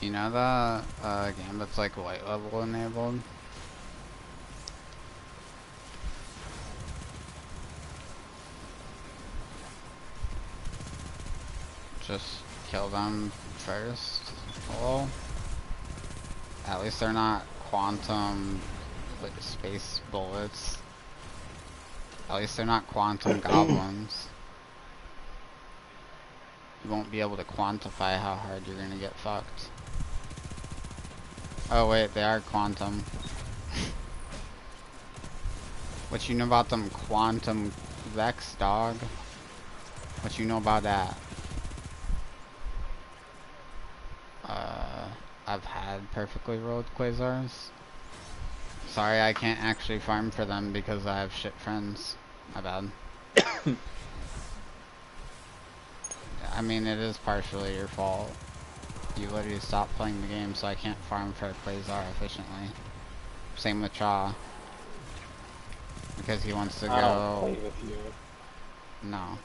You know the game that's like white level enabled? Just kill them first. Hello? At least they're not quantum space bullets. At least they're not quantum goblins. You won't be able to quantify how hard you're gonna get fucked. Oh wait, they are quantum. What you know about them quantum Vex, dog? What you know about that? I've had perfectly rolled Quasars. Sorry, I can't actually farm for them because I have shit friends. My bad. I mean, it is partially your fault. You literally stopped playing the game, so I can't farm for a Quasar efficiently. Same with Cha. Because he wants to I don't go... play with you. No.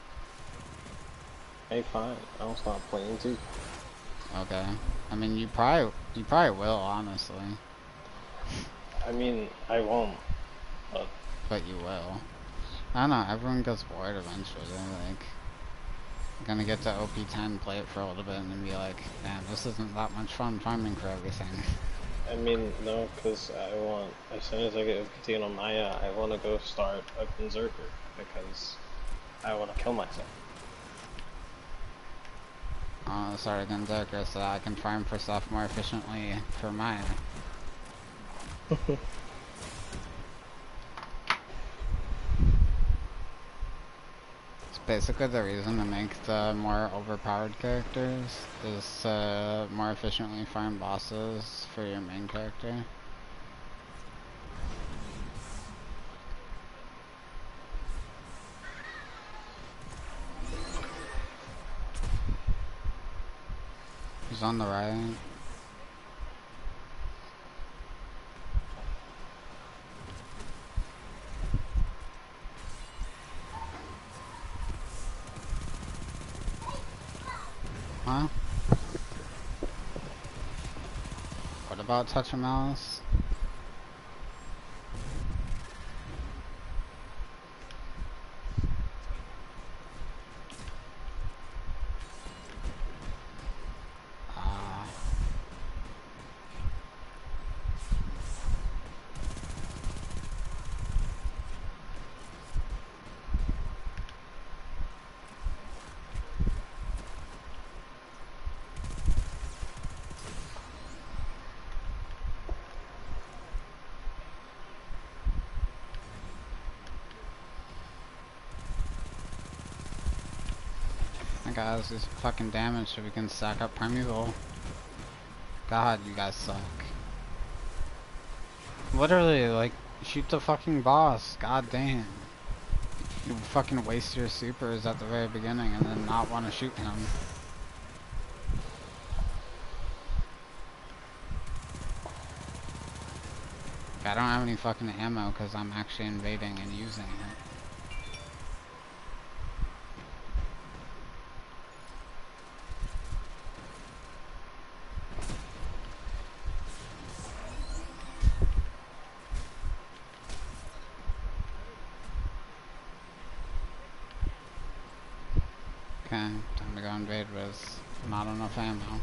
Hey, fine. I'll stop playing too. Okay. I mean, you probably will, honestly. I mean, I won't. But you will. I don't know, everyone gets bored eventually, like... You're gonna get to OP10, play it for a little bit, and then be like, damn, this isn't that much fun farming for everything. I mean, no, because I want, as soon as I get OP10 on Maya, I want to go start a Berserker, because I want to kill myself. I want to start a Berserker so that I can farm for stuff more efficiently for Maya. Basically the reason to make the more overpowered characters is to more efficiently farm bosses for your main character. He's on the right. Huh? What about touch a mouse? Ah. Guys, this fucking damage so we can stack up Primeval. God, you guys suck. Literally, like, shoot the fucking boss. God damn. You fucking waste your supers at the very beginning and then not want to shoot him. I don't have any fucking ammo because I'm actually invading and using it. Okay, time to go invade with not enough ammo.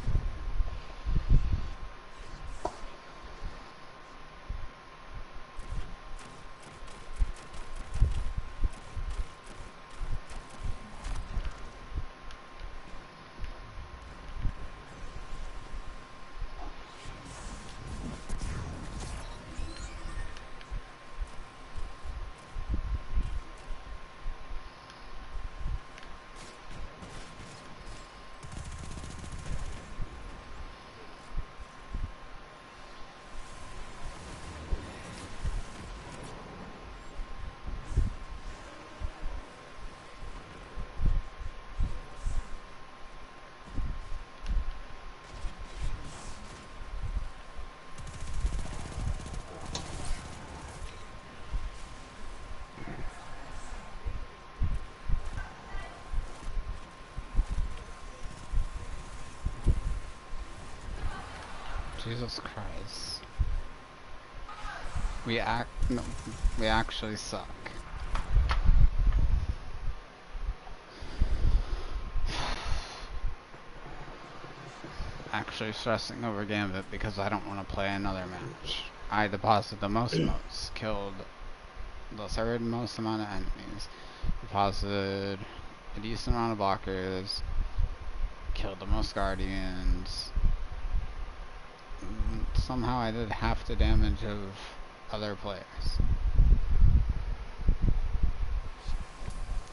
Jesus Christ. We actually suck. Actually stressing over Gambit because I don't want to play another match. I deposited the most motes, killed the third most amount of enemies, deposited a decent amount of blockers, killed the most guardians. Somehow I did half the damage of other players.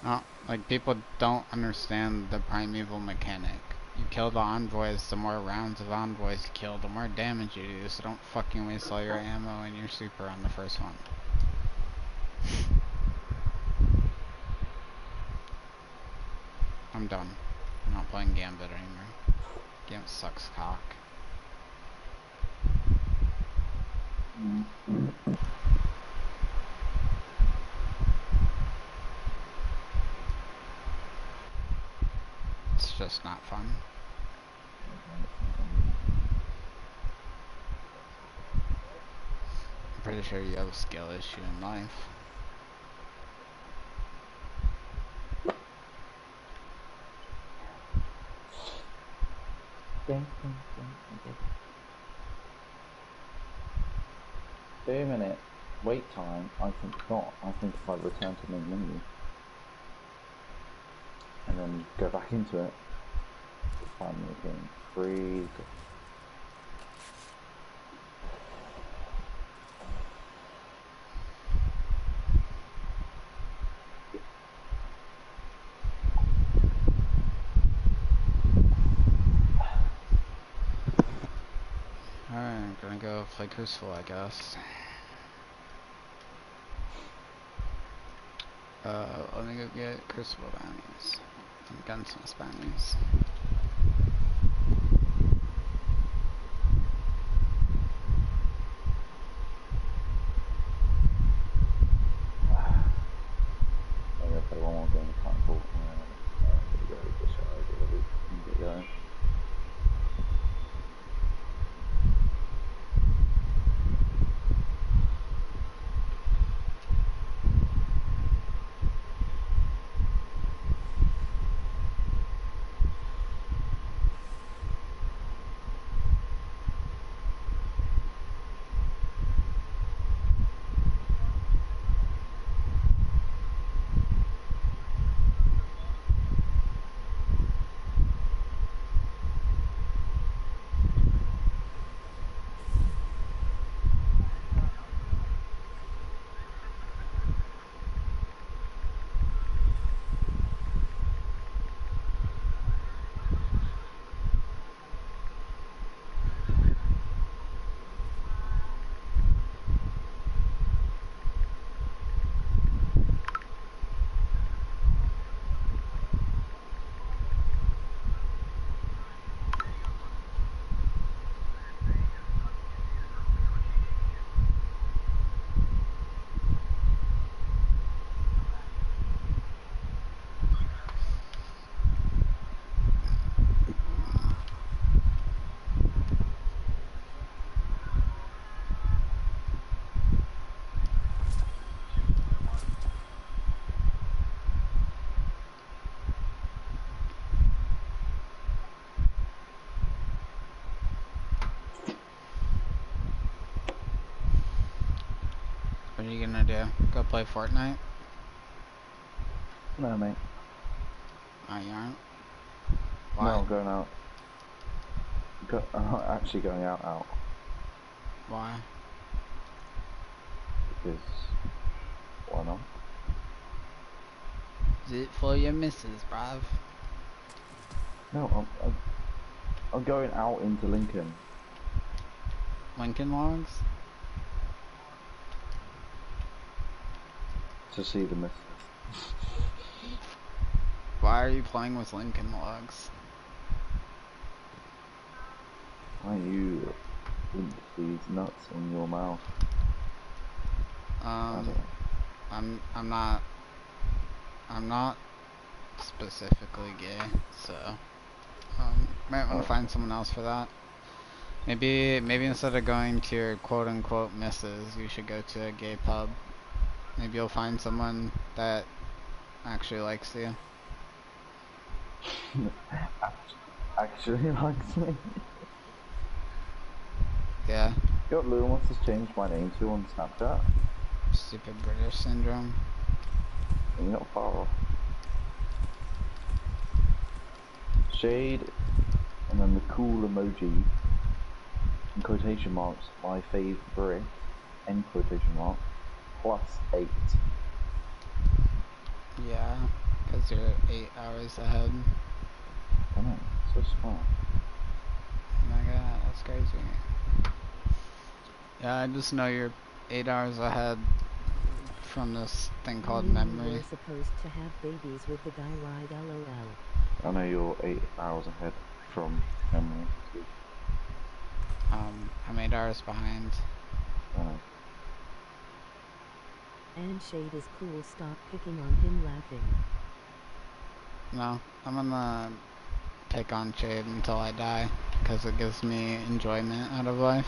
Oh, like people don't understand the Primeval mechanic. You kill the envoys, the more rounds of envoys you kill, the more damage you do, so don't fucking waste all your ammo and your super on the first one. I'm done. I'm not playing Gambit anymore. Gambit sucks cock. It's just not fun. I'm pretty sure you have a skill issue in life. minute wait time, I think not. I think if I return to main menu and then go back into it, find me again. Freeze. Alright, I'm gonna go play Crucible, I guess. Let me go get Crucible bounties and Gunsmith bounties. I'm gonna play one more game of Titanfall and then I'm gonna go get going. do? Go play Fortnite? No, mate. Oh, you aren't? No, Why? I'm going out. I'm not actually going out. Why? Because why not? Is it for your missus, bruv? No, I'm going out into Lincoln. Lincoln Logs? To see the missus. Why are you playing with Lincoln Logs? Why you link these nuts in your mouth? I'm not specifically gay, so might want to find someone else for that. Maybe instead of going to your quote unquote missus, you should go to a gay pub. Maybe you'll find someone that actually likes you. Actually likes me. Yeah. You know what Lou wants to change my name to on Snapchat? Stupid British syndrome. You're not far off. Shade, and then the cool emoji, in quotation marks, my favourite, end quotation mark, +8. Yeah, because you're 8 hours ahead. I know, so smart. Oh my god, that's crazy. Yeah, I just know you're 8 hours ahead from this thing called memory. You're supposed to have babies with the guy, right? LOL. I know you're 8 hours ahead from memory. Too. I'm 8 hours behind. I know. And Shade is cool, stop picking on him laughing. No, I'm gonna pick on Shade until I die, because it gives me enjoyment out of life.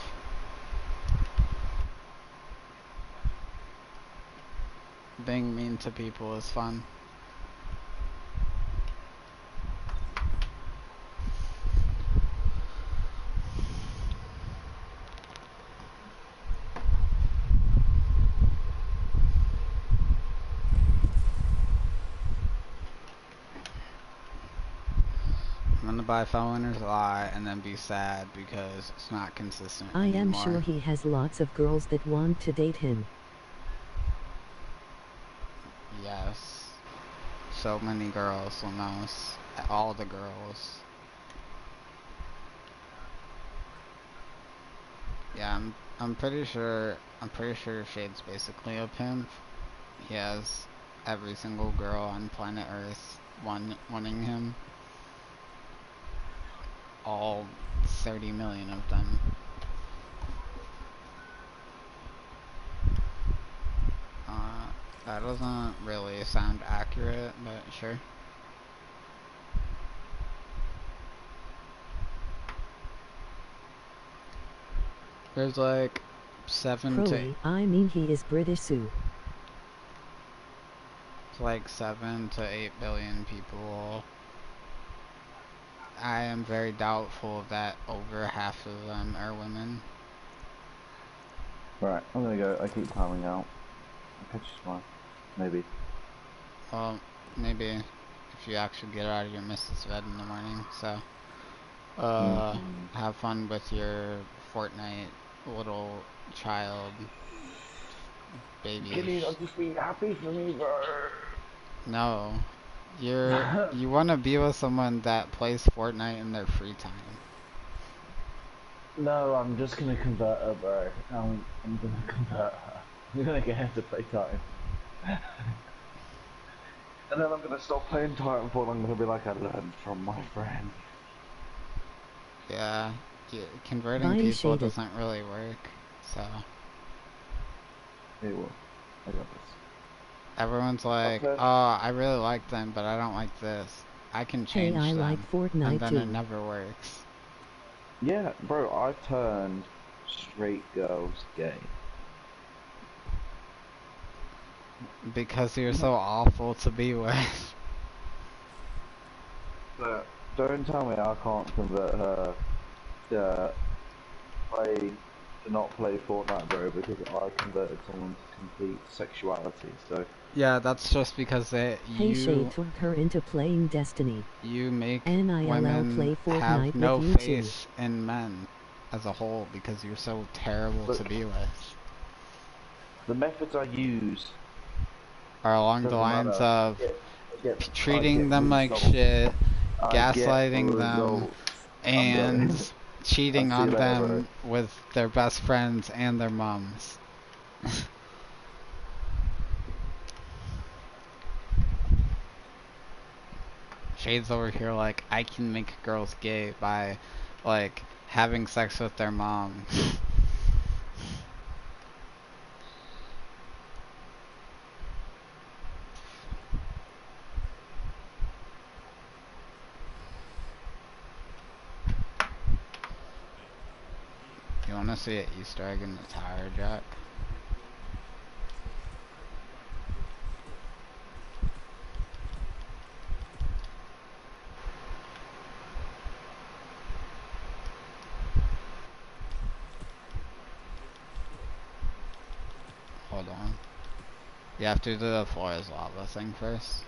Being mean to people is fun. I'm gonna buy Fell Winter's Lie and then be sad because it's not consistent I am anymore. sure he has lots of girls that want to date him. Yes. So many girls, almost. All the girls. Yeah, I'm pretty sure Shade's basically a pimp. He has every single girl on planet Earth wanting him. All 30 million of them. That doesn't really sound accurate, but sure. There's like 7 to Crowley, I mean he is British Sue. It's like 7 to 8 billion people. I am very doubtful that over half of them are women. Right, I'm gonna go. I keep timing out. I'll catch you tomorrow. Maybe. Well, maybe if you actually get out of your missus bed in the morning. So, have fun with your Fortnite little child baby. Can you just be happy for me, bro? No. You want to be with someone that plays Fortnite in their free time. No, I'm just gonna convert her, bro. I'm gonna convert her. I'm gonna get her to play Titan. And then I'm gonna stop playing Titanfall and I'm gonna be like, I learned from my friend. Yeah, converting Bye, people Shaded. doesn't really work, so. It will. I got this. Everyone's like, Okay. oh, I really like them, but I don't like this. I can Hey, change I them. like Fortnite and then too. it never works. Yeah, bro, I've turned straight girls gay. Because you're so awful to be with. But don't tell me I can't convert her to not play Fortnite, bro, because I converted someone to complete sexuality. So Yeah, that's just because Hey you Shade took her into playing Destiny. make NILL women play have Fortnite no with you too. faith in men as a whole because you're so terrible Look. to be with. the methods I use Are along the doesn't lines matter. of I treating get them like results. shit, I get gaslighting them, results. I'm and going. cheating I'll see on you later, bro. them with their best friends and their moms. Shade's over here like, I can make girls gay by, like, having sex with their mom. You wanna see an Easter egg in the tower, Jack? Hold on. You have to do the floor is lava thing first.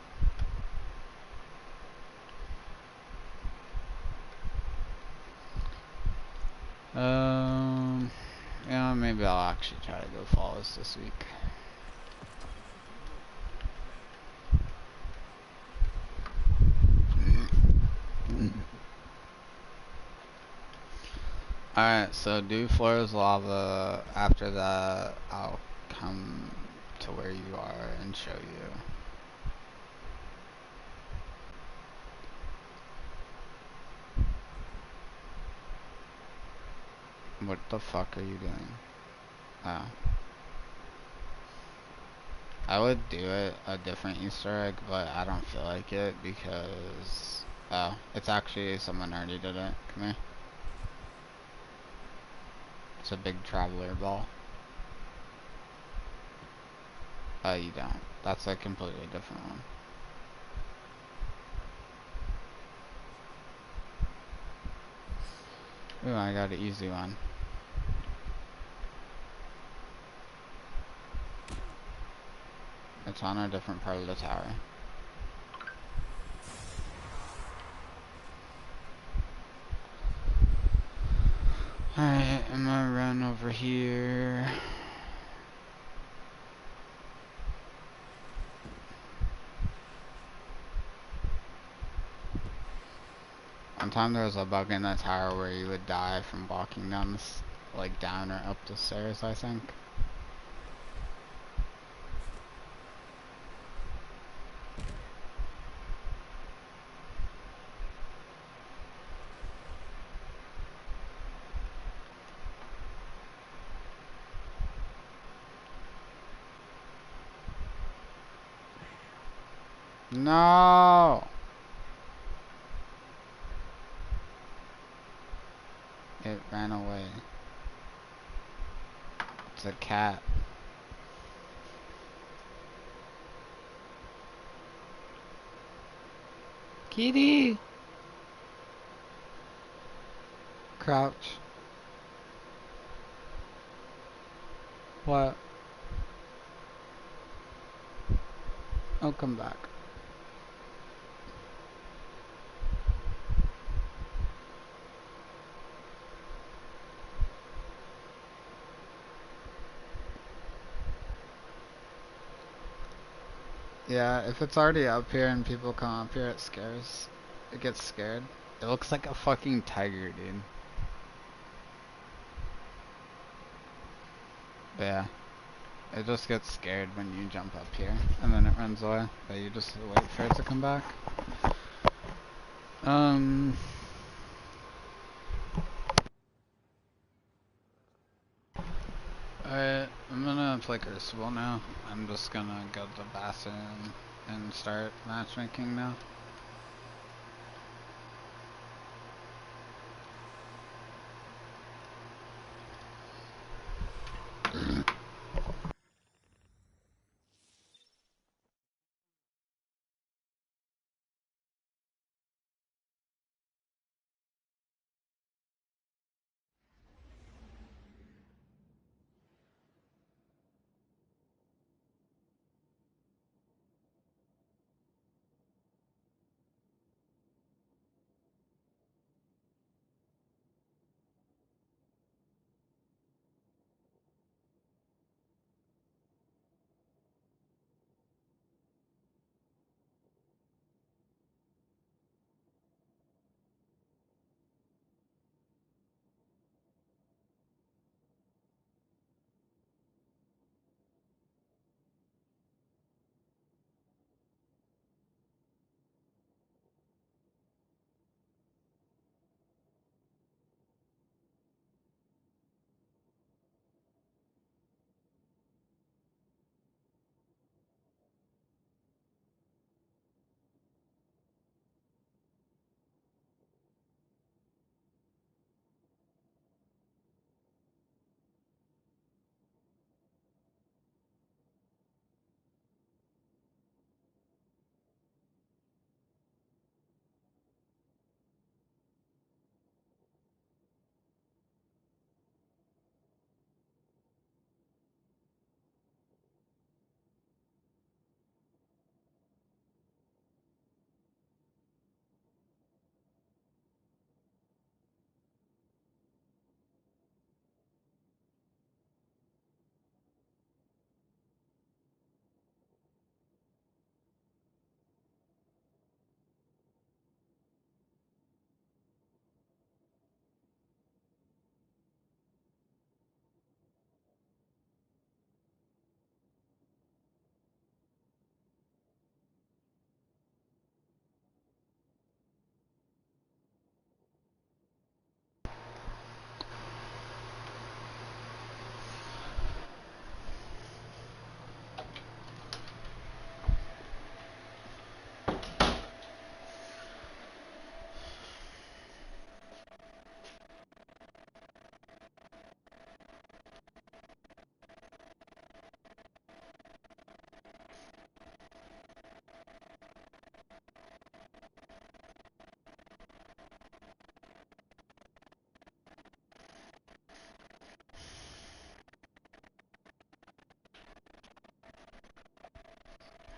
Yeah, maybe I'll actually try to go flawless this week. Alright, so do floor is lava. After that, I'll come to where you are and show you. What the fuck are you doing? Oh. I would do it a different Easter egg, but I don't feel like it because... Oh, it's actually someone already did it. Come here. It's a big traveler ball. Oh, you don't. That's a completely different one. Ooh, I got an easy one. It's on a different part of the tower. Alright, I'm gonna run over here. One time there was a bug in the tower where you would die from walking down this, like down or up the stairs, I think. No! It ran away. It's a cat. Kitty! Crouch. What? Oh, come back. Yeah, if it's already up here and people come up here, it scares. It gets scared. It looks like a fucking tiger, dude. But yeah. It just gets scared when you jump up here, and then it runs away. But you just wait for it to come back. Alright, I'm gonna play Crucible now. I'm just gonna go to the bathroom and start matchmaking now.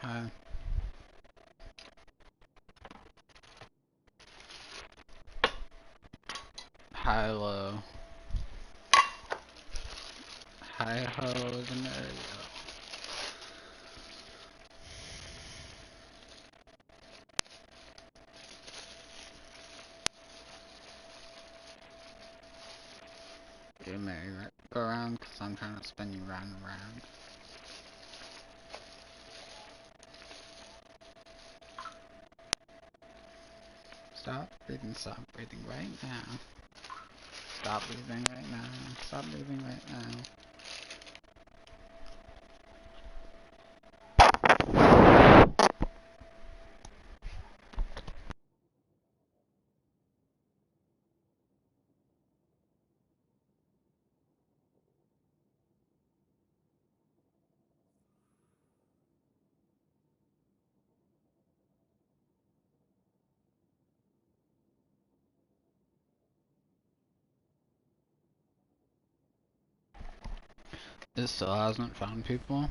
Hi. Hi, low. Hi ho, scenario. Get a merry go around, cause I'm trying to spin you round and round. Stop breathing right now. Stop breathing right now. Stop breathing right now. It still hasn't found people.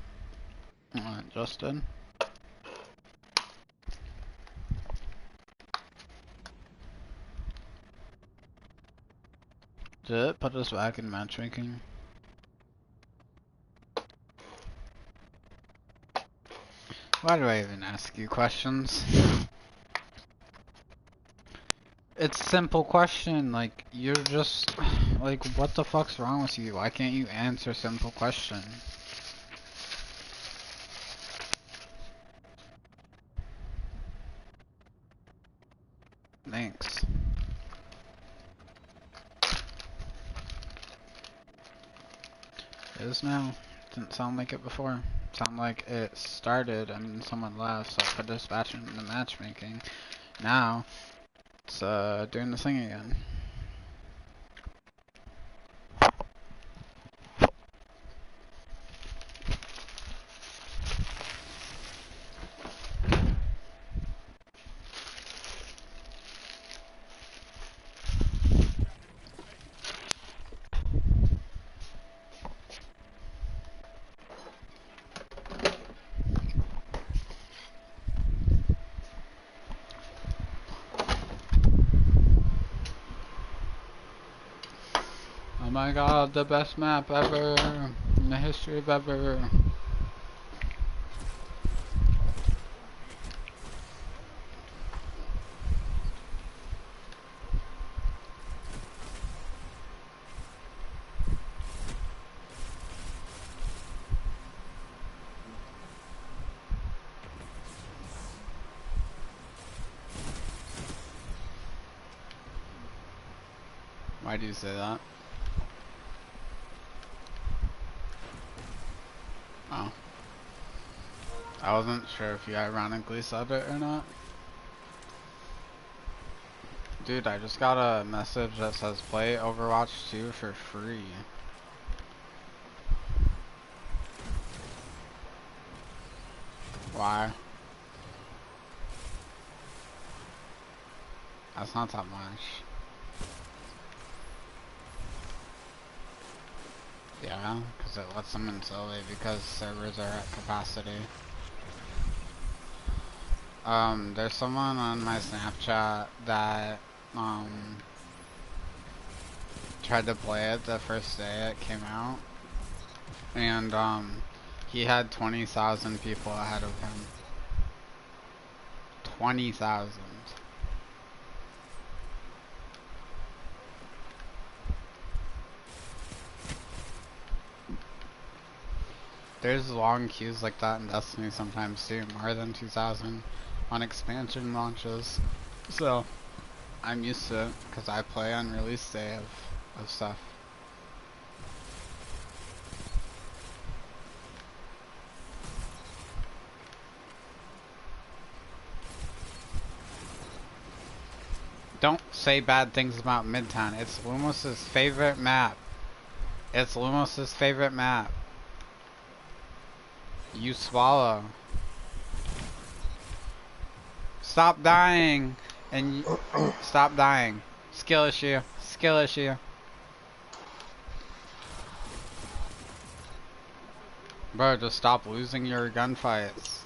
It just did. Did it put us back in matchmaking? Why do I even ask you questions? It's a simple question, like, you're just, like, what the fuck's wrong with you? Why can't you answer simple questions? Thanks. It is now. Didn't sound like it before. Sound like it started and someone left, so I put dispatch in the matchmaking. Now, it's doing the thing again. Oh my god, the best map ever in the history of ever. Why do you say that? Oh. I wasn't sure if you ironically said it or not. Dude, I just got a message that says play Overwatch 2 for free. Why? That's not that much. Yeah, because it lets them in slowly because servers are at capacity. There's someone on my Snapchat that, tried to play it the first day it came out. And, he had 20,000 people ahead of him. 20,000. There's long queues like that in Destiny sometimes too, more than 2,000 on expansion launches. So, I'm used to it, because I play on release day of stuff. Don't say bad things about Midtown. It's Lumos's favorite map. It's Lumos's favorite map. You swallow. Stop dying. And stop dying. Skill issue. Skill issue. Bro, just stop losing your gunfights.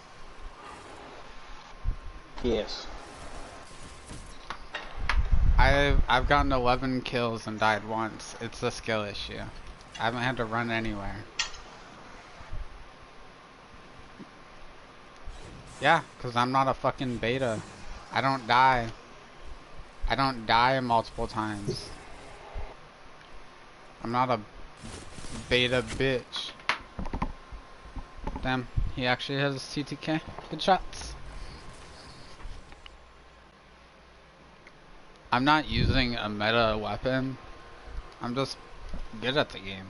Yes. I've gotten 11 kills and died once. It's a skill issue. I haven't had to run anywhere. Yeah, because I'm not a fucking beta. I don't die. I don't die multiple times. I'm not a beta bitch. Damn, he actually has CTK. Good shots. I'm not using a meta weapon. I'm just good at the game.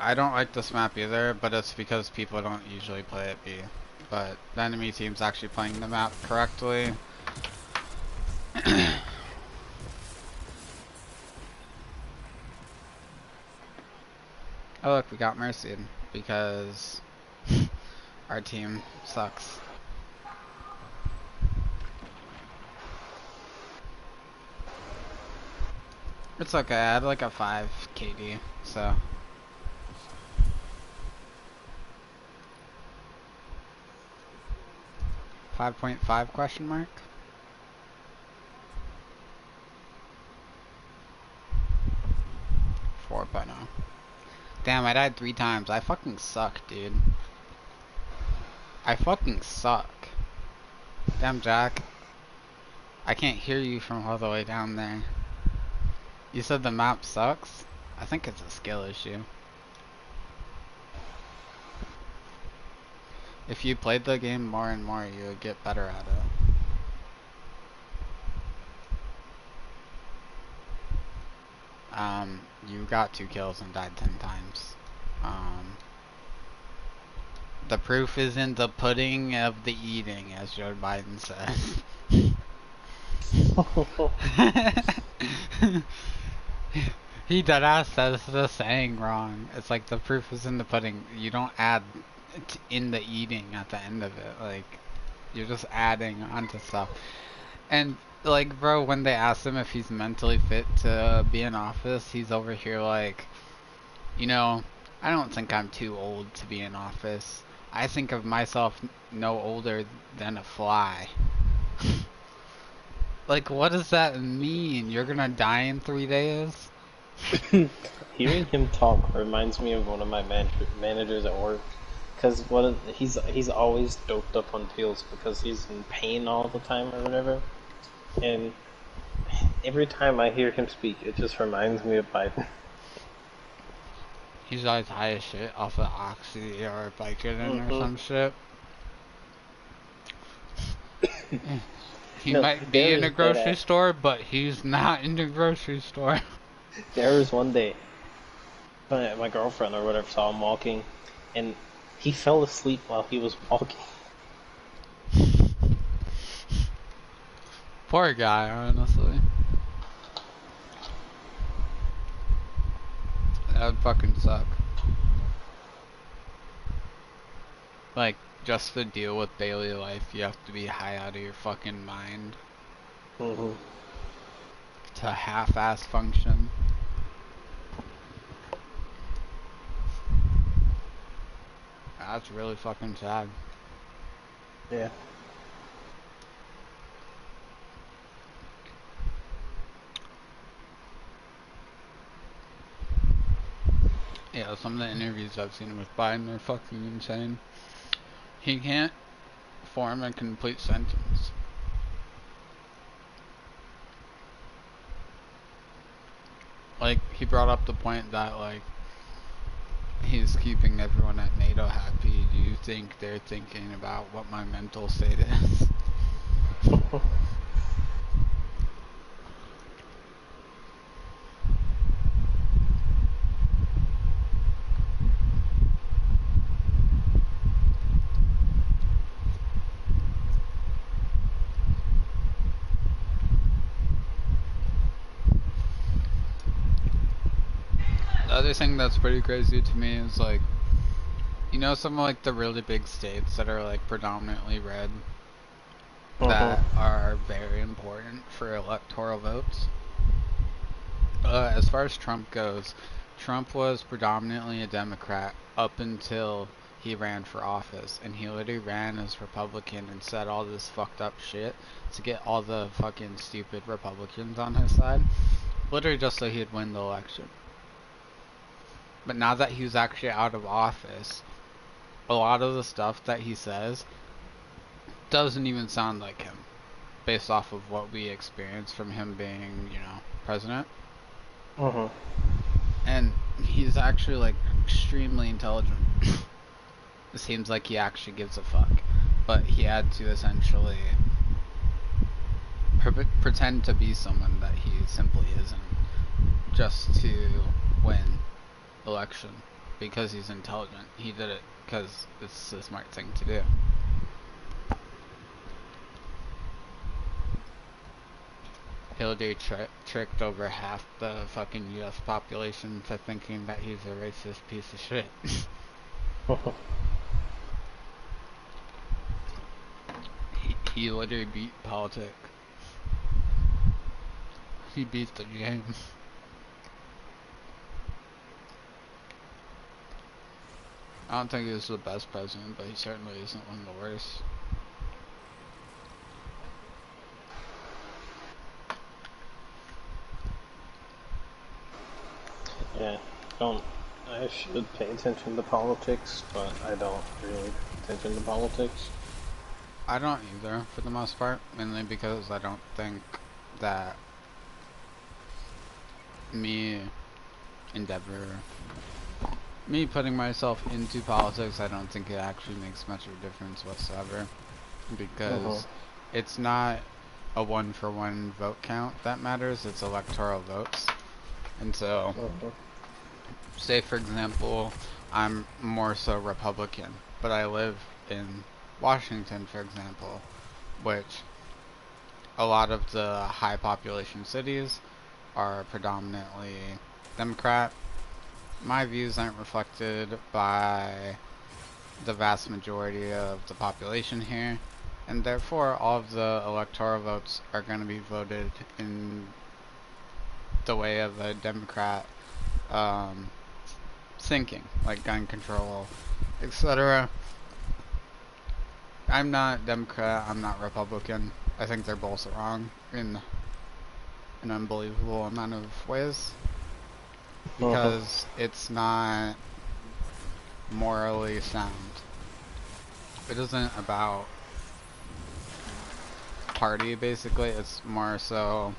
I don't like this map either, but it's because people don't usually play it B. But the enemy team's actually playing the map correctly. Oh look, we got Mercied because our team sucks. It's okay, I had like a 5 KD, so. $5.5 question mark? $4.0. Damn, I died 3 times. I fucking suck, dude. I fucking suck. Damn, Jack. I can't hear you from all the way down there. You said the map sucks? I think it's a skill issue. If you played the game more and more, you would get better at it. You got 2 kills and died 10 times. The proof is in the pudding of the eating, as Joe Biden says. He deadass says the saying wrong. It's like the proof is in the pudding. You don't add in the eating at the end of it. Like, you're just adding onto stuff. And like, bro, when they asked him if he's mentally fit to be in office, he's over here like, you know, I don't think I'm too old to be in office. I think of myself no older than a fly. Like, what does that mean? You're gonna die in 3 days? Hearing him talk reminds me of one of my managers at work. Because he's always doped up on pills because he's in pain all the time or whatever. And every time I hear him speak, it just reminds me of Biden. He's always high as shit off of Oxy or Vicodin or some shit. He might be in a grocery store, but he's not in the grocery store. There was one day, my girlfriend or whatever saw him walking, and he fell asleep while he was walking. Poor guy, honestly. That would fucking suck. Like, just to deal with daily life, you have to be high out of your fucking mind. Mm-hmm. To half-ass function. That's really fucking sad. Yeah. Yeah, some of the interviews I've seen with Biden are fucking insane. He can't form a complete sentence. Like, he brought up the point that, like, he's keeping everyone at NATO happy. Do you think they're thinking about what my mental state is? The other thing that's pretty crazy to me is, like, you know, some of like the really big states that are like predominantly red that are very important for electoral votes. As far as Trump goes, Trump was predominantly a Democrat up until he ran for office, and he literally ran as Republican and said all this fucked up shit to get all the fucking stupid Republicans on his side, literally just so he'd win the election. But now that he's actually out of office, a lot of the stuff that he says doesn't even sound like him, based off of what we experienced from him being, you know, president. Uh-huh. And he's actually, like, extremely intelligent. It seems like he actually gives a fuck. But he had to essentially pretend to be someone that he simply isn't, just to win election. Because he's intelligent. He did it because it's the smart thing to do. Hillary tricked over half the fucking US population to thinking that he's a racist piece of shit. he literally beat politics. He beat the game. I don't think he was the best president, but he certainly isn't one of the worst. Yeah, I should pay attention to politics, but I don't really pay attention to politics. I don't either, for the most part, mainly because I don't think that me putting myself into politics, I don't think it actually makes much of a difference whatsoever, because it's not a one-for-one vote count that matters, it's electoral votes. And so, say for example, I'm more so Republican, but I live in Washington, for example, which a lot of the high population cities are predominantly Democrat. My views aren't reflected by the vast majority of the population here, and therefore all of the electoral votes are going to be voted in the way of a Democrat thinking, like gun control, etc. I'm not Democrat, I'm not Republican. I think they're both wrong in an unbelievable amount of ways, because it's not morally sound. It isn't about party, basically, it's more so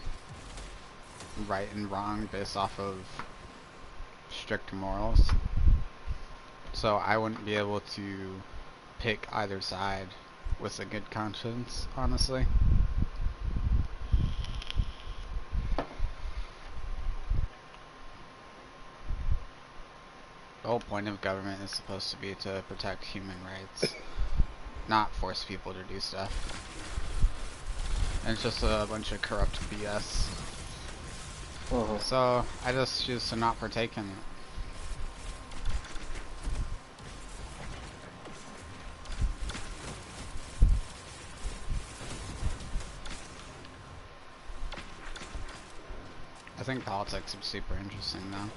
right and wrong based off of strict morals. So I wouldn't be able to pick either side with a good conscience, honestly. The whole point of government is supposed to be to protect human rights, not force people to do stuff. And it's just a bunch of corrupt BS. So I just choose to not partake in it. I think politics is super interesting though.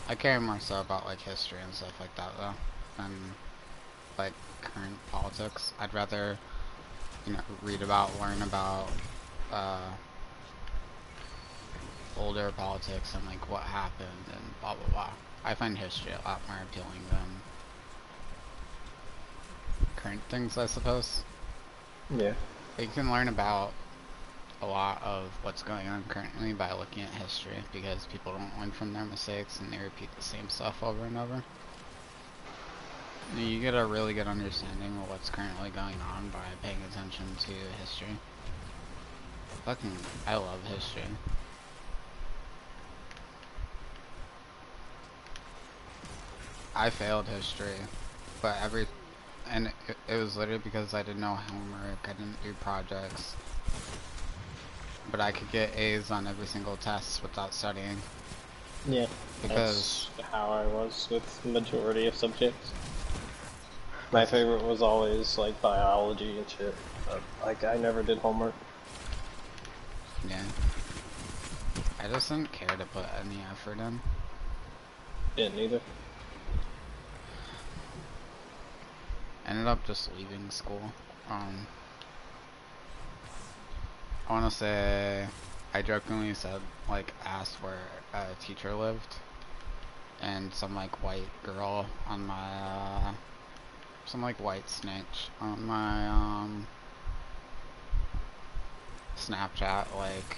I care more so about like history and stuff like that though, than like current politics. I'd rather, you know, read about, learn about older politics and like what happened and blah blah blah. I find history a lot more appealing than current things, I suppose. Yeah. But you can learn about a lot of what's going on currently by looking at history, because people don't learn from their mistakes and they repeat the same stuff over and over. You get a really good understanding of what's currently going on by paying attention to history. I love history. I failed history, but it was literally because I didn't know homework, I didn't do projects, but I could get A's on every single test without studying. Yeah, because that's how I was with the majority of subjects. My favorite was always like biology and shit, but like I never did homework. Yeah, I just didn't care to put any effort in. Yeah, neither. Ended up just leaving school. I want to say, I jokingly said, like, asked where a teacher lived, and some, like, white girl on my, some, like, white snitch on my, Snapchat, like,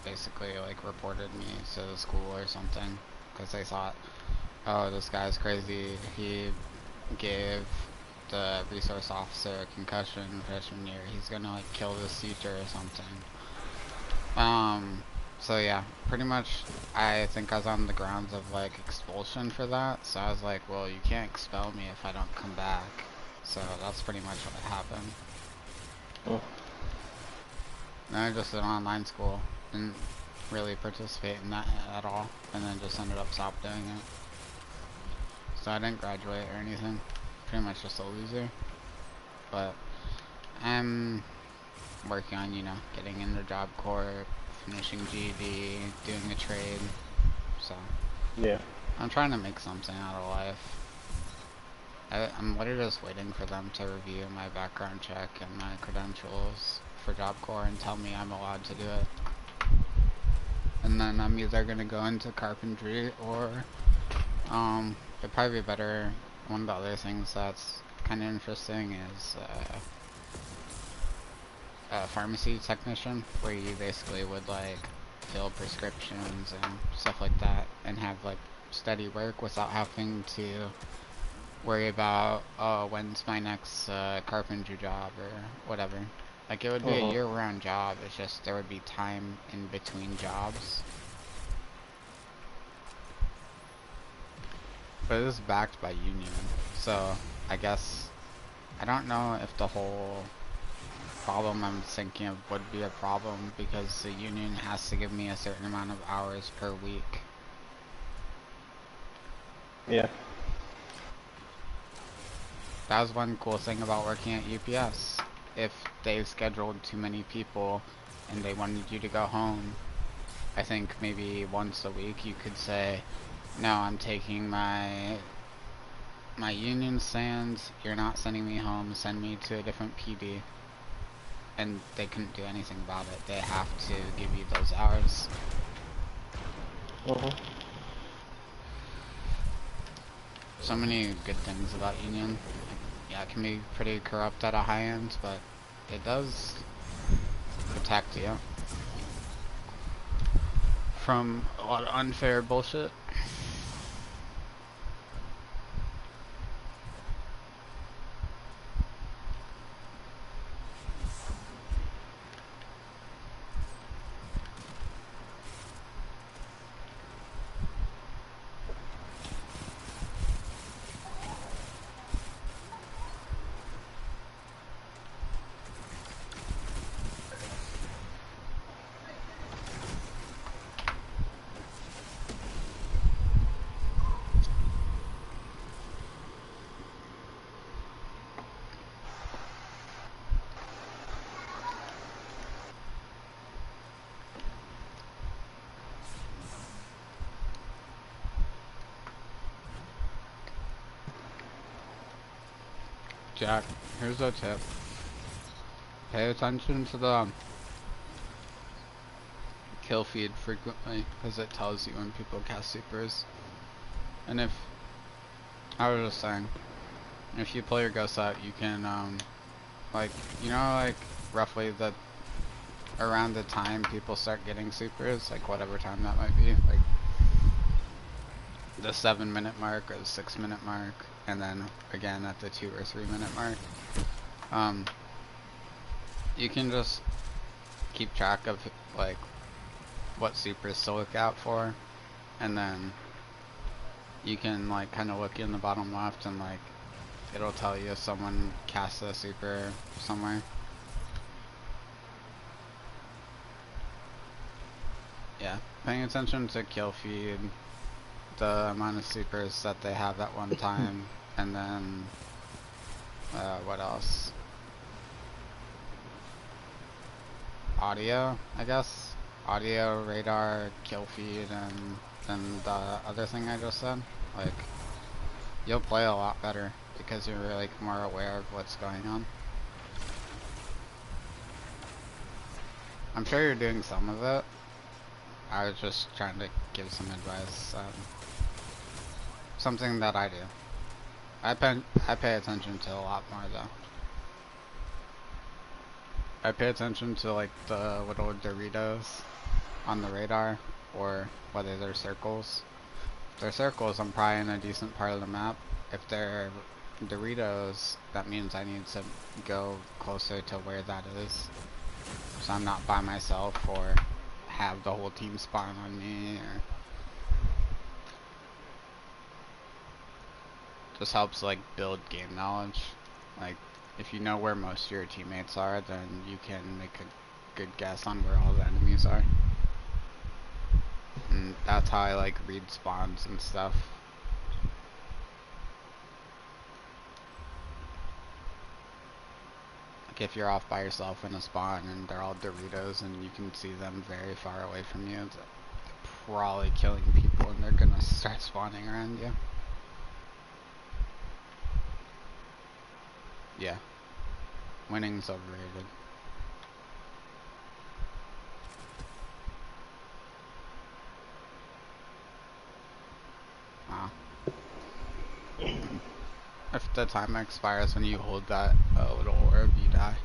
basically, like, reported me to the school or something, because they thought, oh, this guy's crazy, he gave the resource officer a concussion freshman year, he's gonna, like, kill this teacher or something. So yeah, pretty much, I think I was on the grounds of, like, expulsion for that, so I was like, well, you can't expel me if I don't come back, so that's pretty much what happened. Oh. Then I just did online school, didn't really participate in that at all, and then just ended up stop doing it. So I didn't graduate or anything, pretty much just a loser, but I'm working on, you know, getting into Job Corps, finishing GED, doing a trade, so Yeah. I'm trying to make something out of life. I'm literally just waiting for them to review my background check and my credentials for Job Corps and tell me I'm allowed to do it. And then I'm either gonna go into carpentry or, it'd probably be better. One of the other things that's kind of interesting is, a pharmacy technician, where you basically would, like, fill prescriptions and stuff like that, and have, like, steady work without having to worry about, oh, when's my next carpentry job or whatever. Like, it would be a year-round job, it's just there would be time in between jobs. But it is backed by union, so I guess, I don't know if the whole problem I'm thinking of would be a problem, because the union has to give me a certain amount of hours per week. Yeah. That was one cool thing about working at UPS. If they scheduled too many people and they wanted you to go home, I think maybe once a week you could say, no, I'm taking my union stands, you're not sending me home, send me to a different PD. And they couldn't do anything about it. They have to give you those hours. So many good things about union. Yeah, it can be pretty corrupt at a high end, but it does protect you from a lot of unfair bullshit. Jack, here's a tip. Pay attention to the kill feed frequently, because it tells you when people cast supers. And if, I was just saying, if you play your ghost out, you can, like, you know, like, roughly around the time people start getting supers, like, whatever time that might be, like, the 7-minute mark or the 6-minute mark, and then again at the 2 or 3-minute mark. You can just keep track of, like, what supers to look out for, and then you can, like, kind of look in the bottom left and, like, it'll tell you if someone casts a super somewhere. Yeah, paying attention to kill feed, the amount of supers that they have at one time, and then what else? Audio, I guess. audio, radar, kill feed, and then the other thing I just said, like, you'll play a lot better because you're like more aware of what's going on. I'm sure you're doing some of it. I was just trying to give some advice. Something that I do. I pay attention to a lot more though. I pay attention to like the little Doritos on the radar, or whether they're circles. If they're circles, I'm probably in a decent part of the map. If they're Doritos, that means I need to go closer to where that is, so I'm not by myself or have the whole team spawn on me. Or just helps like build game knowledge. Like, if you know where most of your teammates are, then you can make a good guess on where all the enemies are. And that's how I like read spawns and stuff. Like if you're off by yourself in a spawn and they're all Doritos and you can see them very far away from you, they're probably killing people and they're gonna start spawning around you. Yeah. Winning's overrated. Wow. If the timer expires when you hold that little orb, you die.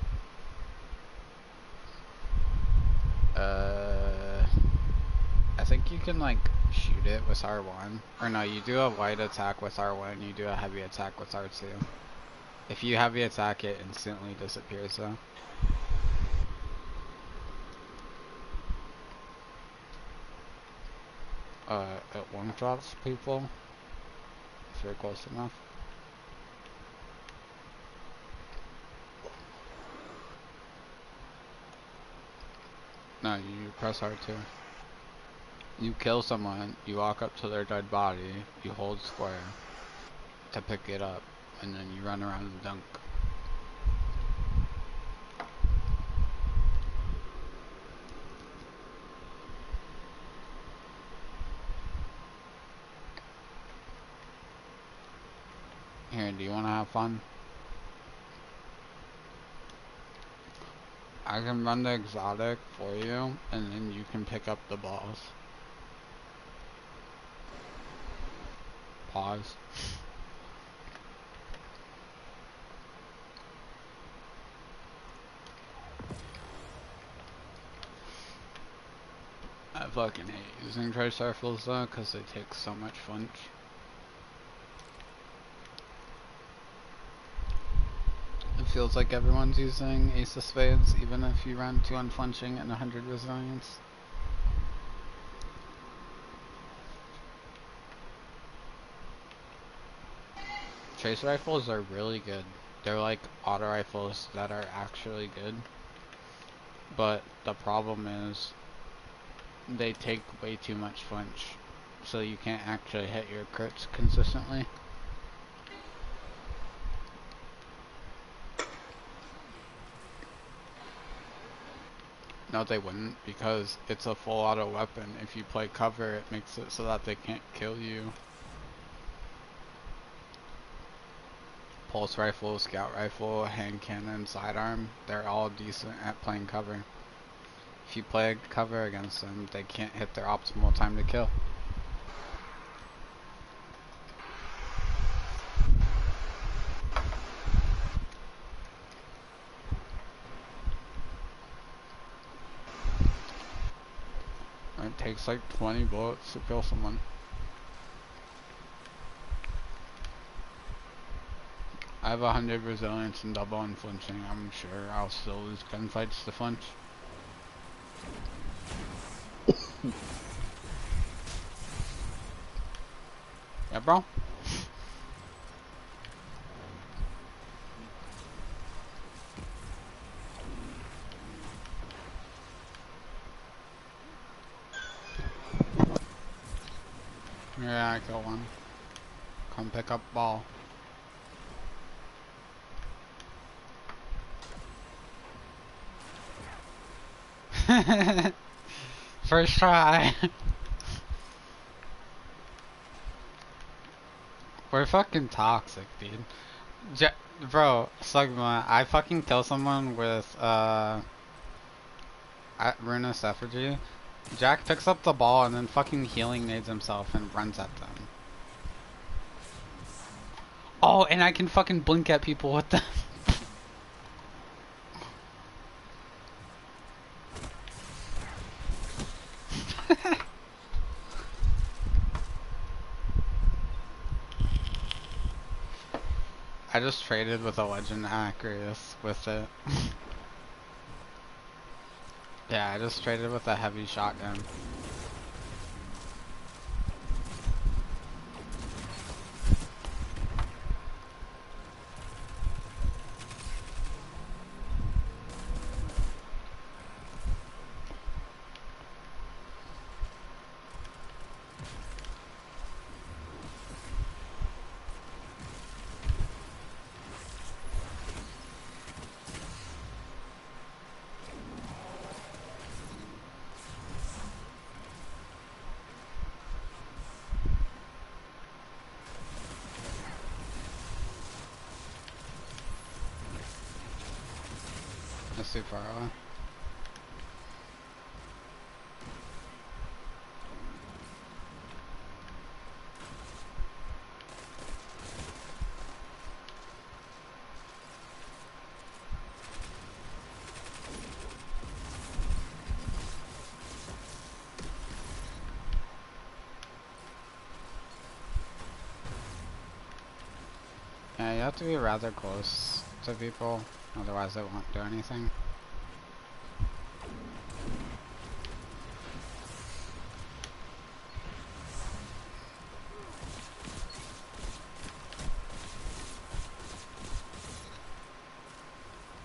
I think you can like shoot it with R1. Or no, you do a light attack with R1, you do a heavy attack with R2. If you heavy attack, it instantly disappears though. It one-shots people if you're close enough. No, you press R2. You kill someone, you walk up to their dead body, you hold square to pick it up, and then you run around and dunk. Here, do you want to have fun? I can run the exotic for you, and then you can pick up the balls. Pause. I fucking hate using trace rifles though, because they take so much punch. It feels like everyone's using Ace of Spades, even if you run 2 unflinching and 100 resilience. Trace rifles are really good. They're like auto rifles that are actually good. But the problem is, they take way too much flinch, so you can't actually hit your crits consistently. No, they wouldn't, because it's a full auto weapon. If you play cover, it makes it so that they can't kill you. Pulse rifle, scout rifle, hand cannon, sidearm, they're all decent at playing cover. If you play cover against them, they can't hit their optimal time to kill. It takes like 20 bullets to kill someone. I have 100 resilience and double unflinching. I'm sure I'll still lose gunfights to flinch. Yeah, bro? Yeah, I got one. Come pick up ball. First try. We're fucking toxic, dude. Bro, Slugma, I fucking kill someone with, Ruinous Effigy. Jack picks up the ball and then fucking healing nades himself and runs at them. Oh, and I can fucking blink at people with them. I just traded with a Legend Acreus with it. Yeah, I just traded with a heavy shotgun. That's too far away. Yeah, you have to be rather close to people, otherwise they won't do anything.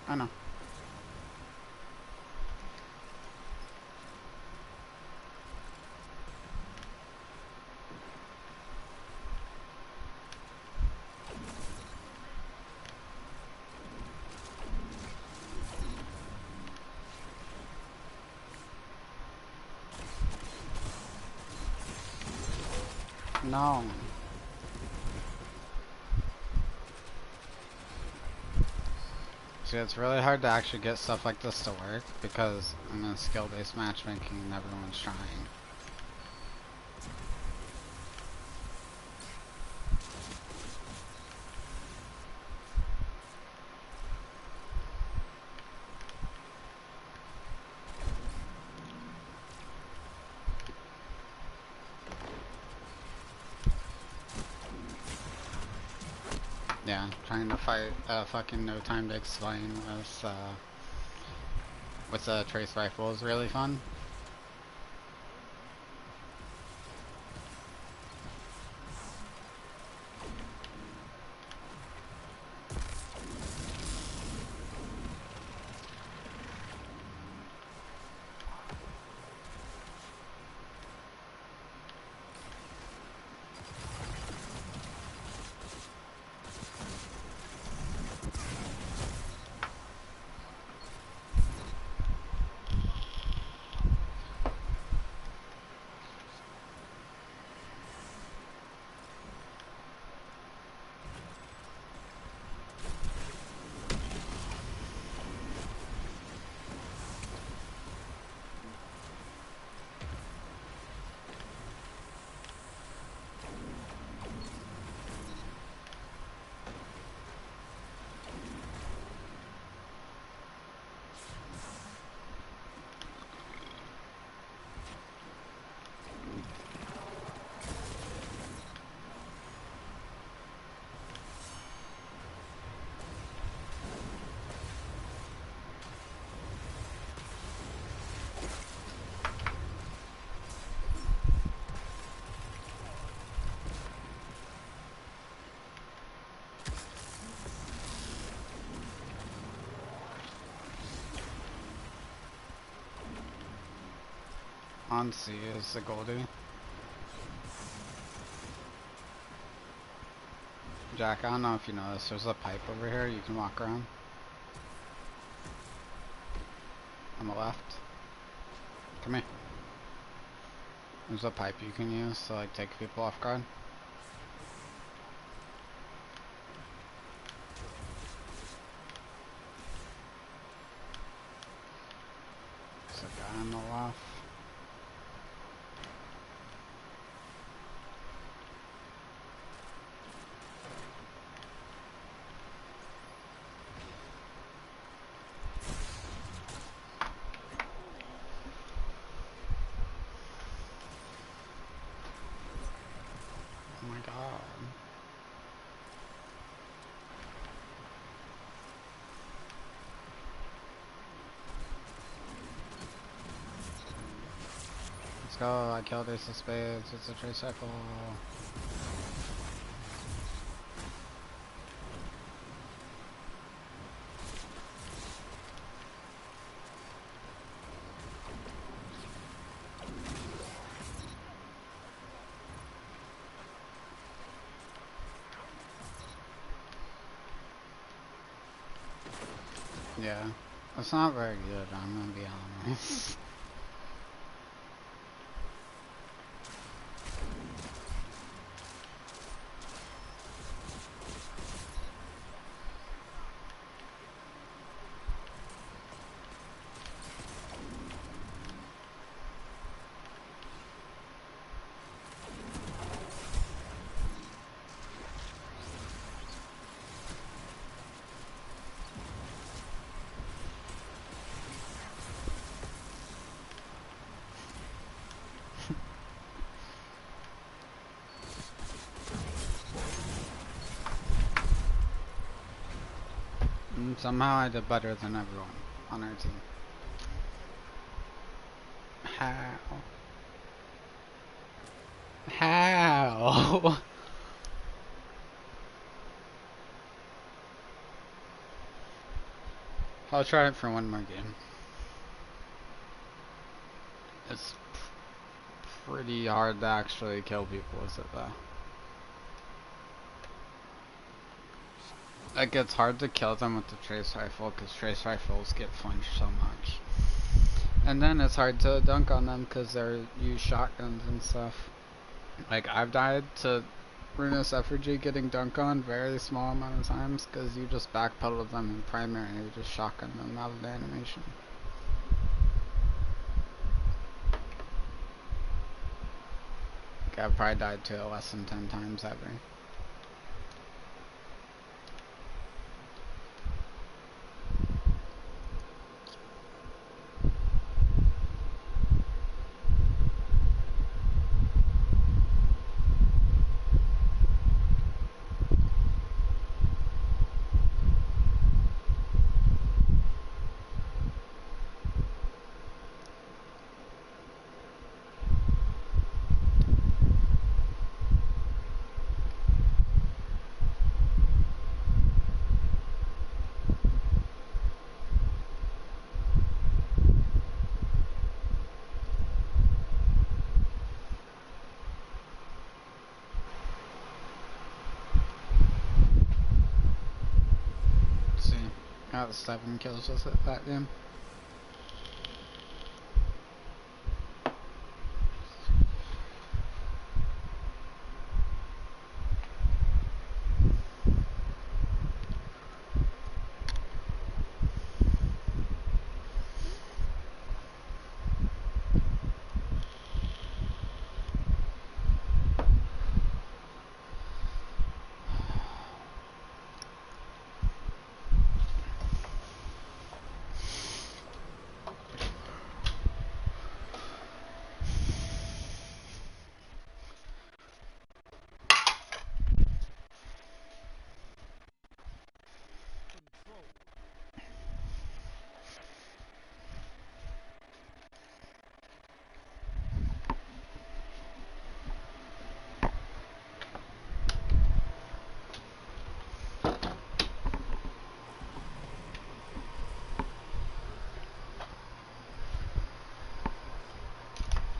I know. No. See, it's really hard to actually get stuff like this to work because I'm in skill-based matchmaking and everyone's trying. Yeah, trying to fight fucking No Time to Explain with a trace rifle is really fun. On C is the Goldie. Jack, I don't know if you know this, there's a pipe over here you can walk around. On the left. Come here. There's a pipe you can use to like take people off guard. There's a guy on the left. Oh my god. Let's go, I killed Ace of Spades, it's a trace rifle. Yeah, that's not very good, I'm gonna be honest. Somehow I did better than everyone on our team. How? How? I'll try it for one more game. It's pretty hard to actually kill people with it though. Like, it's hard to kill them with the trace rifle because trace rifles get flinched so much. And then it's hard to dunk on them because they use shotguns and stuff. Like, I've died to Ruinous Effigy getting dunked on very small amount of times because you just backpedal them in primary and you just shotgun them out of the animation. Like, I've probably died to it less than 10 times ever. Got 7 kills with it that game.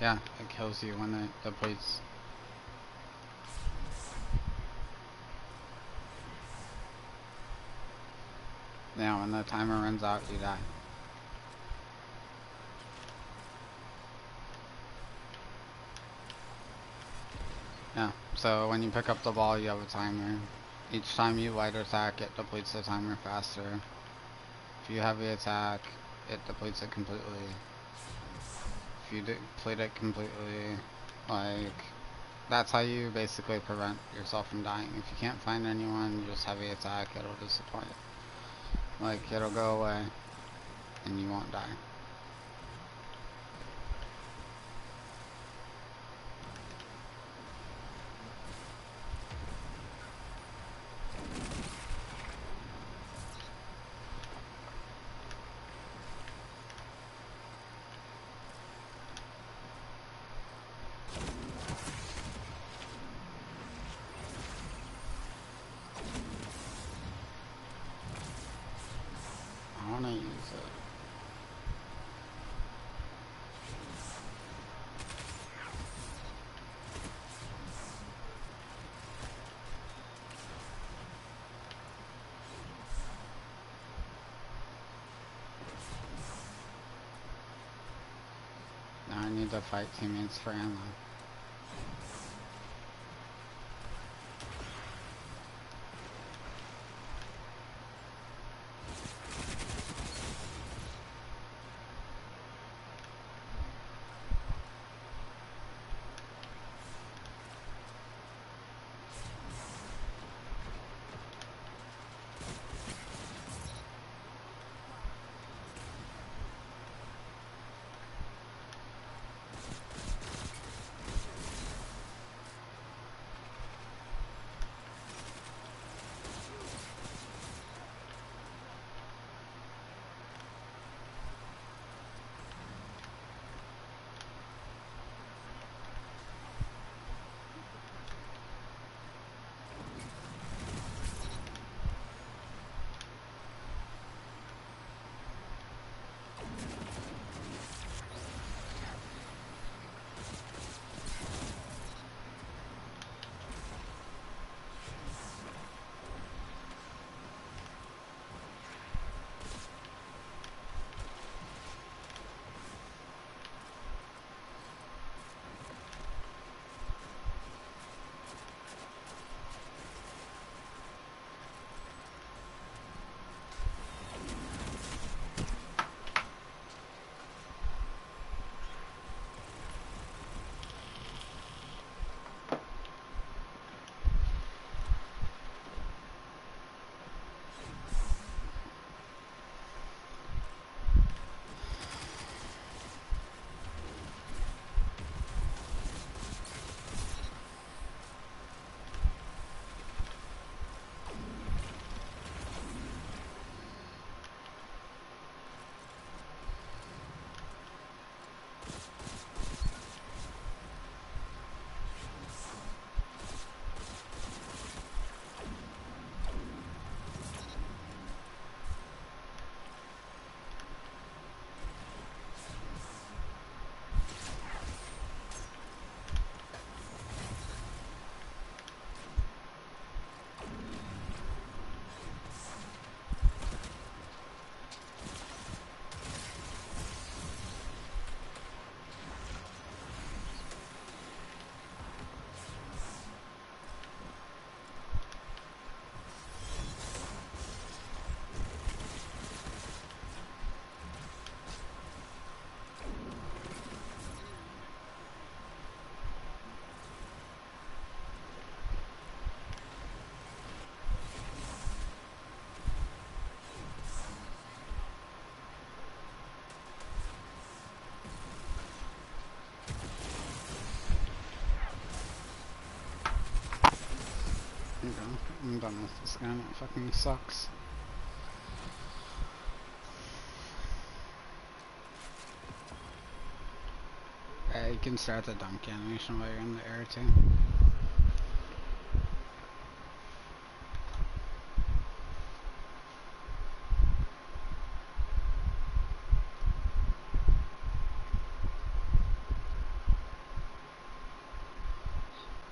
Yeah, it kills you when it depletes. Yeah, when the timer runs out, you die. So when you pick up the ball, you have a timer. Each time you light attack, it depletes the timer faster. If you heavy attack, it depletes it completely. If you deplete it completely, like, that's how you basically prevent yourself from dying. If you can't find anyone, you just heavy attack, it'll disappoint. Like, it'll go away, and you won't die. I wanna use it. Now I need to fight teammates for ammo. I'm done with this gun, it fucking sucks. You can start the dunk animation while you're in the air too.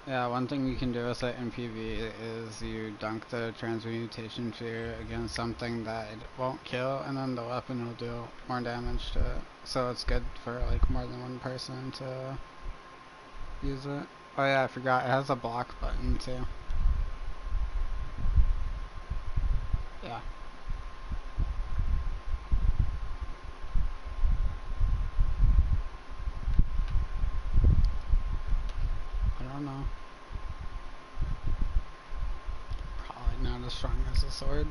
Yeah, one thing you can do with it in PV is you dunk the transmutation sphere against something that it won't kill, and then the weapon will do more damage to it. So it's good for like more than one person to use it. Oh yeah, I forgot. It has a block button too. Yeah. I don't know. Probably not as strong as a sword.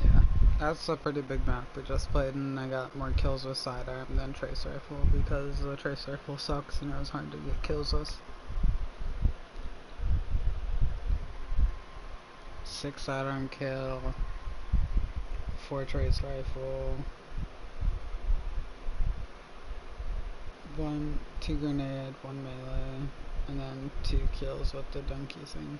Yeah. That's a pretty big map we just played, and I got more kills with sidearm than trace rifle because the trace rifle sucks and it was hard to get kills with. 6 sidearm kill, 4 trace rifle, 2 grenade, 1 melee, and then 2 kills with the donkey thing.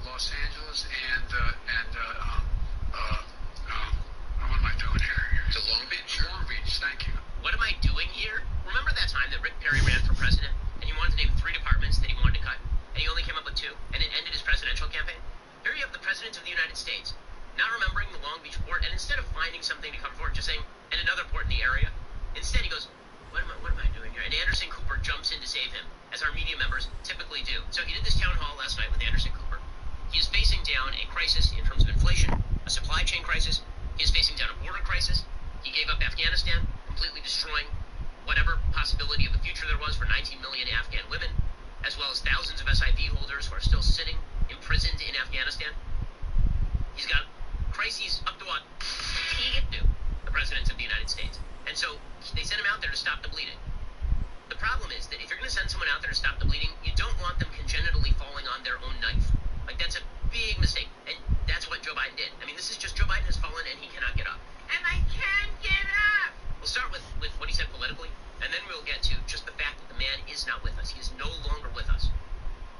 Los Angeles and what am I doing here? To Long Beach? Long Beach, thank you. What am I doing here? Remember that time that Rick Perry ran for president and he wanted to name 3 departments that he wanted to cut, and he only came up with 2, and it ended his presidential campaign? Here you have the President of the United States not remembering the Long Beach port, and instead of finding something to cover for it, just saying, and another port in the area, instead he goes, what am I doing here? And Anderson Cooper jumps in to save him, as our media members typically do. So he did this town hall last night with Anderson Cooper. He is facing down a crisis in terms of inflation, a supply chain crisis. He is facing down a border crisis. He gave up Afghanistan, completely destroying whatever possibility of a future there was for 19 million Afghan women, as well as thousands of SIV holders who are still sitting imprisoned in Afghanistan. He's got crises up to what he can do, the President of the United States. And so they sent him out there to stop the bleeding. The problem is that if you're going to send someone out there to stop the bleeding, you don't want them congenitally falling on their own knife. Like, that's a big mistake. And that's what Joe Biden did. I mean, this is just Joe Biden has fallen and he cannot get up. And I can't get up! We'll start with what he said politically, and then we'll get to just the fact that the man is not with us. He is no longer with us.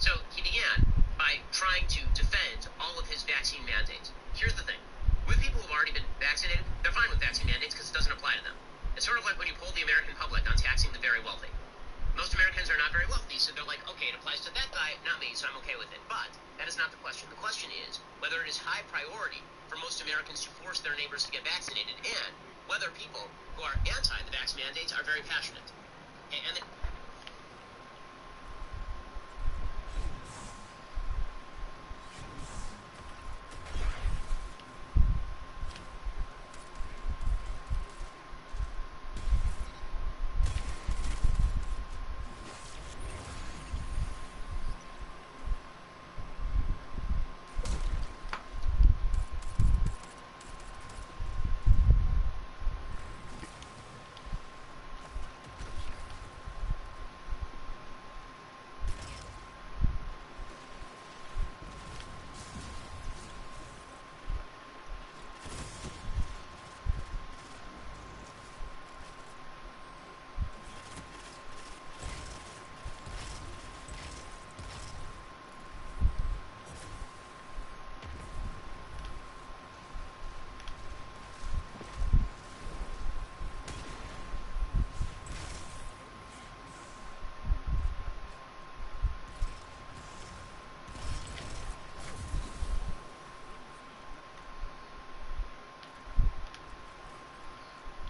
So he began by trying to defend all of his vaccine mandates. Here's the thing. With people who've already been vaccinated, they're fine with vaccine mandates because it doesn't apply to them. It's sort of like when you poll the American public on taxing the very wealthy. Most Americans are not very wealthy, so they're like, okay, it applies to that guy, not me, so I'm okay with it. But that is not the question. The question is whether it is high priority for most Americans to force their neighbors to get vaccinated, and whether people who are anti the vax mandates are very passionate. Okay, and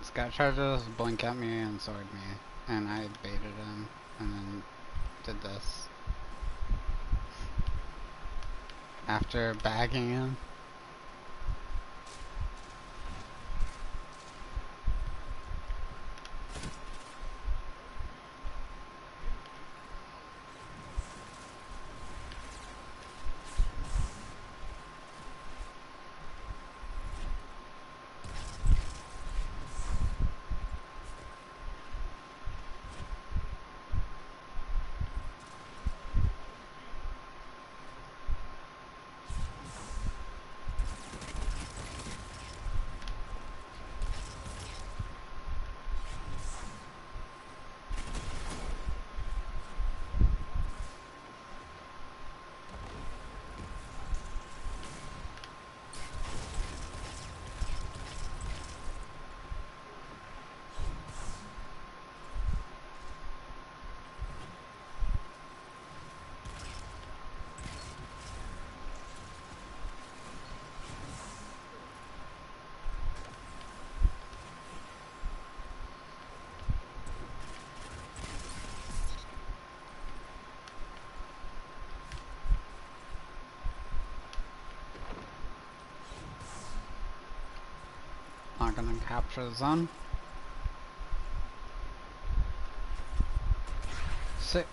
This guy tried to just blink at me and sword me, and I baited him, and then did this. After bagging him. not gonna capture the zone. Sick.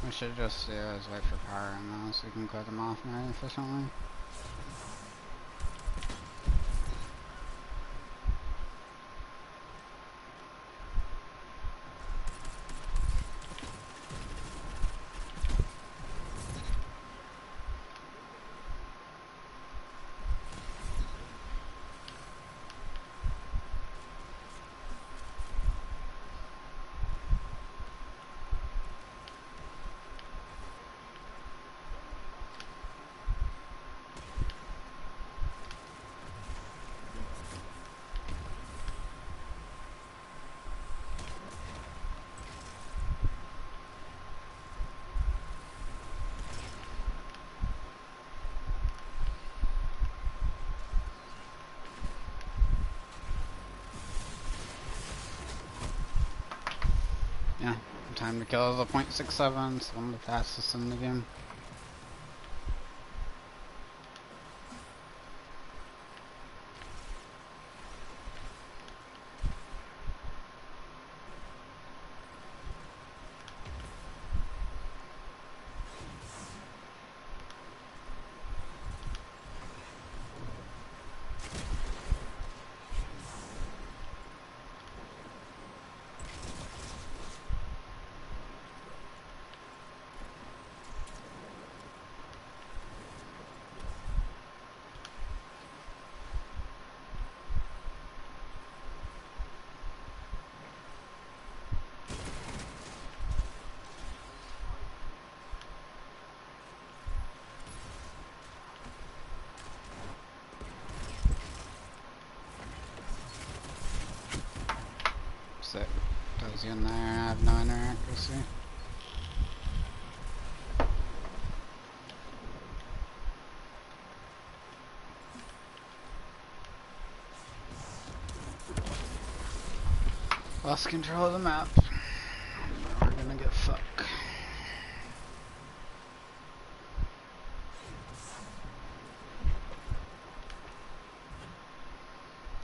We should just is wait for power right now so we can clear them off more efficiently. Yeah, time to kill the .67, so I'm the fastest in the game. Sick. Those in there have 9 accuracy. Lost control of the map. We're gonna get fucked.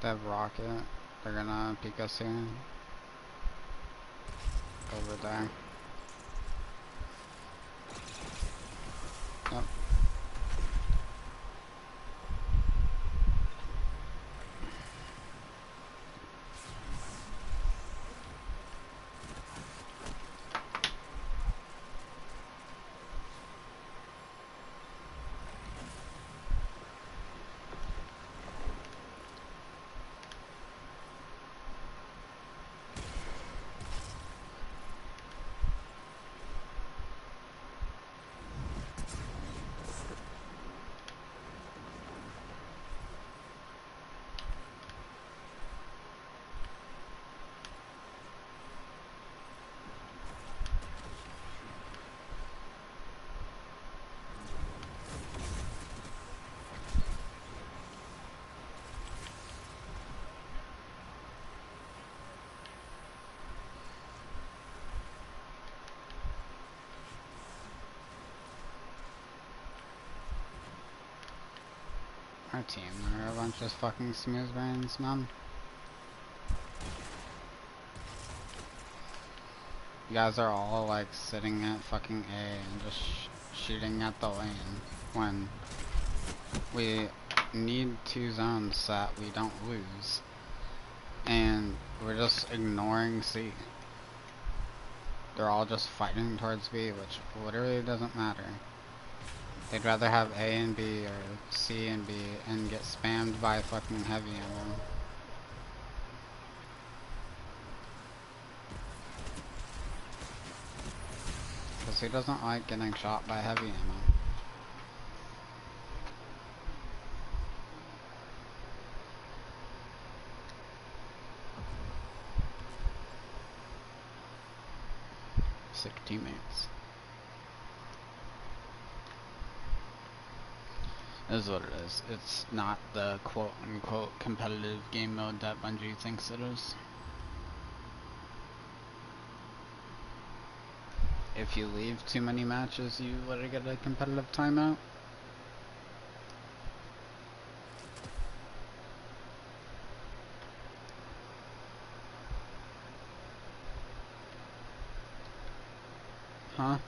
That rocket, they're gonna peek us here. Over there. Yep. Our team are a bunch of fucking smooth brains, man. You guys are all like sitting at fucking A and just shooting at the lane when we need 2 zones so that we don't lose. And we're just ignoring C. They're all just fighting towards B, which literally doesn't matter. They'd rather have A and B or C and B and get spammed by fucking heavy ammo. Because he doesn't like getting shot by heavy ammo. Sick teammates. It is what it is. It's not the quote-unquote competitive game mode that Bungie thinks it is. if you leave too many matches, you literally get a competitive timeout. Huh?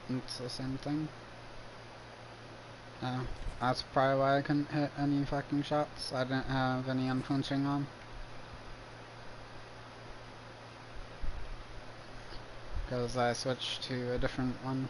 It's the same thing. That's probably why I couldn't hit any fucking shots. I didn't have any unflinching on. Because I switched to a different one.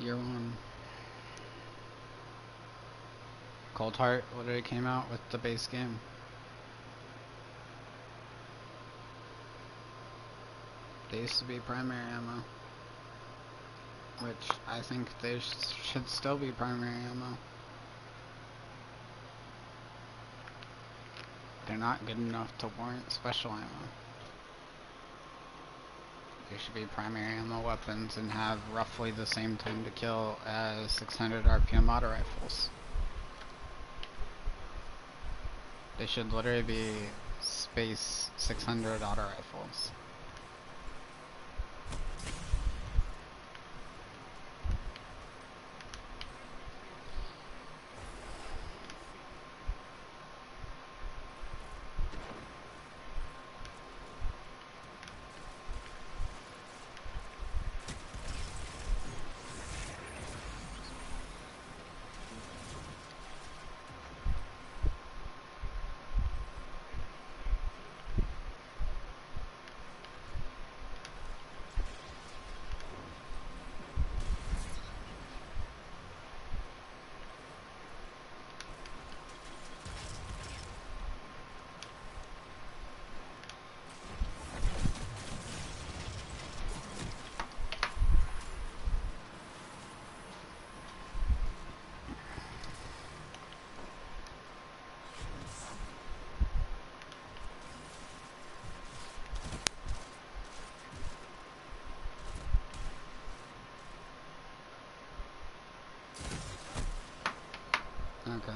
Year 1. Cold Heart literally came out with the base game. They used to be primary ammo. Which I think they should still be primary ammo. They're not good enough to warrant special ammo. They should be primary ammo weapons and have roughly the same time to kill as 600 RPM auto rifles. They should literally be space 600 auto rifles. Okay.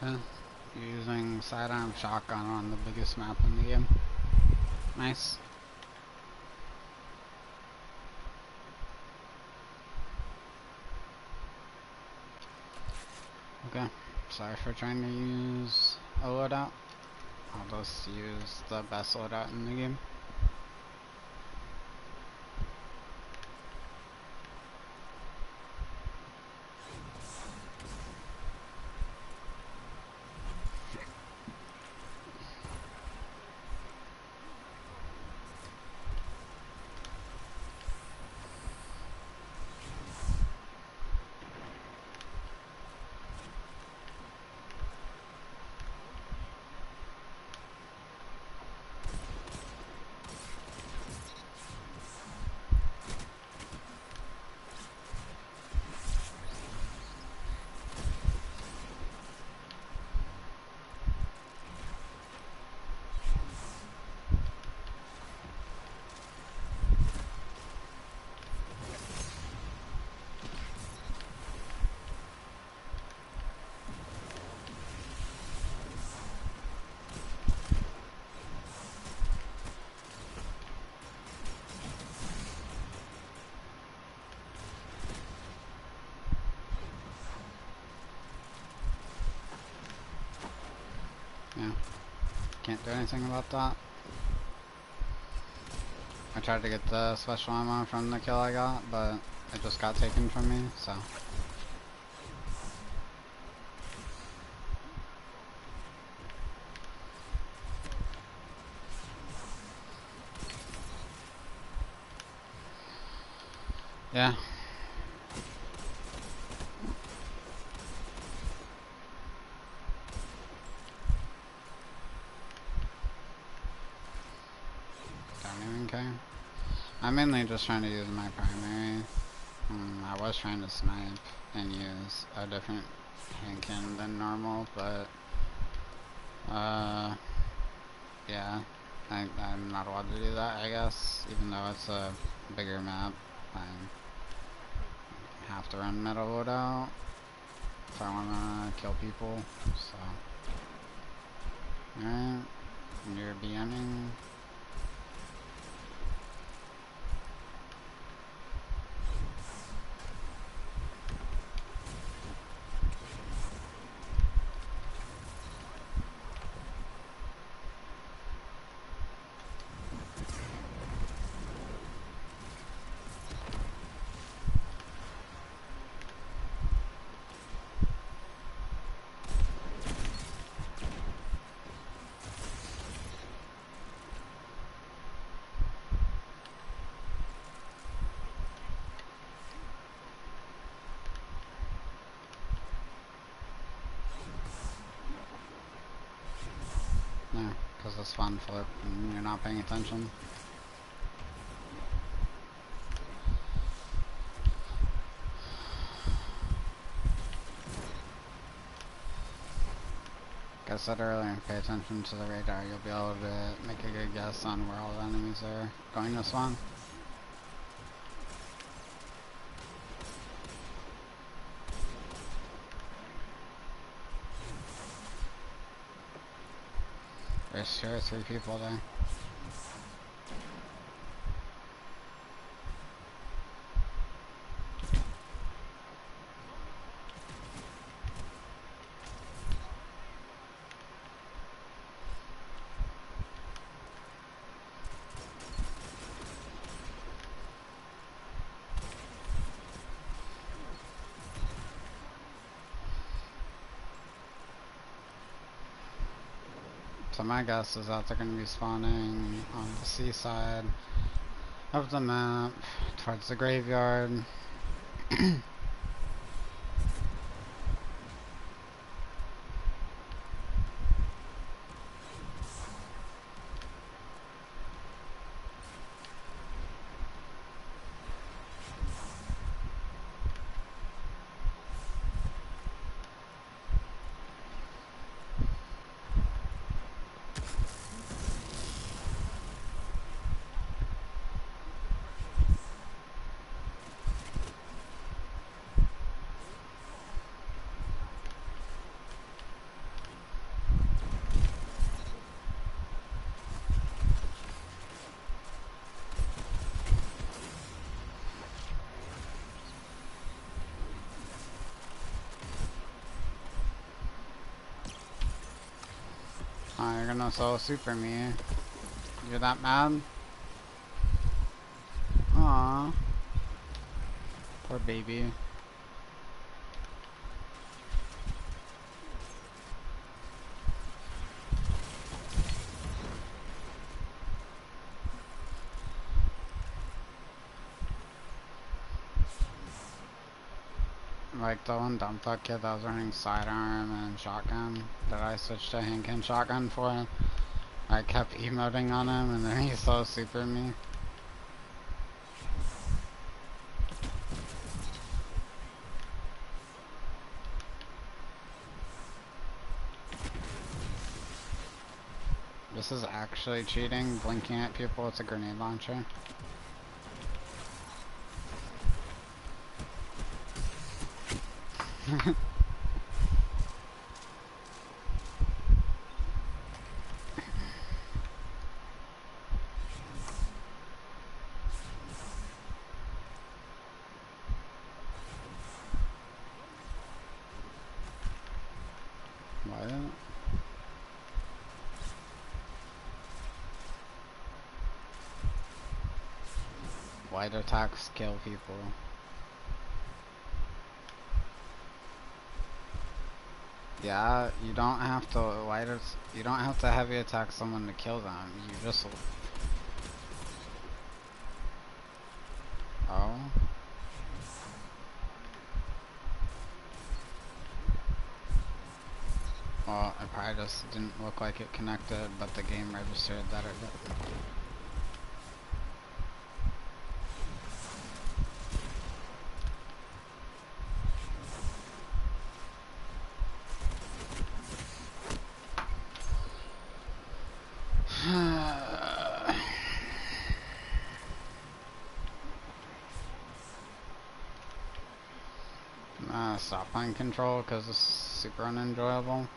Okay. Using sidearm shotgun on the biggest map in the game. Nice. Okay. Sorry for trying to use a loadout. I'll just use the best loadout in the game. can't do anything about that. I tried to get the special ammo from the kill I got, but it just got taken from me, so. Yeah. Don't even care. I'm mainly just trying to use my primary. I was trying to snipe and use a different hand cannon than normal, but yeah, I'm not allowed to do that, I guess, even though it's a bigger map. I have to run metal loadout if I wanna kill people, so. Alright, you're BMing. Yeah, because it's fun flip and you're not paying attention. Like I said earlier, pay attention to the radar. You'll be able to make a good guess on where all the enemies are going to spawn. There's 2 or 3 people there. So my guess is that they're going to be spawning on the seaside of the map, towards the graveyard. Oh, you're gonna solo super me. You're that mad? Aww. Poor baby. Like the one dump truck kid that was running sidearm and shotgun that I switched to handgun shotgun for. I kept emoting on him and then he solo super me. This is actually cheating, blinking at people with a grenade launcher. What? light attacks kill people. Yeah, you don't have to you don't have to heavy attack someone to kill them. You just... Oh. Well, it probably just didn't look like it connected, but the game registered that it did. Stop playing Control because it's super unenjoyable.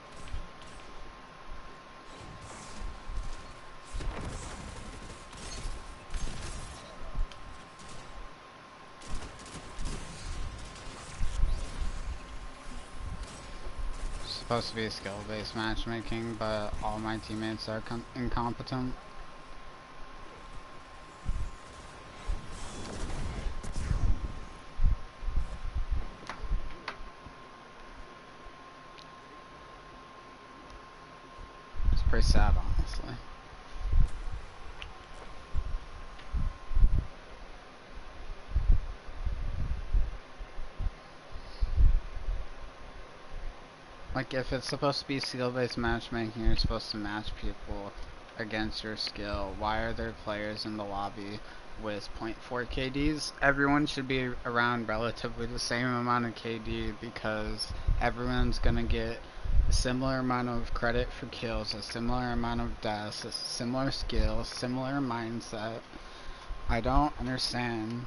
It's supposed to be skill-based matchmaking, but all my teammates are incompetent. Pretty sad, honestly. Like, if it's supposed to be skill-based matchmaking, you're supposed to match people against your skill. Why are there players in the lobby with 0.4 KDs? Everyone should be around relatively the same amount of KD because everyone's gonna get a similar amount of credit for kills, a similar amount of deaths, a similar skill, similar mindset. I don't understand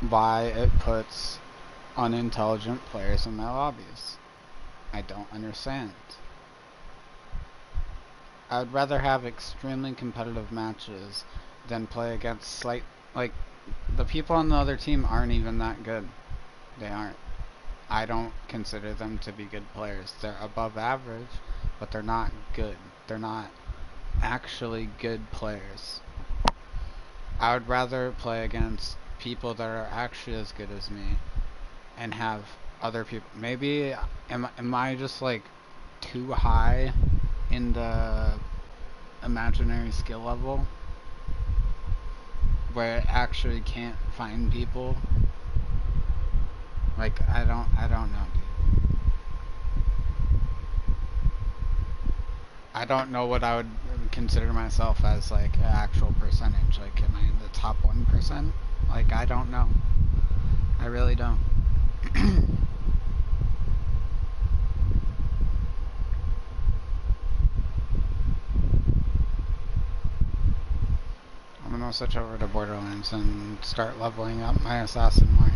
why it puts unintelligent players in their lobbies. I don't understand. I would rather have extremely competitive matches than play against like the people on the other team aren't even that good. They aren't. I don't consider them to be good players. They're above average, but they're not good. They're not actually good players. I would rather play against people that are actually as good as me and have other people. Maybe am I just like too high in the imaginary skill level where I actually can't find people? Like, I don't know, dude. I don't know what I would consider myself as, like, an actual percentage. Like, am I in the top 1%? Like, I don't know. I really don't. I'm gonna switch over to Borderlands and start leveling up my assassin more.